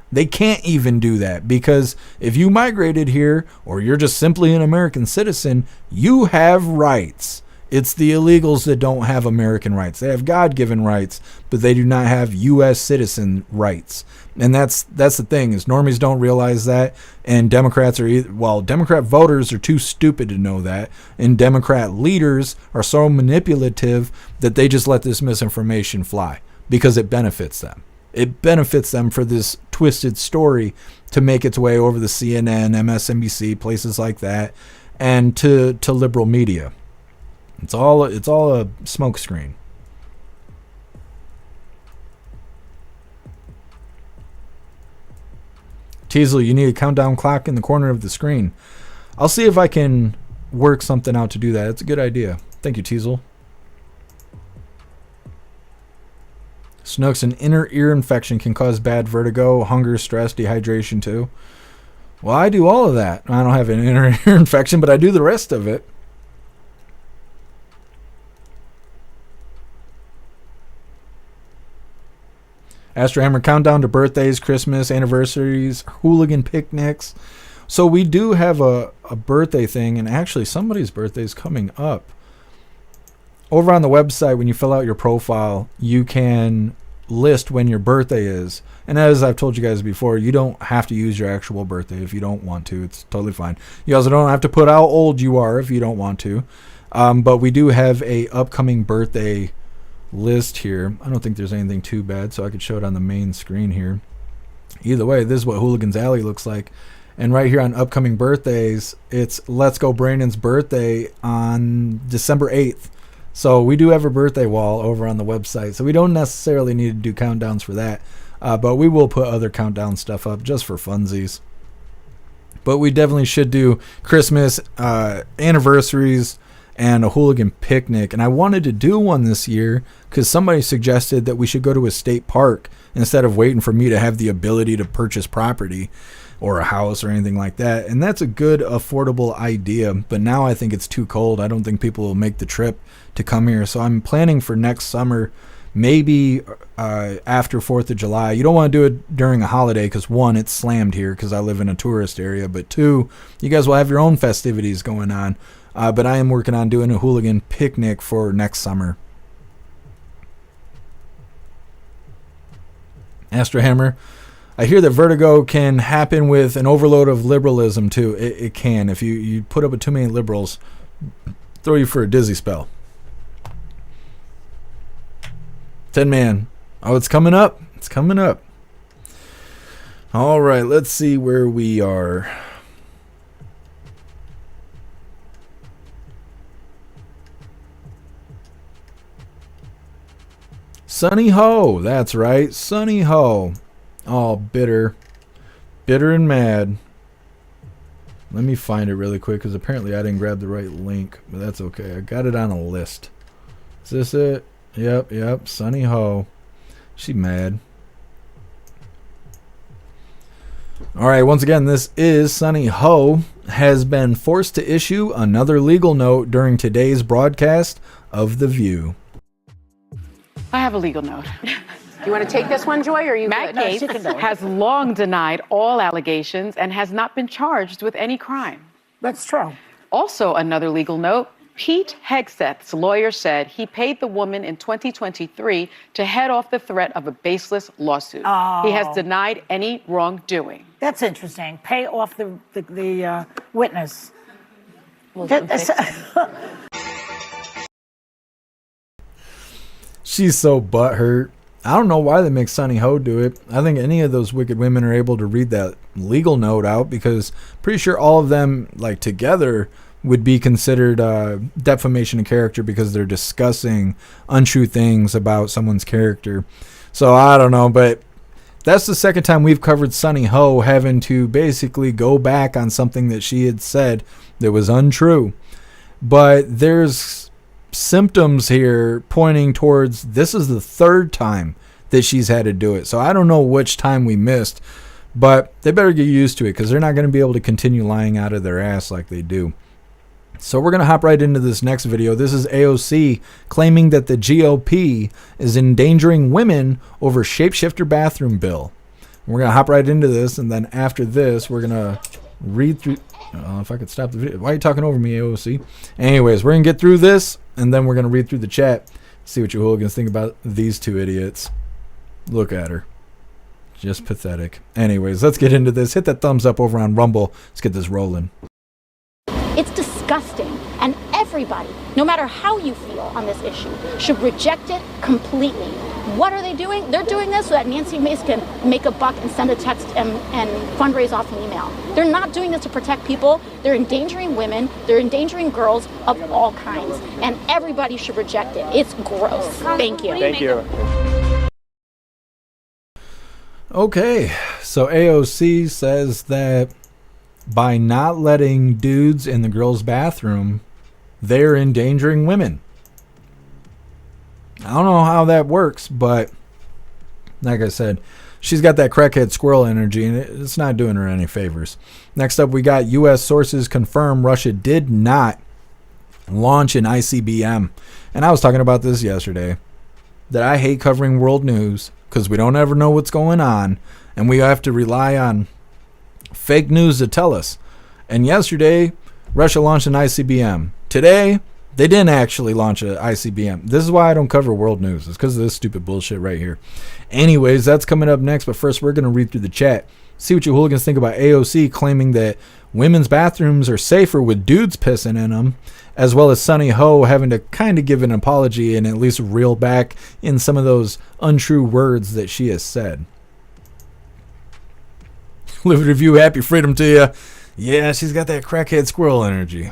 even do that, because if you migrated here or you're just simply an American citizen, you have rights. It's the illegals that don't have American rights. They have God-given rights, but they do not have U.S. citizen rights. And that's the thing, is normies don't realize that, and Democrats are Democrat voters are too stupid to know that, and Democrat leaders are so manipulative that they just let this misinformation fly because it benefits them. It benefits them for this twisted story to make its way over the CNN, MSNBC, places like that, and to liberal media. It's all a smokescreen. Teasel, you need a countdown clock in the corner of the screen. I'll see if I can work something out to do that. It's a good idea. Thank you, Teasel. Snooks, an inner ear infection can cause bad vertigo, hunger, stress, dehydration too. Well, I do all of that. I don't have an inner ear infection, but I do the rest of it. Astro Hammer, countdown to birthdays, Christmas, anniversaries, hooligan picnics. So we do have a birthday thing, and actually somebody's birthday is coming up. Over on the website, when you fill out your profile, you can list when your birthday is. And as I've told you guys before, you don't have to use your actual birthday if you don't want to. It's totally fine. You also don't have to put how old you are if you don't want to. But we do have a upcoming birthday list here. I don't think there's anything too bad, so I could show it on the main screen here. Either way, this is what Hooligans Alley looks like. And right here on upcoming birthdays, it's Let's Go Brandon's birthday on December 8th. So we do have a birthday wall over on the website, so we don't necessarily need to do countdowns for that. But we will put other countdown stuff up just for funsies. But we definitely should do Christmas, anniversaries, and a hooligan picnic. And I wanted to do one this year because somebody suggested that we should go to a state park instead of waiting for me to have the ability to purchase property or a house or anything like that. And that's a good, affordable idea. But now I think it's too cold. I don't think people will make the trip to come here. So I'm planning for next summer, maybe after 4th of July. You don't want to do it during a holiday because, one, it's slammed here because I live in a tourist area. But two, you guys will have your own festivities going on. But I am working on doing a hooligan picnic for next summer. Astro Hammer, I hear that vertigo can happen with an overload of liberalism too. It can. If you put up with too many liberals, throw you for a dizzy spell. 10 man. Oh, it's coming up. It's coming up. All right, let's see where we are. Sunny Ho, that's right, Sunny Ho. Oh, bitter and mad. Let me find it really quick because apparently I didn't grab the right link, but that's okay. I got it on a list. Is this it? Yep, Sunny Ho. She mad. All right, once again, this is Sunny Ho has been forced to issue another legal note during today's broadcast of The View. I have a legal note. Do you want to take this one, Joy, or are you Matt good? Gaetz has long denied all allegations and has not been charged with any crime. That's true. Also, another legal note, Pete Hegseth's lawyer said he paid the woman in 2023 to head off the threat of a baseless lawsuit. Oh. He has denied any wrongdoing. That's interesting. Pay off the witness. She's so butthurt. I don't know why they make Sunny Ho do it. I think any of those wicked women are able to read that legal note out because pretty sure all of them, like, together would be considered defamation of character because they're discussing untrue things about someone's character. So I don't know, but that's the second time we've covered Sunny Ho having to basically go back on something that she had said that was untrue. But there's symptoms here pointing towards this is the third time that she's had to do it. So I don't know which time we missed, but they better get used to it because they're not going to be able to continue lying out of their ass like they do. So we're going to hop right into this next video. This is AOC claiming that the GOP is endangering women over shapeshifter bathroom bill. We're going to hop right into this, and then after this, we're going to read through If I could stop the video. Why are you talking over me, AOC? Anyways, we're going to get through this, and then we're going to read through the chat. See what you hooligans think about these two idiots. Look at her. Just pathetic. Anyways, let's get into this. Hit that thumbs up over on Rumble. Let's get this rolling. It's disgusting, and everybody, no matter how you feel on this issue, should reject it completely. What are they doing? They're doing this so that Nancy Mace can make a buck and send a text and fundraise off an email. They're not doing this to protect people. They're endangering women. They're endangering girls of all kinds, and everybody should reject it. It's gross. Thank you. Thank you. Okay, so AOC says that by not letting dudes in the girls' bathroom, they're endangering women. I don't know how that works, but like I said, she's got that crackhead squirrel energy, and it's not doing her any favors. Next up, we got U.S. sources confirm Russia did not launch an ICBM. And I was talking about this yesterday, that I hate covering world news because we don't ever know what's going on, and we have to rely on fake news to tell us. And yesterday, Russia launched an ICBM. Today, they didn't actually launch an ICBM. This is why I don't cover world news. It's because of this stupid bullshit right here. Anyways, that's coming up next. But first, we're going to read through the chat. See what you hooligans think about AOC claiming that women's bathrooms are safer with dudes pissing in them, as well as Sunny Ho having to kind of give an apology and at least reel back in some of those untrue words that she has said. Live review, happy freedom to you. Yeah, she's got that crackhead squirrel energy.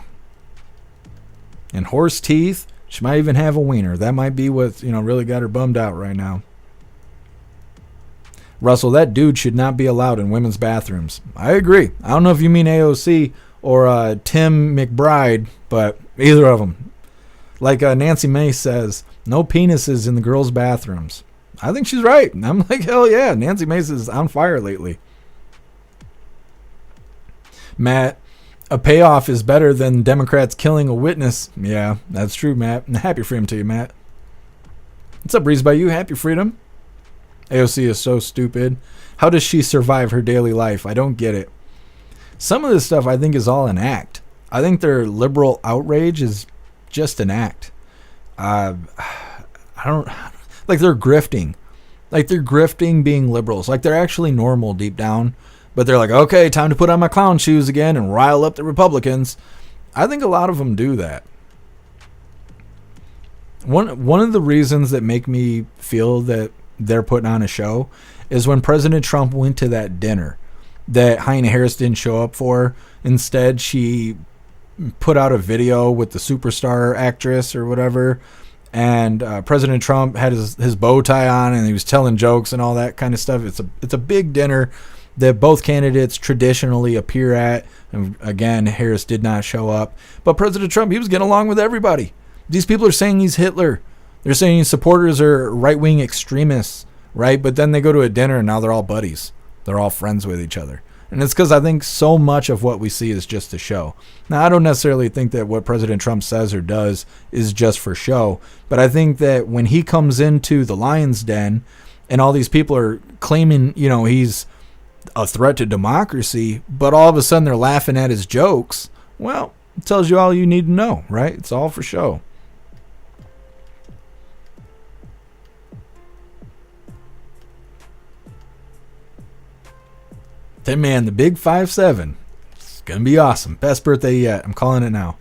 And horse teeth. She might even have a wiener. That might be what, really got her bummed out right now. Russell, that dude should not be allowed in women's bathrooms. I agree. I don't know if you mean AOC or Tim McBride, but either of them. Like Nancy Mace says, no penises in the girls' bathrooms. I think she's right. I'm like, hell yeah. Nancy Mace is on fire lately. Matt, a payoff is better than Democrats killing a witness. Yeah, that's true, Matt. Happy freedom to you, Matt. What's up, Breeze by you? Happy freedom. AOC is so stupid. How does she survive her daily life? I don't get it. Some of this stuff I think is all an act. I think their liberal outrage is just an act. I don't like they're grifting. Like they're grifting being liberals. Like they're actually normal deep down. But they're like, okay, time to put on my clown shoes again and rile up the Republicans. I think a lot of them do that. One of the reasons that make me feel that they're putting on a show is when President Trump went to that dinner that Heine Harris didn't show up for. Instead, she put out a video with the superstar actress or whatever. And President Trump had his bow tie on and he was telling jokes and all that kind of stuff. It's a big dinner that both candidates traditionally appear at. And again, Harris did not show up. But President Trump, he was getting along with everybody. These people are saying he's Hitler. They're saying his supporters are right-wing extremists, right? But then they go to a dinner and now they're all buddies. They're all friends with each other. And it's because I think so much of what we see is just a show. Now, I don't necessarily think that what President Trump says or does is just for show. But I think that when he comes into the lion's den and all these people are claiming, he's a threat to democracy, but all of a sudden they're laughing at his jokes, well, it tells you all you need to know, right? It's all for show. Then, man, the big 5'7". It's going to be awesome. Best birthday yet. I'm calling it now.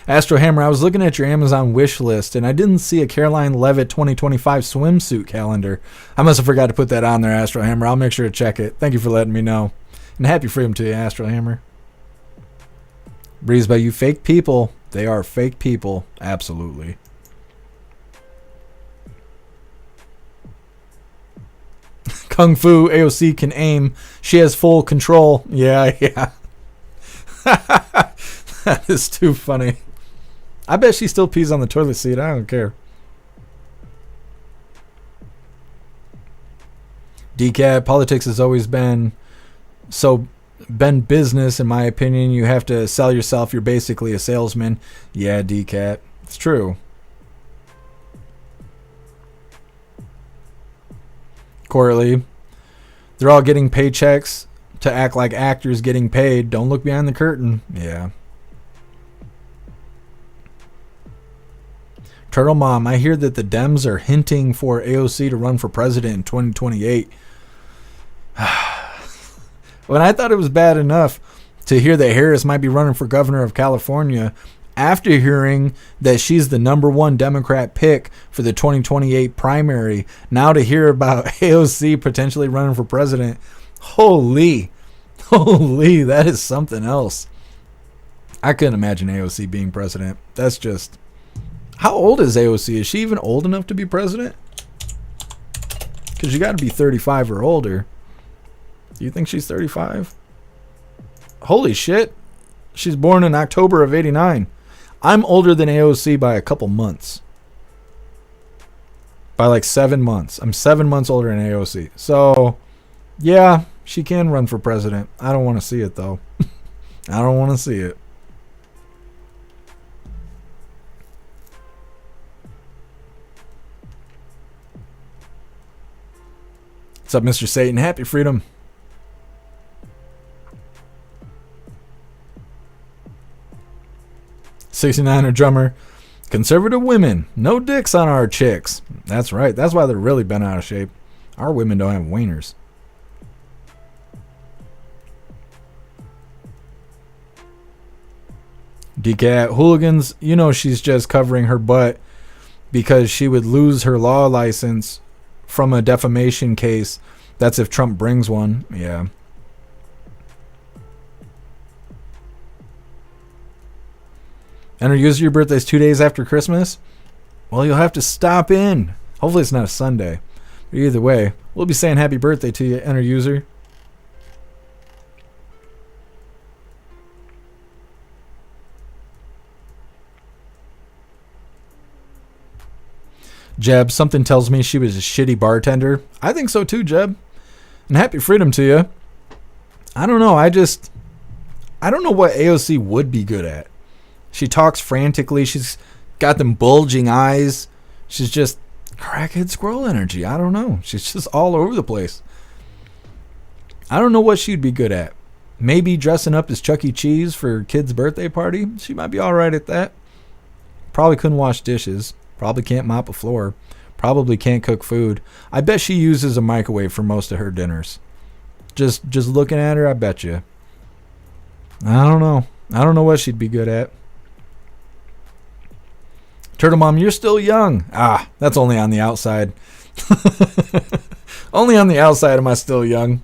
Astro Hammer, I was looking at your Amazon wish list and I didn't see a Caroline Levitt 2025 swimsuit calendar. I must have forgot to put that on there, Astro Hammer. I'll make sure to check it. Thank you for letting me know. And happy freedom to you, Astro Hammer. Breeze by you fake people. They are fake people. Absolutely. Kung Fu AOC can aim. She has full control. Yeah. That is too funny. I bet she still pees on the toilet seat. I don't care. DCAT, politics has always been business, in my opinion. You have to sell yourself. You're basically a salesman. Yeah, DCAT. It's true. Corley, They're all getting paychecks to act like actors getting paid. Don't look behind the curtain. Yeah. Turtle Mom, I hear that the Dems are hinting for AOC to run for president in 2028. When I thought it was bad enough to hear that Harris might be running for governor of California, after hearing that she's the ¡1 Democrat pick for the 2028 primary, now to hear about AOC potentially running for president, holy, that is something else. I couldn't imagine AOC being president. That's just... How old is AOC? Is she even old enough to be president? Because you got to be 35 or older. Do you think she's 35? Holy shit. She's born in October of 89. I'm older than AOC by a couple months. By like 7 months. I'm 7 months older than AOC. So, yeah, she can run for president. I don't want to see it, though. I don't want to see it. What's up, Mr. Satan? Happy freedom. '69er drummer. Conservative women. No dicks on our chicks. That's right. That's why they're really bent out of shape. Our women don't have wieners. DCAT. Hooligans. You know she's just covering her butt because she would lose her law license from a defamation case. That's if Trump brings one. Yeah. And your birthday's 2 days after Christmas? Well, you'll have to stop in. Hopefully it's not a Sunday. But either way, we'll be saying happy birthday to you, enter user. Jeb, something tells me she was a shitty bartender. I think so too, Jeb. And happy freedom to you. I don't know. I don't know what AOC would be good at. She talks frantically. She's got them bulging eyes. She's just crackhead squirrel energy. I don't know. She's just all over the place. I don't know what she'd be good at. Maybe dressing up as Chuck E. Cheese for a kid's birthday party. She might be all right at that. Probably couldn't wash dishes. Probably can't mop a floor. Probably can't cook food. I bet she uses a microwave for most of her dinners. Just looking at her, I bet you. I don't know. I don't know what she'd be good at. Turtle Mom, you're still young. Ah, that's only on the outside. Only on the outside am I still young.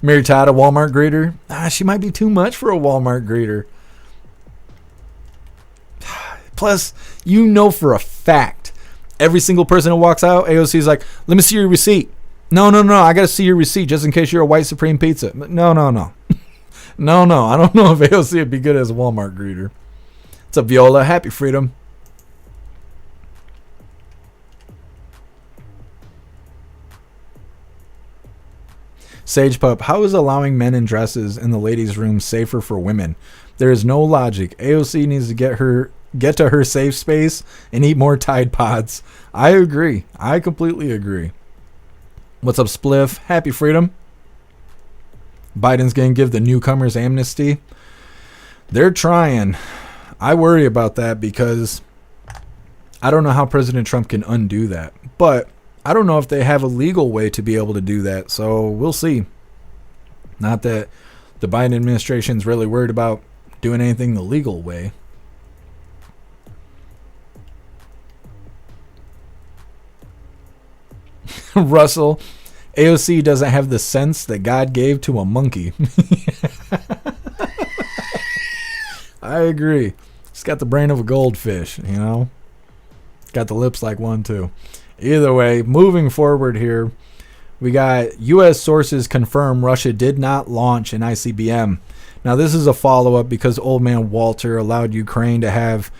Mary Todd, a Walmart greeter. Ah, she might be too much for a Walmart greeter. Plus, you know for a fact, every single person who walks out, AOC's like, let me see your receipt. No, I got to see your receipt just in case you're a white supreme pizza. No. No, I don't know if AOC would be good as a Walmart greeter. What's up, Viola? Happy freedom. Sage Pup, how is allowing men in dresses in the ladies' room safer for women? There is no logic. AOC needs to get to her safe space and eat more Tide Pods. I agree. I completely agree. What's up, Spliff? Happy freedom. Biden's going to give the newcomers amnesty. They're trying. I worry about that because I don't know how President Trump can undo that. But I don't know if they have a legal way to be able to do that. So we'll see. Not that the Biden administration is really worried about doing anything the legal way. Russell, AOC doesn't have the sense that God gave to a monkey. I agree. She's got the brain of a goldfish, you know. Got the lips like one too. Either way, moving forward here, we got U.S. sources confirm Russia did not launch an ICBM. Now this is a follow-up because old man Walter allowed Ukraine to have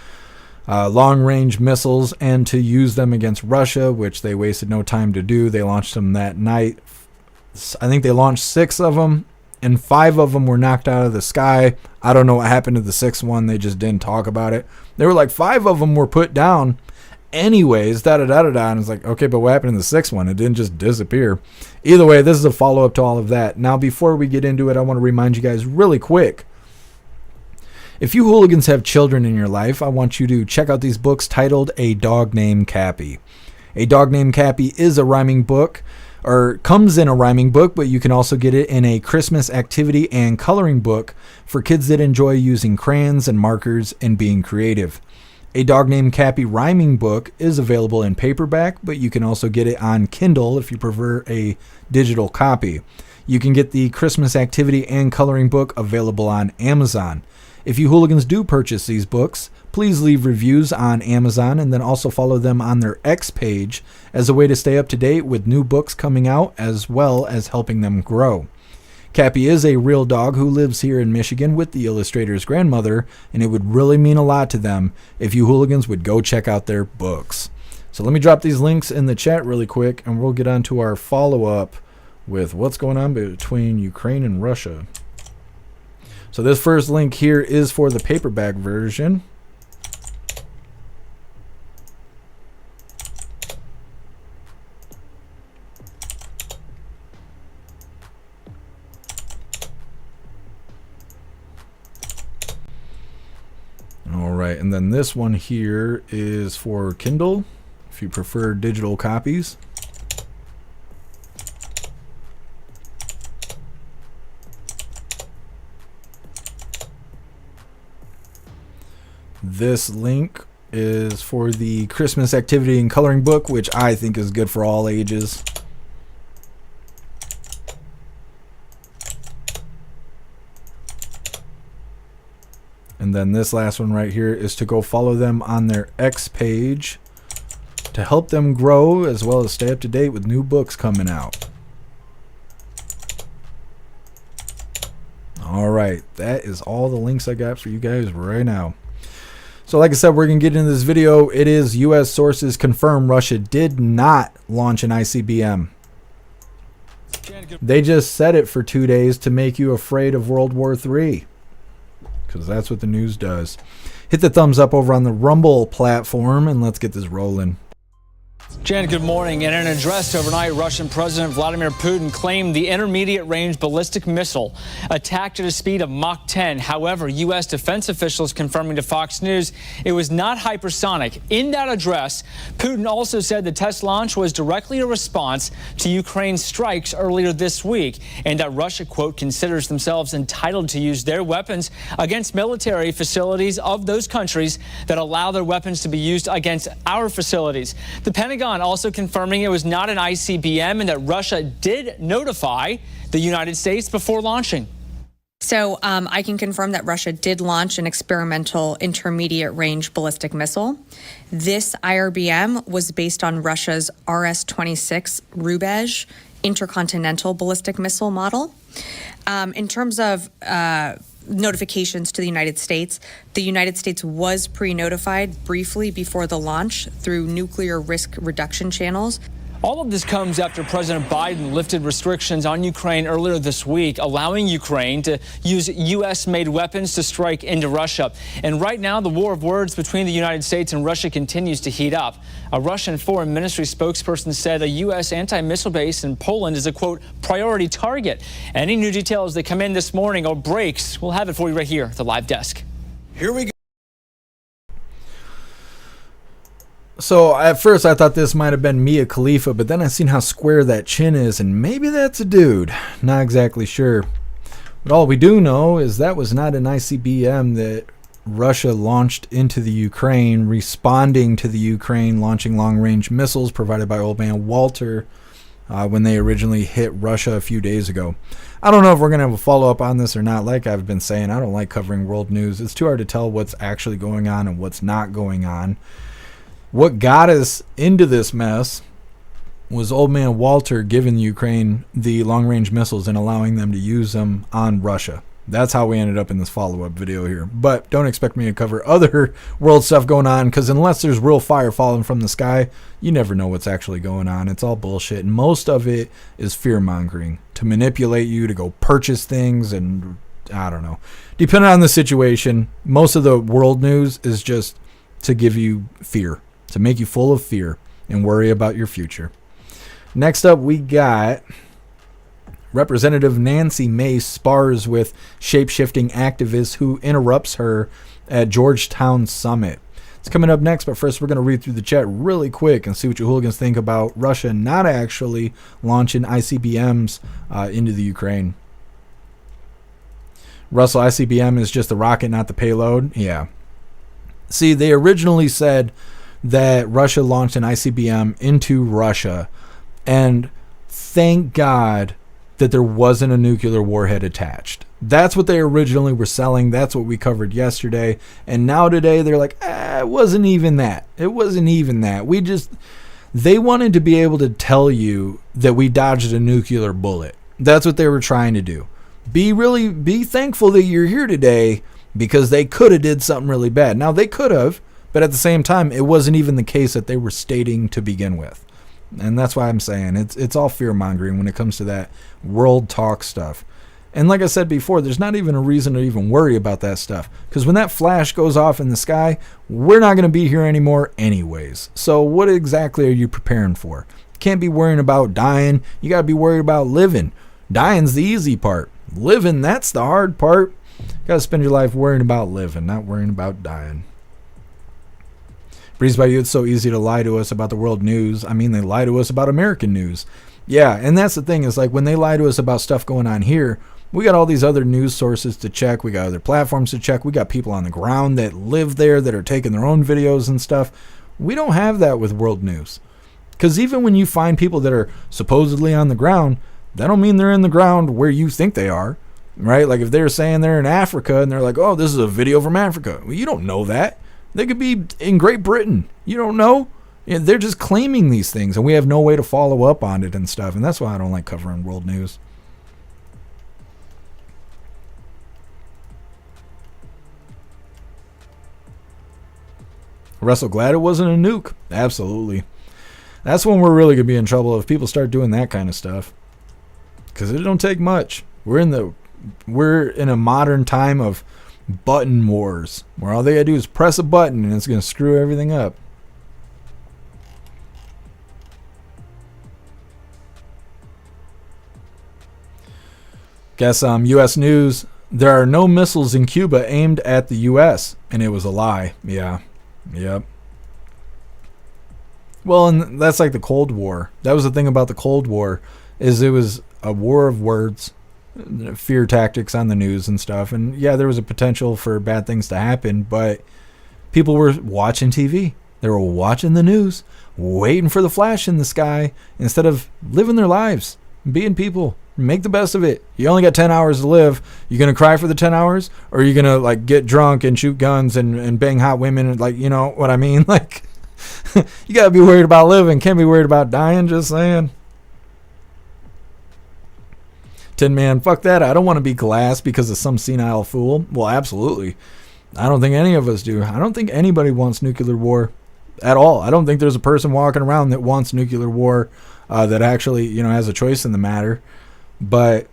long-range missiles and to use them against Russia, which they wasted no time to do. They launched them that night. I think they launched 6 of them, and 5 of them were knocked out of the sky. I don't know what happened to the 6th one. They just didn't talk about it. They were like 5 of them were put down, anyways, and it's like, okay, but what happened in the sixth one? It didn't just disappear. Either way, this is a follow-up to all of that. Now, before we get into it, I want to remind you guys really quick. If you hooligans have children in your life, I want you to check out these books titled A Dog Named Cappy. A Dog Named Cappy is a rhyming book, or comes in a rhyming book, but you can also get it in a Christmas activity and coloring book for kids that enjoy using crayons and markers and being creative. A Dog Named Cappy rhyming book is available in paperback, but you can also get it on Kindle if you prefer a digital copy. You can get the Christmas activity and coloring book available on Amazon. If you hooligans do purchase these books, please leave reviews on Amazon and then also follow them on their X page as a way to stay up to date with new books coming out as well as helping them grow. Cappy is a real dog who lives here in Michigan with the illustrator's grandmother, and it would really mean a lot to them if you hooligans would go check out their books. So let me drop these links in the chat really quick, and we'll get on to our follow-up with what's going on between Ukraine and Russia. So this first link here is for the paperback version. All right, and then this one here is for Kindle, if you prefer digital copies. This link is for the Christmas activity and coloring book, which I think is good for all ages. And then this last one right here is to go follow them on their X page to help them grow as well as stay up to date with new books coming out. All right, that is all the links I got for you guys right now. So like I said, we're going to get into this video. It is U.S. sources confirm Russia did not launch an ICBM. They just said it for 2 days to make you afraid of World War III. Because that's what the news does. Hit the thumbs up over on the Rumble platform and let's get this rolling. Jan, good morning. In an address overnight, Russian President Vladimir Putin claimed the intermediate-range ballistic missile attacked at a speed of Mach 10. However, U.S. defense officials confirming to Fox News it was not hypersonic. In that address, Putin also said the test launch was directly a response to Ukraine's strikes earlier this week, and that Russia, quote, considers themselves entitled to use their weapons against military facilities of those countries that allow their weapons to be used against our facilities. The Pentagon also confirming it was not an ICBM and that Russia did notify the United States before launching. So I can confirm that Russia did launch an experimental intermediate-range ballistic missile. This IRBM was based on Russia's RS-26 Rubezh intercontinental ballistic missile model. In terms of notifications to the United States was pre-notified briefly before the launch through nuclear risk reduction channels. All of this comes after President Biden lifted restrictions on Ukraine earlier this week, allowing Ukraine to use U.S.-made weapons to strike into Russia. And right now, the war of words between the United States and Russia continues to heat up. A Russian foreign ministry spokesperson said a U.S. anti-missile base in Poland is a, quote, priority target. Any new details that come in this morning or breaks, we'll have it for you right here at the live desk. Here we go. So at first I thought this might have been Mia Khalifa, but then I seen how square that chin is, and maybe that's a dude. Not exactly sure. But all we do know is that was not an ICBM that Russia launched into the Ukraine, responding to the Ukraine launching long-range missiles provided by Old Man Walter when they originally hit Russia a few days ago. I don't know if we're going to have a follow-up on this or not. Like I've been saying, I don't like covering world news. It's too hard to tell what's actually going on and what's not going on. What got us into this mess was Old Man Walter giving Ukraine the long-range missiles and allowing them to use them on Russia. That's how we ended up in this follow-up video here. But don't expect me to cover other world stuff going on, because unless there's real fire falling from the sky, you never know what's actually going on. It's all bullshit. And most of it is fear-mongering to manipulate you to go purchase things, and I don't know. Depending on the situation, most of the world news is just to give you fear. to make you full of fear and worry about your future. Next up, we got Representative Nancy Mace spars with shape-shifting activist who interrupts her at Georgetown summit. It's coming up next, but first we're going to read through the chat really quick and see what you hooligans think about Russia not actually launching ICBMs into the Ukraine. Russell, ICBM is just the rocket, not the payload. Yeah. See, they originally said that Russia launched an ICBM into Russia, and thank God that there wasn't a nuclear warhead attached. That's what they originally were selling. That's what we covered yesterday. And now today they're like, it wasn't even that. It wasn't even that. They wanted to be able to tell you that we dodged a nuclear bullet. That's what they were trying to do. Be thankful that you're here today, because they could have did something really bad. Now they could have, but at the same time, it wasn't even the case that they were stating to begin with. And that's why I'm saying it's all fear-mongering when it comes to that world talk stuff. And like I said before, there's not even a reason to even worry about that stuff. Because when that flash goes off in the sky, we're not going to be here anymore anyways. So what exactly are you preparing for? You can't be worrying about dying. You got to be worried about living. Dying's the easy part. Living, that's the hard part. You got to spend your life worrying about living, not worrying about dying. Breeze by you, it's so easy to lie to us about the world news. I mean, they lie to us about American news. Yeah, and that's the thing, is like when they lie to us about stuff going on here, we got all these other news sources to check. We got other platforms to check. We got people on the ground that live there that are taking their own videos and stuff. We don't have that with world news. Because even when you find people that are supposedly on the ground, that don't mean they're in the ground where you think they are, right? Like if they're saying they're in Africa and they're like, oh, this is a video from Africa. Well, you don't know that. They could be in Great Britain. You don't know. They're just claiming these things, and we have no way to follow up on it and stuff. And that's why I don't like covering world news. Russell, glad it wasn't a nuke. Absolutely. That's when we're really going to be in trouble if people start doing that kind of stuff. Because it don't take much. We're in a modern time of button wars, where all they gotta do is press a button and it's gonna screw everything up. Guess U.S. News, there are no missiles in Cuba aimed at the U.S. and it was a lie. Yeah. Yep. Well, and that's like the Cold War. That was the thing about the Cold War, is it was a war of words, fear tactics on the news and stuff. And yeah, there was a potential for bad things to happen, but people were watching TV. They were watching the news, waiting for the flash in the sky instead of living their lives, being people. Make the best of it. You only got 10 hours to live. You gonna cry for the 10 hours, or are you gonna like get drunk and shoot guns and bang hot women? And, like, you know what I mean? Like, you gotta be worried about living. Can't be worried about dying. Just saying. Tin Man, fuck that. I don't want to be glass because of some senile fool. Well, absolutely. I don't think any of us do. I don't think anybody wants nuclear war at all. I don't think there's a person walking around that wants nuclear war that actually, you know, has a choice in the matter. But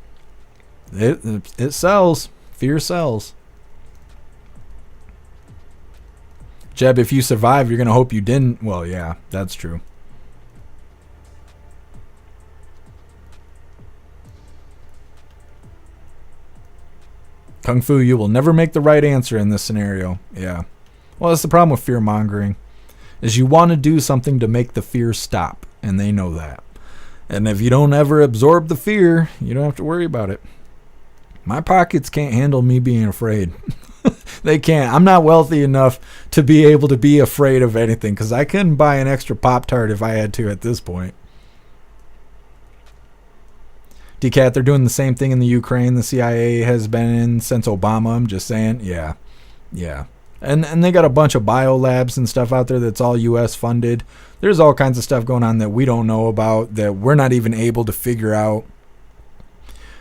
it sells. Fear sells. Jeb, if you survive, you're going to hope you didn't. Well, yeah, that's true. Kung Fu, you will never make the right answer in this scenario. Yeah. Well, that's the problem with fear mongering, is you want to do something to make the fear stop, and they know that. And if you don't ever absorb the fear, you don't have to worry about it. My pockets can't handle me being afraid. They can't. I'm not wealthy enough to be able to be afraid of anything, because I couldn't buy an extra Pop-Tart if I had to at this point. DCAT, they're doing the same thing in the Ukraine the CIA has been in since Obama. I'm just saying. Yeah. Yeah. And they got a bunch of biolabs and stuff out there that's all U.S. funded. There's all kinds of stuff going on that we don't know about, that we're not even able to figure out.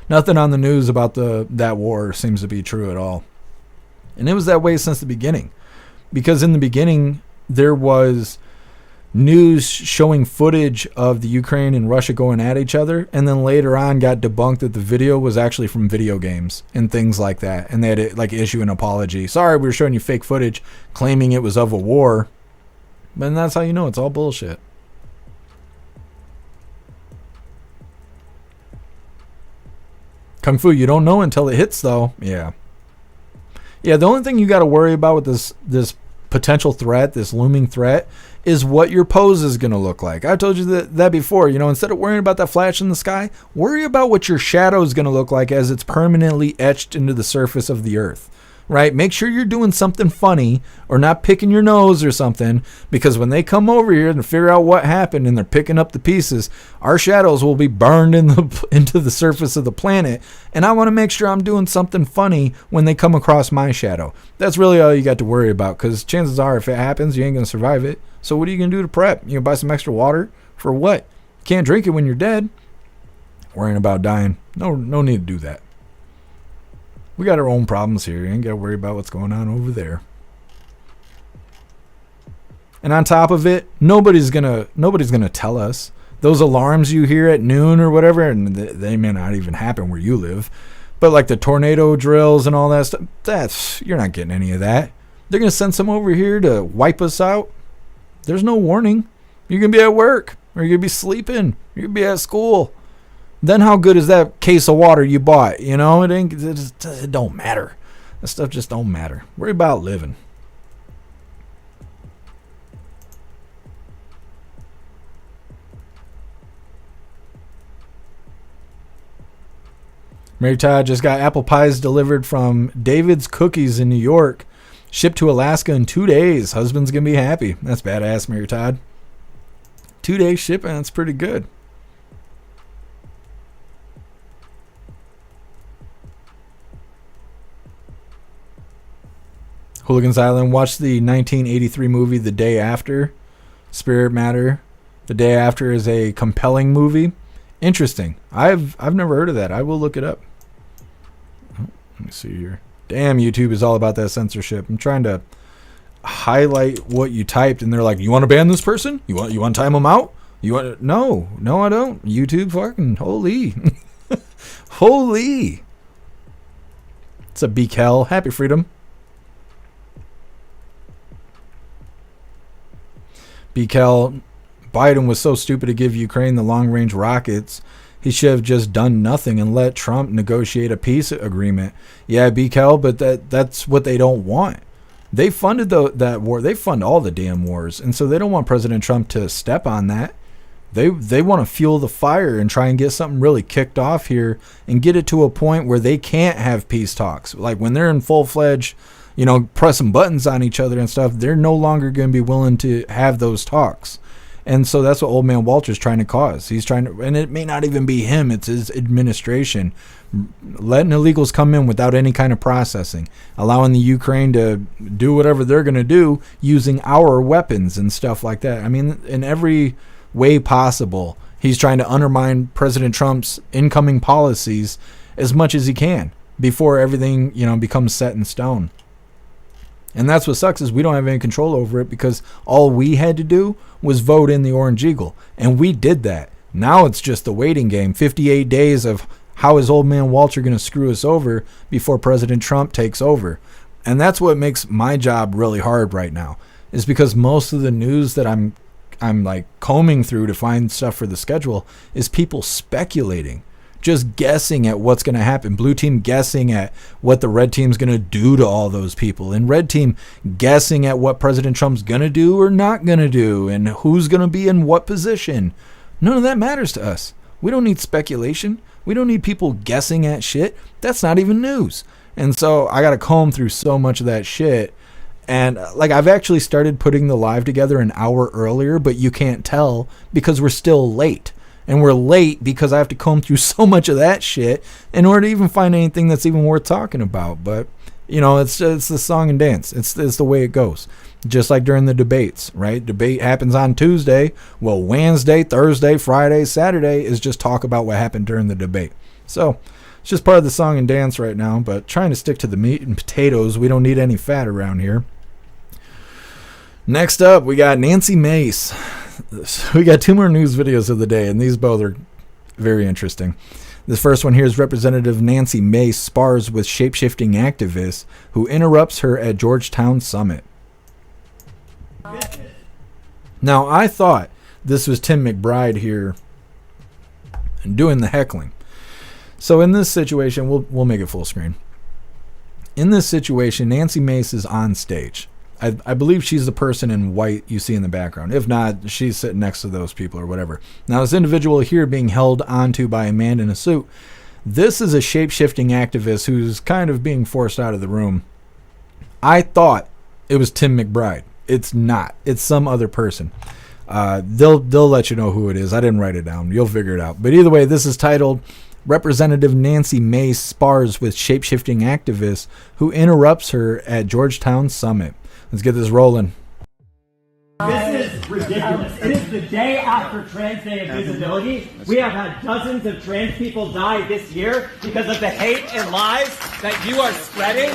Nothing on the news about that war seems to be true at all. And it was that way since the beginning. Because in the beginning, there was news showing footage of the Ukraine and Russia going at each other, and then later on got debunked that the video was actually from video games and things like that, and they had to like issue an apology. Sorry, we were showing you fake footage claiming it was of a war. And that's how you know it's all bullshit. Kung Fu, you don't know until it hits, though. Yeah. Yeah, the only thing you got to worry about with this potential threat, this looming threat, is what your pose is going to look like. I told you that before. You know, instead of worrying about that flash in the sky, worry about what your shadow is going to look like as it's permanently etched into the surface of the earth. Right? Make sure you're doing something funny or not picking your nose or something, because when they come over here and figure out what happened and they're picking up the pieces, our shadows will be burned into the surface of the planet. And I want to make sure I'm doing something funny when they come across my shadow. That's really all you got to worry about, because chances are if it happens, you ain't going to survive it. So what are you going to do to prep? You buy some extra water? For what? You can't drink it when you're dead. Worrying about dying. No need to do that. We got our own problems here. You ain't got to worry about what's going on over there. And on top of it, nobody's gonna tell us. Those alarms you hear at noon or whatever, and they may not even happen where you live, but like the tornado drills and all that stuff, you're not getting any of that. They're gonna send some over here to wipe us out. There's no warning. You're gonna be at work, or you're gonna be sleeping, you're gonna be at school. Then how good is that case of water you bought? You know, it don't matter. That stuff just don't matter. Worry about living. Mary Todd just got apple pies delivered from David's Cookies in New York. Shipped to Alaska in 2 days. Husband's going to be happy. That's badass, Mary Todd. 2-day shipping, that's pretty good. Hooligans Island, watch the 1983 movie The Day After. Spirit Matter. The Day After is a compelling movie. Interesting. I've never heard of that. I will look it up. Oh, let me see here. Damn, YouTube is all about that censorship. I'm trying to highlight what you typed, and they're like, "You want to ban this person? You want to time them out? You want?" No, I don't. YouTube, fucking holy, holy. It's a BKL. Happy freedom. BKL, Biden was so stupid to give Ukraine the long-range rockets. He should have just done nothing and let Trump negotiate a peace agreement. Yeah, BKL, but that's what they don't want. They funded that war. They fund all the damn wars, and so they don't want President Trump to step on that. They want to fuel the fire and try and get something really kicked off here and get it to a point where they can't have peace talks. Like when they're in full-fledged, you know, pressing buttons on each other and stuff, they're no longer going to be willing to have those talks. And so that's what old man Walter's trying to cause. He's trying to, and it may not even be him, it's his administration, letting illegals come in without any kind of processing, allowing the Ukraine to do whatever they're going to do using our weapons and stuff like that. I mean, in every way possible, he's trying to undermine President Trump's incoming policies as much as he can before everything, you know, becomes set in stone. And that's what sucks, is we don't have any control over it, because all we had to do was vote in the Orange Eagle. And we did that. Now it's just the waiting game. 58 days of how is old man Walter going to screw us over before President Trump takes over. And that's what makes my job really hard right now, is because most of the news that I'm like combing through to find stuff for the schedule is people speculating. Just guessing at what's going to happen. Blue team guessing at what the red team's going to do to all those people. And red team guessing at what President Trump's going to do or not going to do. And who's going to be in what position. None of that matters to us. We don't need speculation. We don't need people guessing at shit. That's not even news. And so I got to comb through so much of that shit. And like, I've actually started putting the live together an hour earlier, but you can't tell because we're still late. And we're late because I have to comb through so much of that shit in order to even find anything that's even worth talking about. But, you know, it's the song and dance. It's the way it goes. Just like during the debates, right? Debate happens on Tuesday. Well, Wednesday, Thursday, Friday, Saturday is just talk about what happened during the debate. So it's just part of the song and dance right now. But trying to stick to the meat and potatoes. We don't need any fat around here. Next up, we got Nancy Mace. We got 2 more news videos of the day, and these both are very interesting. This first one here is Representative Nancy Mace spars with shape-shifting activist who interrupts her at Georgetown summit. Now, I thought this was Tim McBride here doing the heckling. So in this situation, we'll make it full screen. In this situation, Nancy Mace is on stage. I believe she's the person in white you see in the background. If not, she's sitting next to those people or whatever. Now, this individual here being held onto by a man in a suit, this is a shape-shifting activist who's kind of being forced out of the room. I thought it was Tim McBride. It's not. It's some other person. They'll let you know who it is. I didn't write it down. You'll figure it out. But either way, this is titled Representative Nancy Mace Spars with Shape-Shifting Activist Who Interrupts Her at Georgetown Summit. Let's get this rolling. This is ridiculous. It is the day after Trans Day of Visibility. We have had dozens of trans people die this year because of the hate and lies that you are spreading.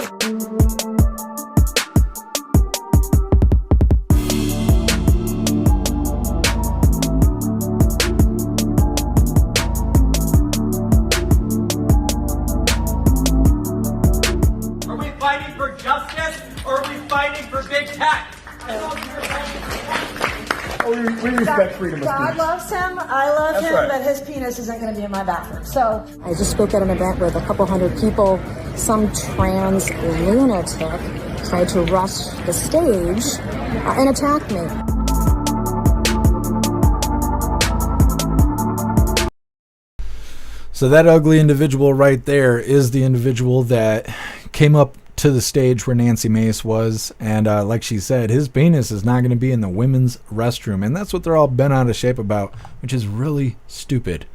Are we fighting for justice or are we fighting for big tech? We respect freedom of God speech. loves him. I love That's him, right. but his penis isn't going to be in my bathroom. So I just spoke at an event with a couple hundred people. Some trans lunatic tried to rush the stage and attack me. So that ugly individual right there is the individual that came up to the stage where Nancy Mace was, and like she said, his penis is not going to be in the women's restroom, and that's what they're all bent out of shape about, which is really stupid.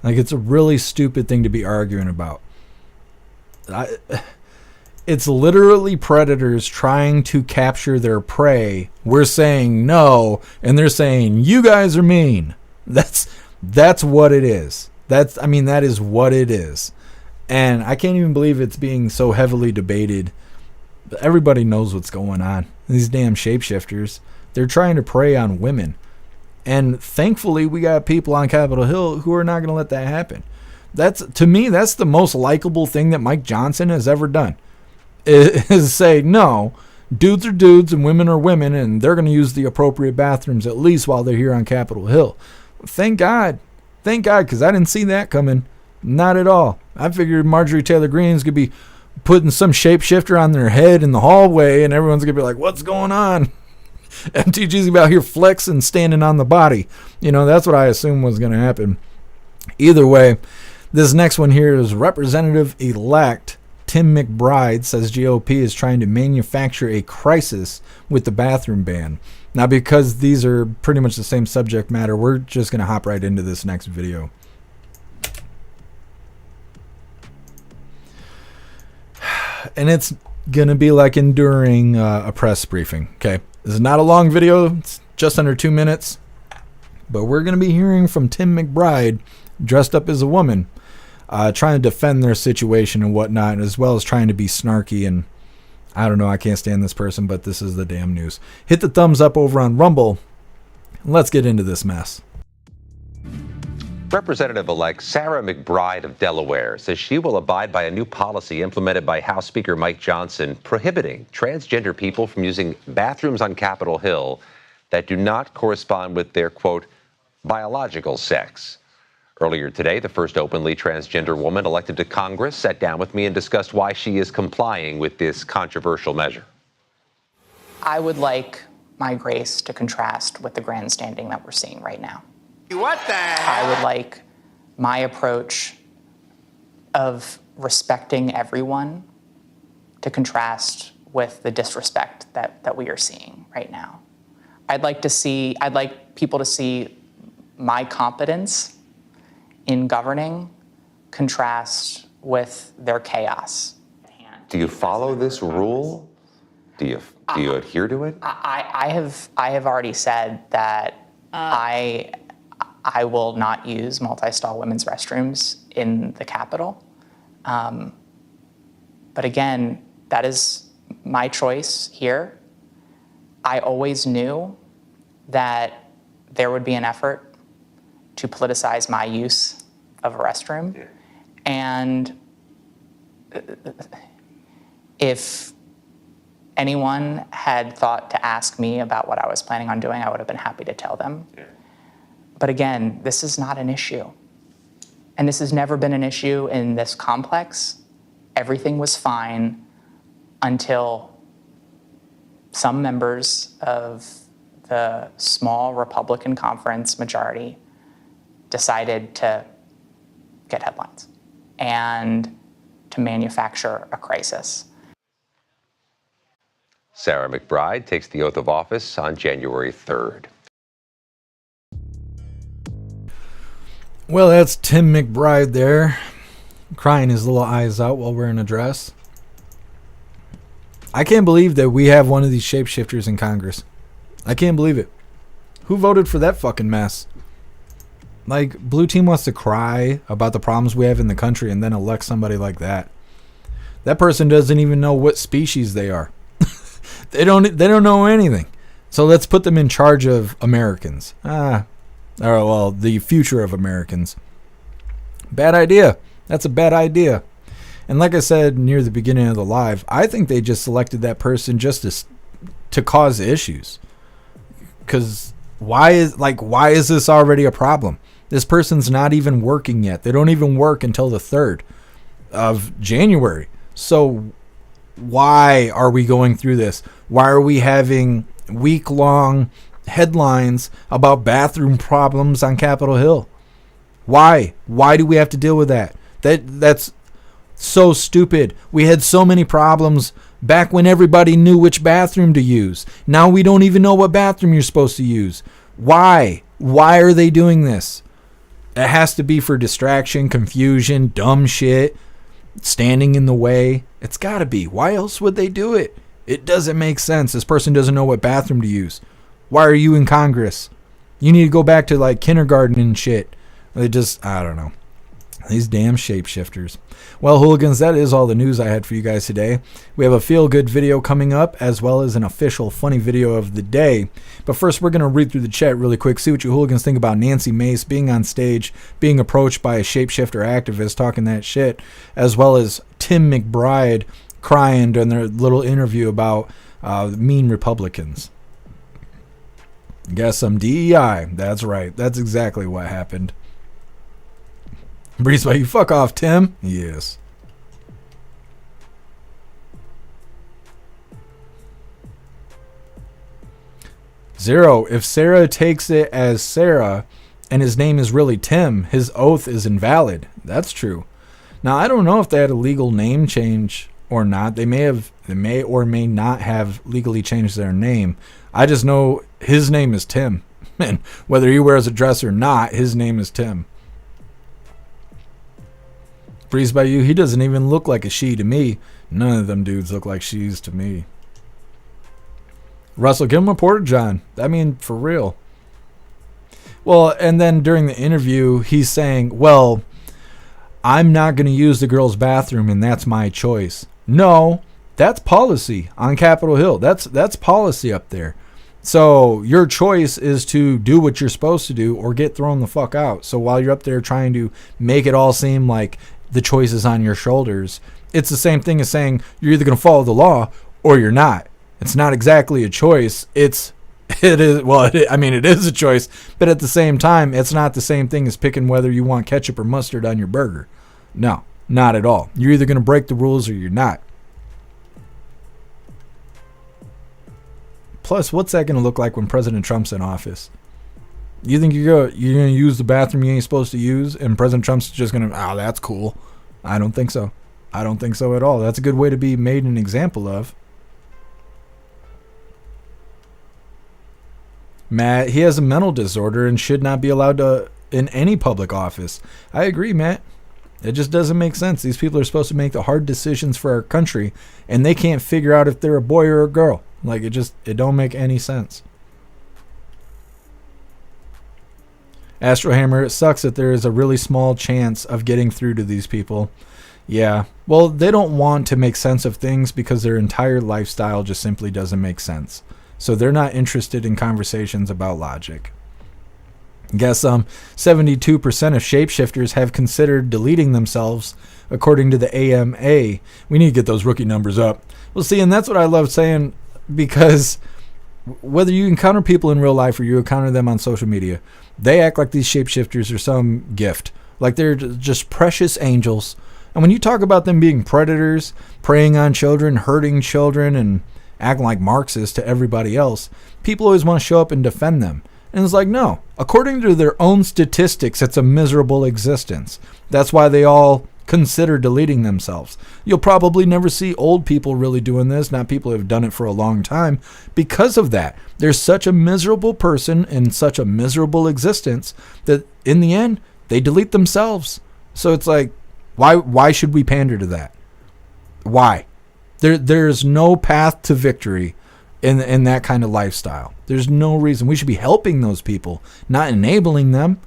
Like, it's a really stupid thing to be arguing about. It's literally predators trying to capture their prey. We're saying no, and they're saying you guys are mean. That's what it is. That is what it is. And I can't even believe it's being so heavily debated. But everybody knows what's going on. These damn shapeshifters, they're trying to prey on women. And thankfully, we got people on Capitol Hill who are not going to let that happen. To me, that's the most likable thing that Mike Johnson has ever done. Is say, no, dudes are dudes and women are women, and they're going to use the appropriate bathrooms at least while they're here on Capitol Hill. Thank God. Thank God, because I didn't see that coming. Not at all. I figured Marjorie Taylor Greene is going to be putting some shapeshifter on their head in the hallway, and everyone's going to be like, what's going on? MTG's about here flexing, standing on the body. That's what I assumed was going to happen. Either way, this next one here is Representative-elect Tim McBride says GOP is trying to manufacture a crisis with the bathroom ban. Now, because these are pretty much the same subject matter, we're just going to hop right into this next video. And it's going to be like enduring a press briefing. Okay, this is not a long video. It's just under 2 minutes. But we're going to be hearing from Tim McBride, dressed up as a woman, trying to defend their situation and whatnot, as well as trying to be snarky. And I don't know, I can't stand this person, but this is the damn news. Hit the thumbs up over on Rumble. Let's get into this mess. Representative-elect Sarah McBride of Delaware says she will abide by a new policy implemented by House Speaker Mike Johnson prohibiting transgender people from using bathrooms on Capitol Hill that do not correspond with their, quote, biological sex. Earlier today, the first openly transgender woman elected to Congress sat down with me and discussed why she is complying with this controversial measure. I would like my grace to contrast with the grandstanding that we're seeing right now. What the hell? I would like my approach of respecting everyone to contrast with the disrespect that we are seeing right now. I'd like people to see my competence in governing contrast with their chaos. Do you follow this rule? Do you adhere to it? I have already said that I will not use multi-stall women's restrooms in the Capitol. But again, that is my choice here. I always knew that there would be an effort to politicize my use of a restroom. Yeah. And if anyone had thought to ask me about what I was planning on doing, I would have been happy to tell them. But again, this is not an issue. And this has never been an issue in this complex. Everything was fine until some members of the small Republican conference majority decided to get headlines and to manufacture a crisis. Sarah McBride takes the oath of office on January 3rd. Well, that's Tim McBride there, crying his little eyes out while wearing a dress. I can't believe that we have one of these shapeshifters in Congress. I can't believe it. Who voted for that fucking mess? Like, Blue Team wants to cry about the problems we have in the country and then elect somebody like that. That person doesn't even know what species they are. They don't know anything. So let's put them in charge of Americans. Or, well, the future of Americans. Bad idea. That's a bad idea. And like I said near the beginning of the live, I think they just selected that person just to cause issues. Because why is this already a problem? This person's not even working yet. They don't even work until the 3rd of January. So why are we going through this? Why are we having week-long headlines about bathroom problems on Capitol Hill? Why do we have to deal with that? That's so stupid. We had so many problems back when everybody knew which bathroom to use. Now we don't even know what bathroom you're supposed to use. Why are they doing this? It has to be for distraction, confusion, dumb shit, standing in the way. It's got to be. Why else would they do it? It doesn't make sense. This person doesn't know what bathroom to use. Why are you in Congress? You need to go back to like kindergarten and shit. I don't know. These damn shapeshifters. Well, hooligans, that is all the news I had for you guys today. We have a feel-good video coming up, as well as an official funny video of the day. But first, we're going to read through the chat really quick, see what you hooligans think about Nancy Mace being on stage, being approached by a shapeshifter activist talking that shit, as well as Tim McBride crying during their little interview about mean Republicans. Guess some DEI. That's right. That's exactly what happened. Breeze, you fuck off, Tim. Yes. Zero. If Sarah takes it as Sarah and his name is really Tim, his oath is invalid. That's true. Now, I don't know if they had a legal name change or not. They may or may not have legally changed their name. I just know his name is Tim. And whether he wears a dress or not, his name is Tim. Breeze by you, he doesn't even look like a she to me. None of them dudes look like she's to me. Russell, give him a porta john. I mean, for real. Well, and then during the interview, he's saying, well, I'm not going to use the girls' bathroom, and that's my choice. No, that's policy on Capitol Hill. That's policy up there. So your choice is to do what you're supposed to do or get thrown the fuck out. So while you're up there trying to make it all seem like the choice is on your shoulders, it's the same thing as saying you're either going to follow the law or you're not. It's not exactly a choice. It is a choice, but at the same time, it's not the same thing as picking whether you want ketchup or mustard on your burger. No, not at all. You're either going to break the rules or you're not. Plus, what's that going to look like when President Trump's in office? You think you're going to use the bathroom you ain't supposed to use, and President Trump's just going to, that's cool. I don't think so. I don't think so at all. That's a good way to be made an example of. Matt, he has a mental disorder and should not be allowed to in any public office. I agree, Matt. It just doesn't make sense. These people are supposed to make the hard decisions for our country, and they can't figure out if they're a boy or a girl. Like, it don't make any sense. Astrohammer, it sucks that there is a really small chance of getting through to these people. Yeah, well, they don't want to make sense of things because their entire lifestyle just simply doesn't make sense. So they're not interested in conversations about logic. Guess 72% of shapeshifters have considered deleting themselves according to the AMA. We need to get those rookie numbers up. Well, see, and that's what I love saying, because whether you encounter people in real life or you encounter them on social media, they act like these shapeshifters are some gift. Like they're just precious angels. And when you talk about them being predators, preying on children, hurting children, and acting like Marxists to everybody else, people always want to show up and defend them. And it's like, no. According to their own statistics, it's a miserable existence. That's why they all consider deleting themselves. You'll probably never see old people really doing this, not people who have done it for a long time, because of that. They're such a miserable person in such a miserable existence that in the end, they delete themselves. So it's like, why should we pander to that? Why? There's no path to victory in that kind of lifestyle. There's no reason. We should be helping those people, not enabling them.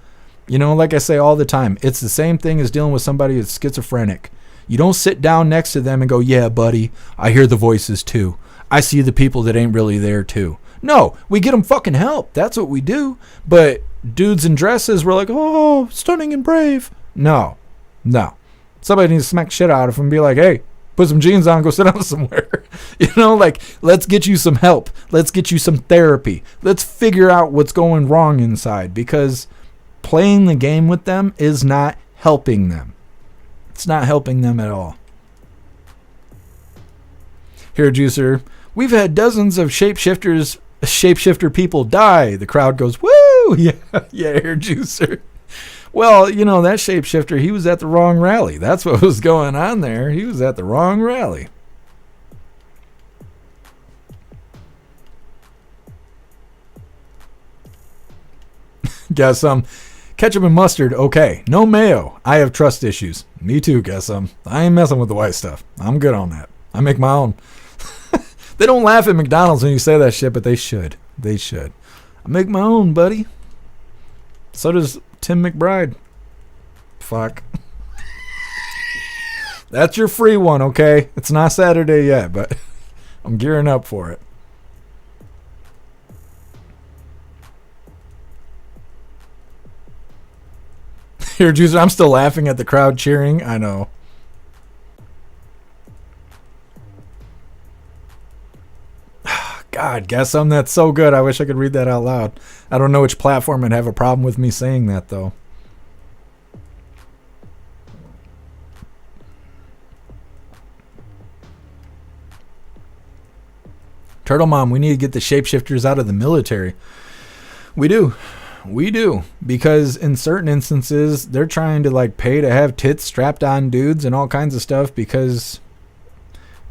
You know, like I say all the time, it's the same thing as dealing with somebody that's schizophrenic. You don't sit down next to them and go, yeah, buddy, I hear the voices too. I see the people that ain't really there too. No, we get them fucking help. That's what we do. But dudes in dresses, we're like, oh, stunning and brave. No. Somebody needs to smack shit out of them and be like, hey, put some jeans on, go sit down somewhere. You know, like, let's get you some help. Let's get you some therapy. Let's figure out what's going wrong inside, because playing the game with them is not helping them. It's not helping them at all. Here, Juicer, we've had dozens of shapeshifter people die. The crowd goes, woo! Yeah, here, Juicer. Well, you know, that shapeshifter, he was at the wrong rally. That's what was going on there. He was at the wrong rally. Got some ketchup and mustard. Okay. No mayo. I have trust issues. Me too, guess some. I ain't messing with the white stuff. I'm good on that. I make my own. They don't laugh at McDonald's when you say that shit, but they should. They should. I make my own, buddy. So does Tim McBride. Fuck. That's your free one, okay? It's not Saturday yet, but I'm gearing up for it. Here, Juicer, I'm still laughing at the crowd cheering. I know. God, guess something that's so good. I wish I could read that out loud. I don't know which platform would have a problem with me saying that, though. Turtle Mom, we need to get the shapeshifters out of the military. We do. We do. Because in certain instances, they're trying to like pay to have tits strapped on dudes and all kinds of stuff because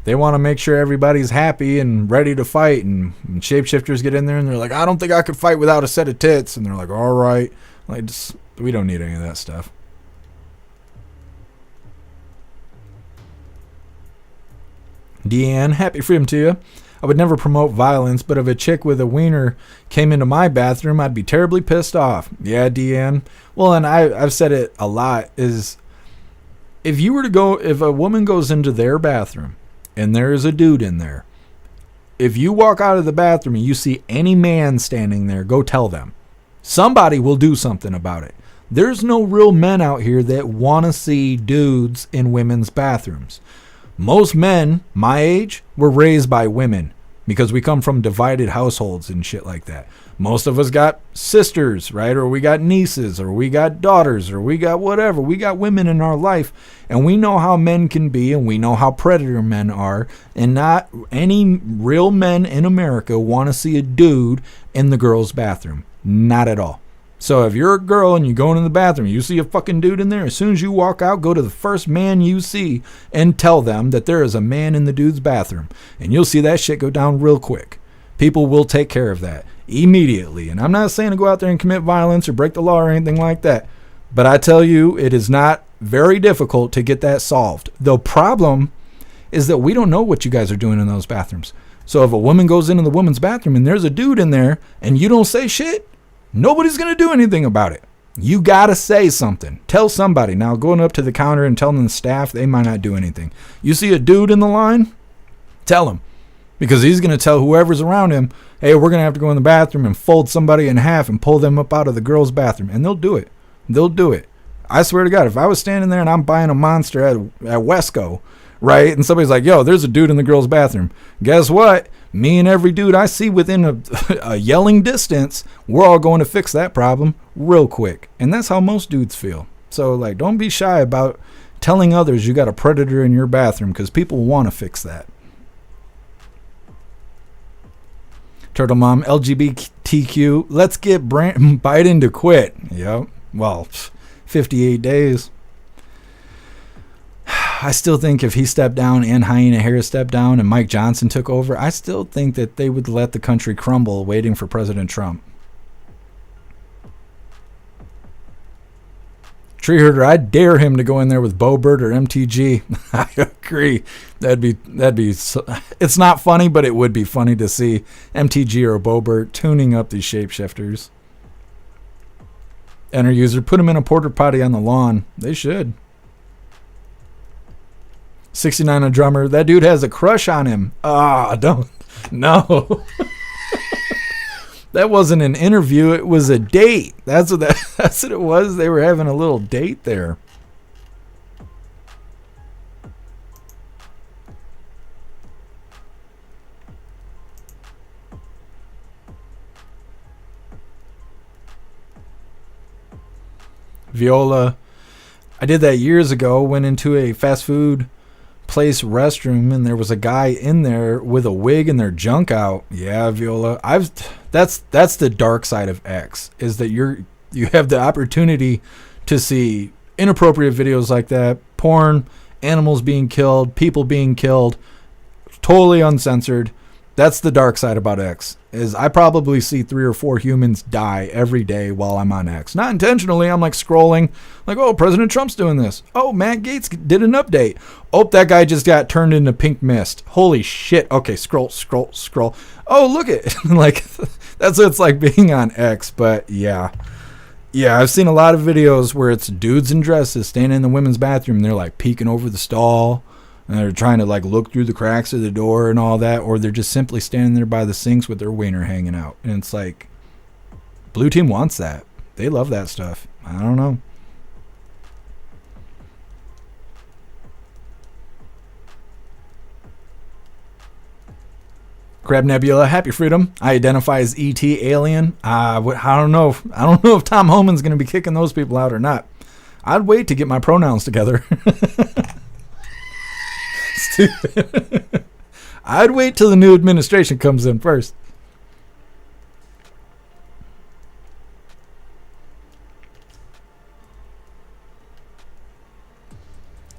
they want to make sure everybody's happy and ready to fight. And shapeshifters get in there and they're like, I don't think I could fight without a set of tits. And they're like, all right. Like, just, we don't need any of that stuff. Deanne, happy freedom to you. I would never promote violence, but if a chick with a wiener came into my bathroom, I'd be terribly pissed off. Yeah, Deanne. Well, and I've said it a lot, is if a woman goes into their bathroom and there is a dude in there, if you walk out of the bathroom and you see any man standing there, go tell them. Somebody will do something about it. There's no real men out here that want to see dudes in women's bathrooms. Most men my age were raised by women because we come from divided households and shit like that. Most of us got sisters, right? Or we got nieces, or we got daughters, or we got whatever. We got women in our life, and we know how men can be, and we know how predator men are, and not any real men in America want to see a dude in the girl's bathroom. Not at all. So if you're a girl and you go into the bathroom, you see a fucking dude in there, as soon as you walk out, go to the first man you see and tell them that there is a man in the dude's bathroom. And you'll see that shit go down real quick. People will take care of that immediately. And I'm not saying to go out there and commit violence or break the law or anything like that. But I tell you, it is not very difficult to get that solved. The problem is that we don't know what you guys are doing in those bathrooms. So if a woman goes into the woman's bathroom and there's a dude in there and you don't say shit, nobody's going to do anything about it. You got to say something. Tell somebody. Now, going up to the counter and telling the staff, they might not do anything. You see a dude in the line, tell him. Because he's going to tell whoever's around him, hey, we're going to have to go in the bathroom and fold somebody in half and pull them up out of the girl's bathroom. And they'll do it. They'll do it. I swear to God, if I was standing there and I'm buying a Monster at Wesco, right, and somebody's like, yo, there's a dude in the girls' bathroom. Guess what? Me and every dude I see within a yelling distance, we're all going to fix that problem real quick. And that's how most dudes feel. So, like, don't be shy about telling others you got a predator in your bathroom, because people want to fix that. Turtle Mom, LGBTQ, let's get Biden to quit. Yep. Well, 58 days. I still think if he stepped down and Hyena Harris stepped down and Mike Johnson took over, I still think that they would let the country crumble waiting for President Trump. Tree Herder, I dare him to go in there with Boebert or MTG. I agree. That'd be. It's not funny, but it would be funny to see MTG or Boebert tuning up these shapeshifters. Enter user, put him in a porta potty on the lawn. They should. 69 a drummer. That dude has a crush on him. Don't. No. That wasn't an interview. It was a date. That's what it was. They were having a little date there. Viola, I did that years ago. Went into a fast food place restroom and there was a guy in there with a wig and their junk out. Yeah, Viola, that's the dark side of X, is that you have the opportunity to see inappropriate videos like that, porn, animals being killed, people being killed, totally uncensored. That's the dark side about X, is I probably see 3 or 4 humans die every day while I'm on X. Not intentionally. I'm like scrolling, like, oh, President Trump's doing this. Oh, Matt Gaetz did an update. Oh, that guy just got turned into pink mist. Holy shit. Okay, scroll. Oh, look at like, that's what it's like being on X. But yeah, I've seen a lot of videos where it's dudes in dresses standing in the women's bathroom and they're like peeking over the stall. And they're trying to like look through the cracks of the door and all that, or they're just simply standing there by the sinks with their wiener hanging out. And it's like, blue team wants that. They love that stuff. I don't know. Crab Nebula, happy freedom. I identify as ET alien. I don't know. I don't know if Tom Homan's going to be kicking those people out or not. I'd wait to get my pronouns together. Stupid. I'd wait till the new administration comes in first.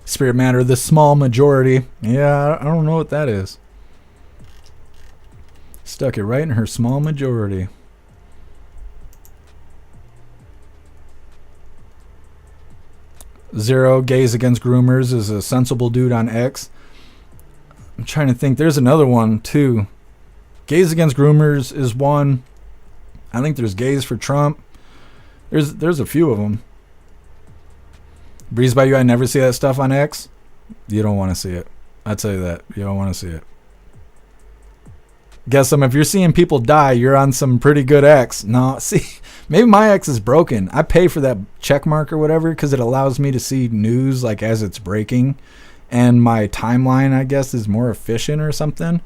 Spirit matter, the small majority. Yeah, I don't know what that is. Stuck it right in her small majority. Zero, gays against groomers, is a sensible dude on X. I'm trying to think. There's another one too. Gays against groomers is one. I think there's gays for Trump. There's a few of them. Breeze by you, I never see that stuff on X. You don't want to see it. I tell you that. You don't want to see it. Guess if you're seeing people die, you're on some pretty good X. No, see, maybe my X is broken. I pay for that check mark or whatever because it allows me to see news like as it's breaking. And my timeline, I guess, is more efficient or something.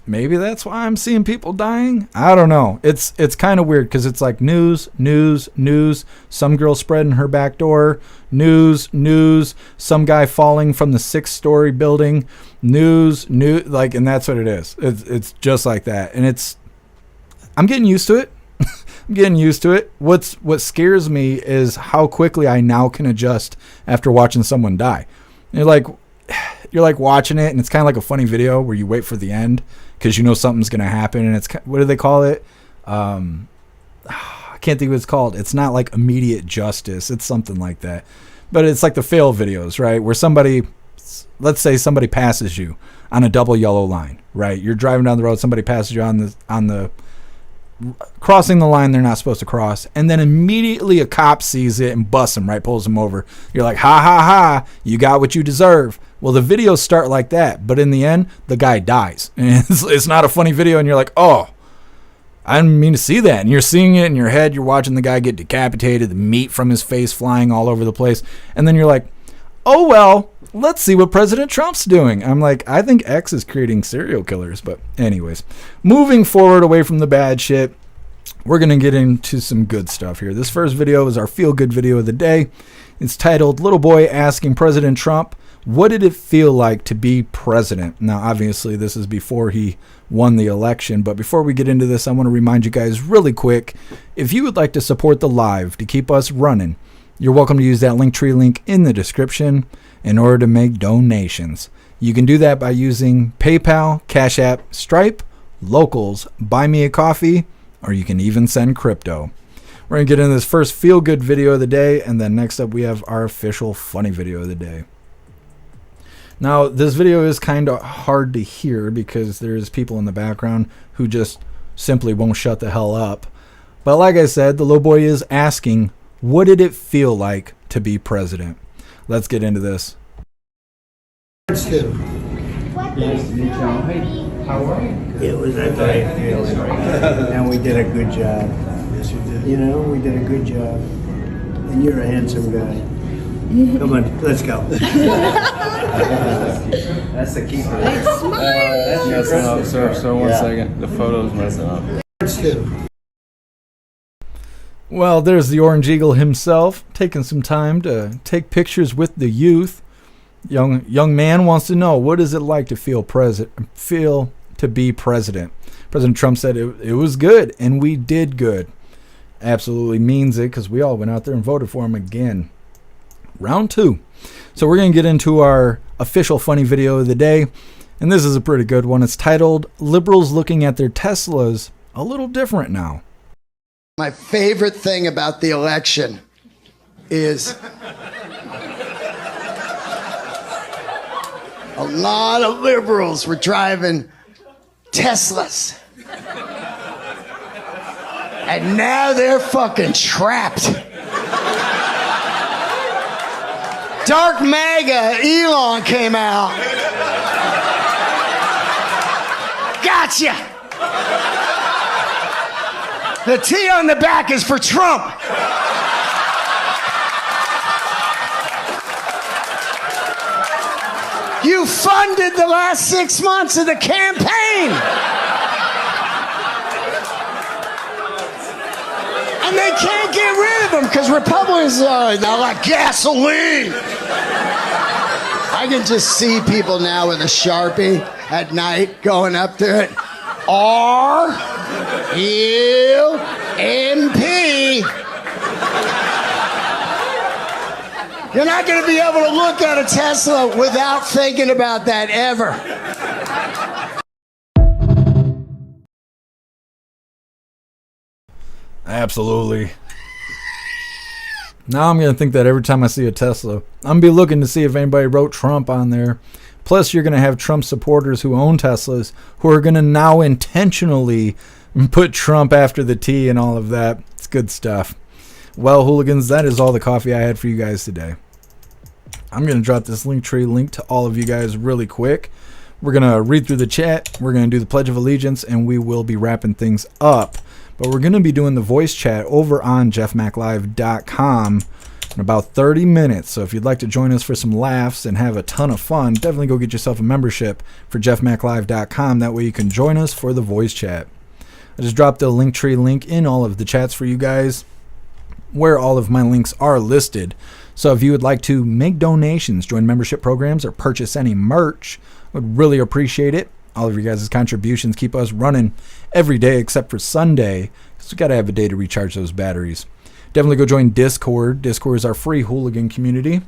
Maybe that's why I'm seeing people dying. I don't know. It's kind of weird because it's like news. Some girl spreading her back door. News. Some guy falling from the 6-story building. News. Like, and that's what it is. It's just like that. And I'm getting used to it. What scares me is how quickly I now can adjust after watching someone die. You're like watching it, and it's kind of like a funny video where you wait for the end because you know something's going to happen. And it's, what do they call it? I can't think of what it's called. It's not like immediate justice. It's something like that. But it's like the fail videos, right? Where let's say somebody passes you on a double yellow line, right? You're driving down the road, somebody passes you on the crossing the line they're not supposed to cross, and then immediately a cop sees it and busts him, right? Pulls him over. You're like, ha, you got what you deserve. Well, the videos start like that, but in the end, the guy dies. And it's not a funny video, and you're like, oh, I didn't mean to see that. And you're seeing it in your head. You're watching the guy get decapitated, the meat from his face flying all over the place. And then you're like, oh, well, let's see what President Trump's doing. I'm like, I think X is creating serial killers. But anyways, moving forward away from the bad shit, we're going to get into some good stuff here. This first video is our feel-good video of the day. It's titled, Little Boy Asking President Trump, What Did It Feel Like to Be President? Now, obviously, this is before he won the election. But before we get into this, I want to remind you guys really quick, if you would like to support the live to keep us running, you're welcome to use that Linktree link in the description in order to make donations. You can do that by using PayPal, Cash App, Stripe, Locals, Buy Me a Coffee, or you can even send crypto. We're going to get into this first feel-good video of the day, and then next up we have our official funny video of the day. Now, this video is kind of hard to hear because there's people in the background who just simply won't shut the hell up. But like I said, the little boy is asking, what did it feel like to be president? Let's get into this. Nice to meet you. Hey, how are you? It was a great feeling, and we did a good job. Yes, you did. You know, we did a good job, and you're a handsome guy. Come on, let's go. That's the keeper. That's messing up, sir. So one second, the photo's messing up. Well, there's the Orange Eagle himself, taking some time to take pictures with the youth. Young man wants to know, what is it like to feel to be president? President Trump said it was good, and we did good. Absolutely means it, because we all went out there and voted for him again. Round 2. So we're going to get into our official funny video of the day, and this is a pretty good one. It's titled, Liberals Looking at Their Teslas a Little Different Now. My favorite thing about the election is a lot of liberals were driving Teslas. And now they're fucking trapped. Dark MAGA Elon came out. Gotcha! The T on the back is for Trump. You funded the last 6 months of the campaign. And they can't get rid of them because Republicans are like gasoline. I can just see people now with a Sharpie at night going up to it. R-U-M-P. You're not going to be able to look at a Tesla without thinking about that ever. Absolutely. Now I'm going to think that every time I see a Tesla. I'm going to be looking to see if anybody wrote Trump on there. Plus, you're going to have Trump supporters who own Teslas who are going to now intentionally put Trump after the T and all of that. It's good stuff. Well, hooligans, that is all the coffee I had for you guys today. I'm going to drop this Linktree link to all of you guys really quick. We're going to read through the chat. We're going to do the Pledge of Allegiance, and we will be wrapping things up. But we're going to be doing the voice chat over on jeffmaclive.com in about 30 minutes. So if you'd like to join us for some laughs and have a ton of fun, definitely go get yourself a membership for jeffmaclive.com. That way you can join us for the voice chat. I just dropped the Linktree link in all of the chats for you guys, where all of my links are listed. So if you would like to make donations, join membership programs, or purchase any merch, I would really appreciate it. All of you guys' contributions keep us running every day except for Sunday, because we got to have a day to recharge those batteries. Definitely go join Discord. Discord is our free hooligan community.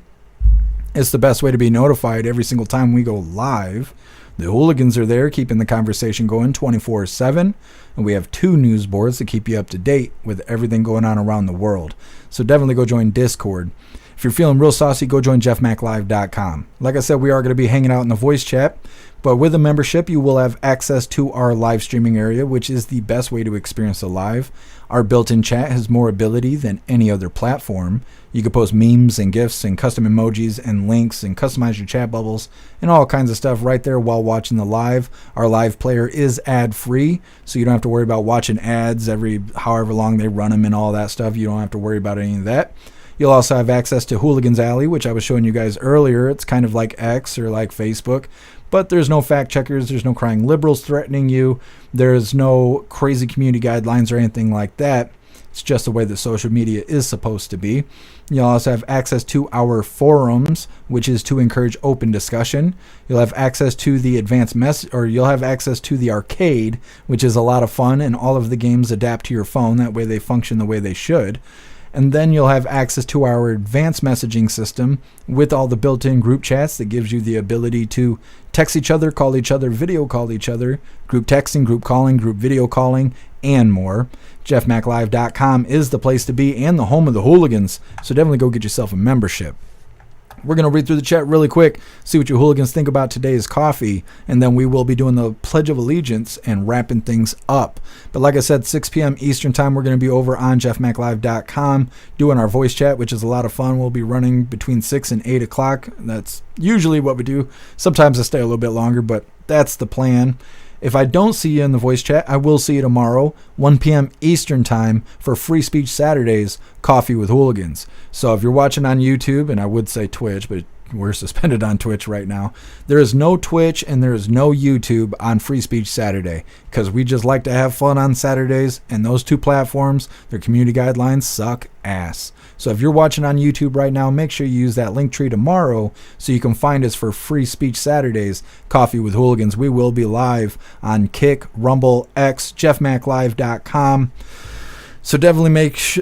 It's the best way to be notified every single time we go live. The hooligans are there keeping the conversation going 24/7, and we have 2 news boards to keep you up to date with everything going on around the world. So definitely go join Discord. If If you're feeling real saucy, go join jeffmaclive.com. Like I said, we are going to be hanging out in the voice chat, but with a membership, you will have access to our live streaming area, which is the best way to experience the live. Our built-in chat has more ability than any other platform. You can post memes and GIFs and custom emojis and links and customize your chat bubbles and all kinds of stuff right there while watching the live. Our live player is ad-free, so you don't have to worry about watching ads every however long they run them and all that stuff. You don't have to worry about any of that. You'll also have access to Hooligans Alley, which I was showing you guys earlier. It's kind of like X or like Facebook, but there's no fact checkers. There's no crying liberals threatening you. There's no crazy community guidelines or anything like that. It's just the way that social media is supposed to be. You'll also have access to our forums, which is to encourage open discussion. You'll have access to the you'll have access to the arcade, which is a lot of fun, and all of the games adapt to your phone. That way they function the way they should. And then you'll have access to our advanced messaging system with all the built-in group chats that gives you the ability to text each other, call each other, video call each other, group texting, group calling, group video calling, and more. jeffmaclive.com is the place to be and the home of the Hooligans, so definitely go get yourself a membership. We're going to read through the chat really quick, see what you hooligans think about today's coffee, and then we will be doing the Pledge of Allegiance and wrapping things up. But like I said, 6 p.m. Eastern Time, we're going to be over on jeffmaclive.com doing our voice chat, which is a lot of fun. We'll be running between 6 and 8 o'clock. That's usually what we do. Sometimes I stay a little bit longer, but that's the plan. If I don't see you in the voice chat, I will see you tomorrow, 1 p.m. Eastern Time, for Free Speech Saturdays, Coffee with Hooligans. So if you're watching on YouTube, and I would say Twitch, but we're suspended on Twitch right now, there is no Twitch and there is no YouTube on Free Speech Saturday, because we just like to have fun on Saturdays, and those two platforms, their community guidelines suck ass. So if you're watching on YouTube right now, make sure you use that link tree tomorrow so you can find us for Free Speech Saturdays, Coffee with Hooligans. We will be live on Kick, Rumble, X, jeffmaclive.com. So definitely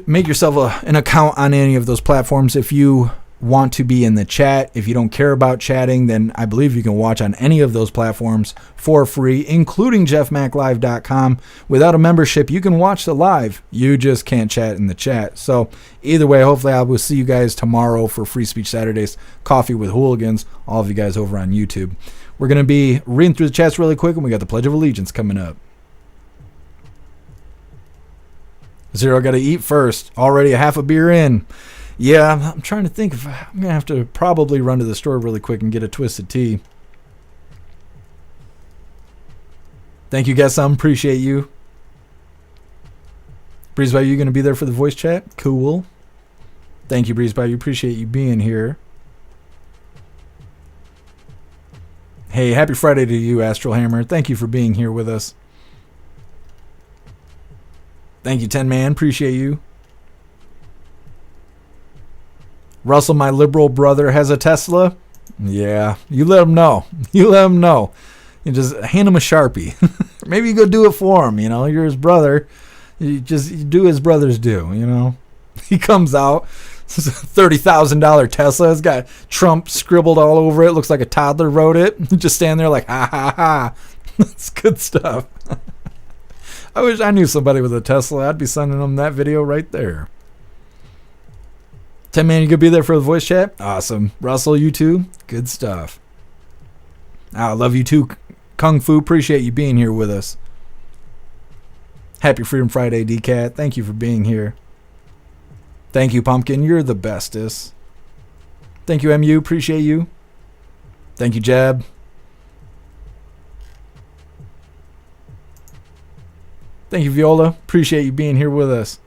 make yourself an account on any of those platforms if you want to be in the chat. If you don't care about chatting, then I believe you can watch on any of those platforms for free, including jeffmaclive.com. Without a membership, you can watch the live. You just can't chat in the chat. So either way, hopefully I will see you guys tomorrow for Free Speech Saturdays, Coffee with Hooligans, all of you guys over on YouTube. We're going to be reading through the chats really quick, and we got the Pledge of Allegiance coming up. Zero got to eat first. Already a half a beer in. Yeah, I'm trying to think if I'm going to have to probably run to the store really quick and get a twisted tea. Thank you, guys. Appreciate you. Breeze by, you going to be there for the voice chat? Cool. Thank you, Breeze by. You appreciate you being here. Hey, happy Friday to you, Astral Hammer. Thank you for being here with us. Thank you, 10 Man. Appreciate you. Russell, my liberal brother, has a Tesla. Yeah, you let him know. You let him know. You just hand him a Sharpie. Maybe you go do it for him. You know, you're his brother. You do as brothers do. You know, he comes out. This is a $30,000 Tesla. It's got Trump scribbled all over it. Looks like a toddler wrote it. Just stand there like, ha ha ha. That's good stuff. I wish I knew somebody with a Tesla. I'd be sending them that video right there. 10 Man, you gonna be there for the voice chat? Awesome. Russell, you too? Good stuff. I love you too, Kung Fu. Appreciate you being here with us. Happy Freedom Friday, DCAT. Thank you for being here. Thank you, Pumpkin. You're the bestest. Thank you, MU. Appreciate you. Thank you, Jab. Thank you, Viola. Appreciate you being here with us.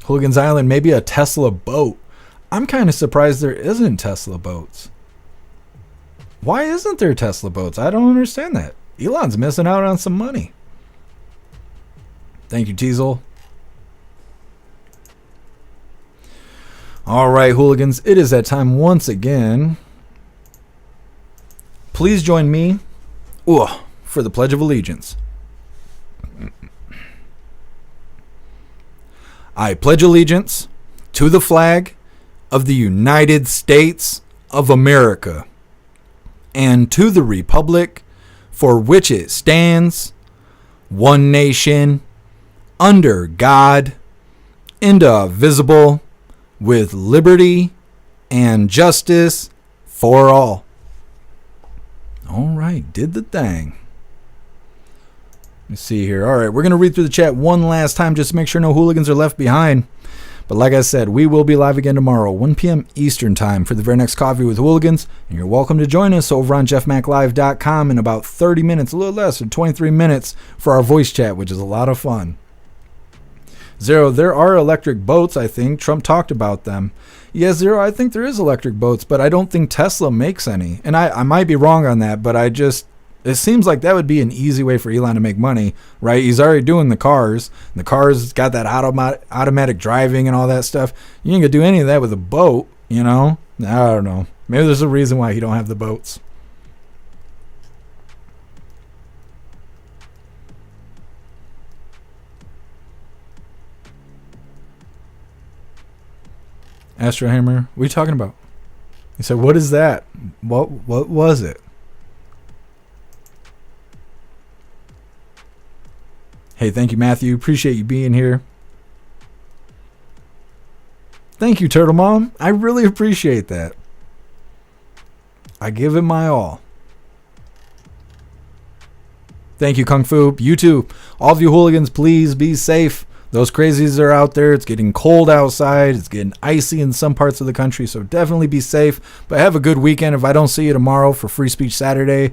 Hooligans Island, maybe a Tesla boat. I'm kind of surprised there isn't Tesla boats. Why isn't there Tesla boats? I don't understand that. Elon's missing out on some money. Thank you, Teasel. All right, hooligans, it is that time once again. Please join me for the Pledge of Allegiance. I pledge allegiance to the flag of the United States of America and to the republic for which it stands, one nation, under God, indivisible, with liberty and justice for all. All right, did the thing. Let me see here. All right, we're going to read through the chat one last time just to make sure no hooligans are left behind. But like I said, we will be live again tomorrow, 1 p.m. Eastern time for the very next Coffee with Hooligans. And you're welcome to join us over on jeffmaclive.com in about 30 minutes, a little less than 23 minutes for our voice chat, which is a lot of fun. Zero, there are electric boats, I think. Trump talked about them. Yeah, Zero, I think there is electric boats, but I don't think Tesla makes any. And I might be wrong on that, but it seems like that would be an easy way for Elon to make money, right? He's already doing the cars. The cars got that automatic driving and all that stuff. You ain't gonna do any of that with a boat, you know? I don't know. Maybe there's a reason why he don't have the boats. Astro Hammer, what are you talking about? He said, what is that? What was it? Hey, thank you, Matthew. Appreciate you being here. Thank you, Turtle Mom. I really appreciate that. I give it my all. Thank you, Kung Fu. You too. All of you hooligans, please be safe. Those crazies are out there. It's getting cold outside. It's getting icy in some parts of the country, so definitely be safe. But have a good weekend. If I don't see you tomorrow for Free Speech Saturday,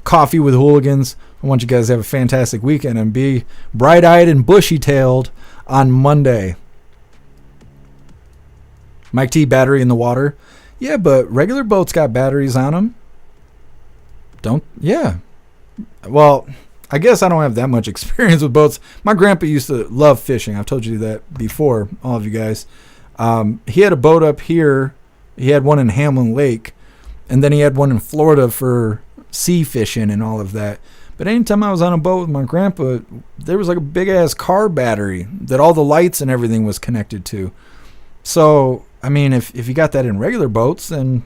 Coffee with Hooligans, I want you guys to have a fantastic weekend and be bright-eyed and bushy-tailed on Monday. Mike T, battery in the water. Yeah, but regular boats got batteries on them. Yeah. Well, I guess I don't have that much experience with boats. My grandpa used to love fishing. I've told you that before, all of you guys. He had a boat up here. He had one in Hamlin Lake, and then he had one in Florida for sea fishing and all of that. But anytime I was on a boat with my grandpa, there was like a big ass car battery that all the lights and everything was connected to. So, I mean, if you got that in regular boats, then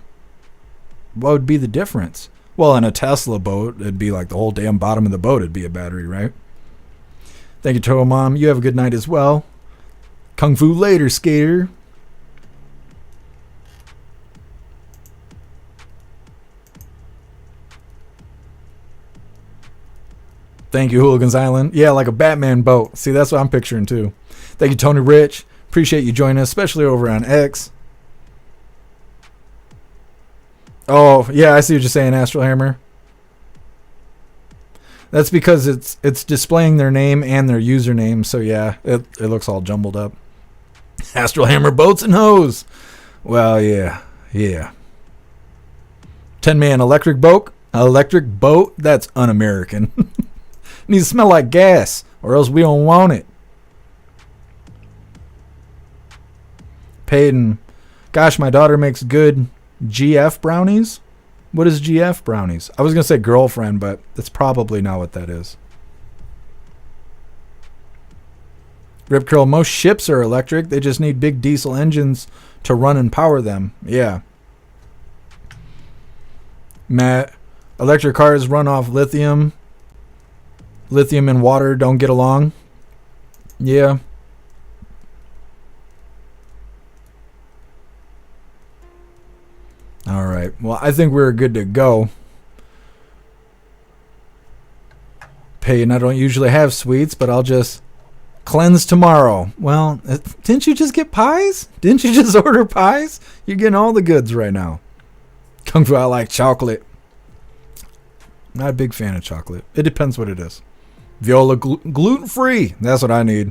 what would be the difference? Well, in a Tesla boat, it'd be like the whole damn bottom of the boat would be a battery, right? Thank you, Turtle Mom. You have a good night as well. Kung Fu later, skater. Thank you, Hooligans Island. Yeah, like a Batman boat. See, that's what I'm picturing too. Thank you, Tony Rich. Appreciate you joining us, especially over on X. Oh, yeah, I see what you're saying, Astral Hammer. That's because it's displaying their name and their username, so yeah, it looks all jumbled up. Astral Hammer boats and hose. Well, yeah. 10-man electric boat? That's un-American. Needs to smell like gas, or else we don't want it. Peyton, gosh, my daughter makes good GF brownies. What is GF brownies? I was going to say girlfriend, but that's probably not what that is. Rip Curl, most ships are electric. They just need big diesel engines to run and power them. Yeah. Matt, electric cars run off lithium. Lithium and water don't get along. Yeah. All right. Well, I think we're good to go. Peyton, I don't usually have sweets, but I'll just cleanse tomorrow. Well, didn't you just get pies? Didn't you just order pies? You're getting all the goods right now. Kung Fu, I like chocolate. Not a big fan of chocolate. It depends what it is. Viola, gluten-free. That's what I need.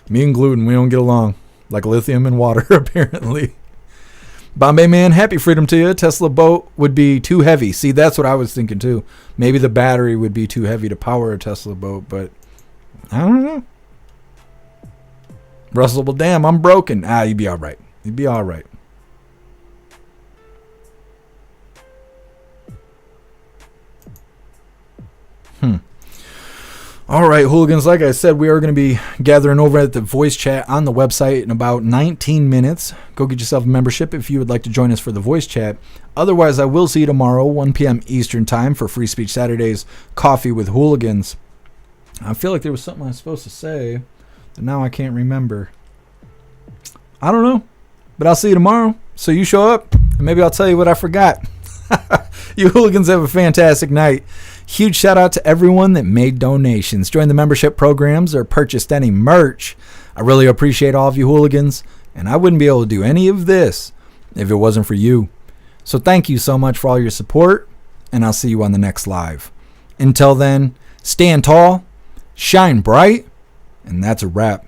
Me and gluten, we don't get along. Like lithium and water, apparently. Bombay Man, happy freedom to you. Tesla boat would be too heavy. See, that's what I was thinking too. Maybe the battery would be too heavy to power a Tesla boat, but I don't know. Russell, well, damn, I'm broken. You'd be all right. You'd be all right. All right, hooligans, like I said, we are going to be gathering over at the voice chat on the website in about 19 minutes. Go get yourself a membership if you would like to join us for the voice chat. Otherwise, I will see you tomorrow, 1 p.m. Eastern time for Free Speech Saturdays Coffee with Hooligans. I feel like there was something I was supposed to say, but now I can't remember. I don't know, but I'll see you tomorrow. So you show up, and maybe I'll tell you what I forgot. You hooligans have a fantastic night. Huge shout out to everyone that made donations, joined the membership programs, or purchased any merch. I really appreciate all of you hooligans, and I wouldn't be able to do any of this if it wasn't for you. So thank you so much for all your support, and I'll see you on the next live. Until then, stand tall, shine bright, and that's a wrap.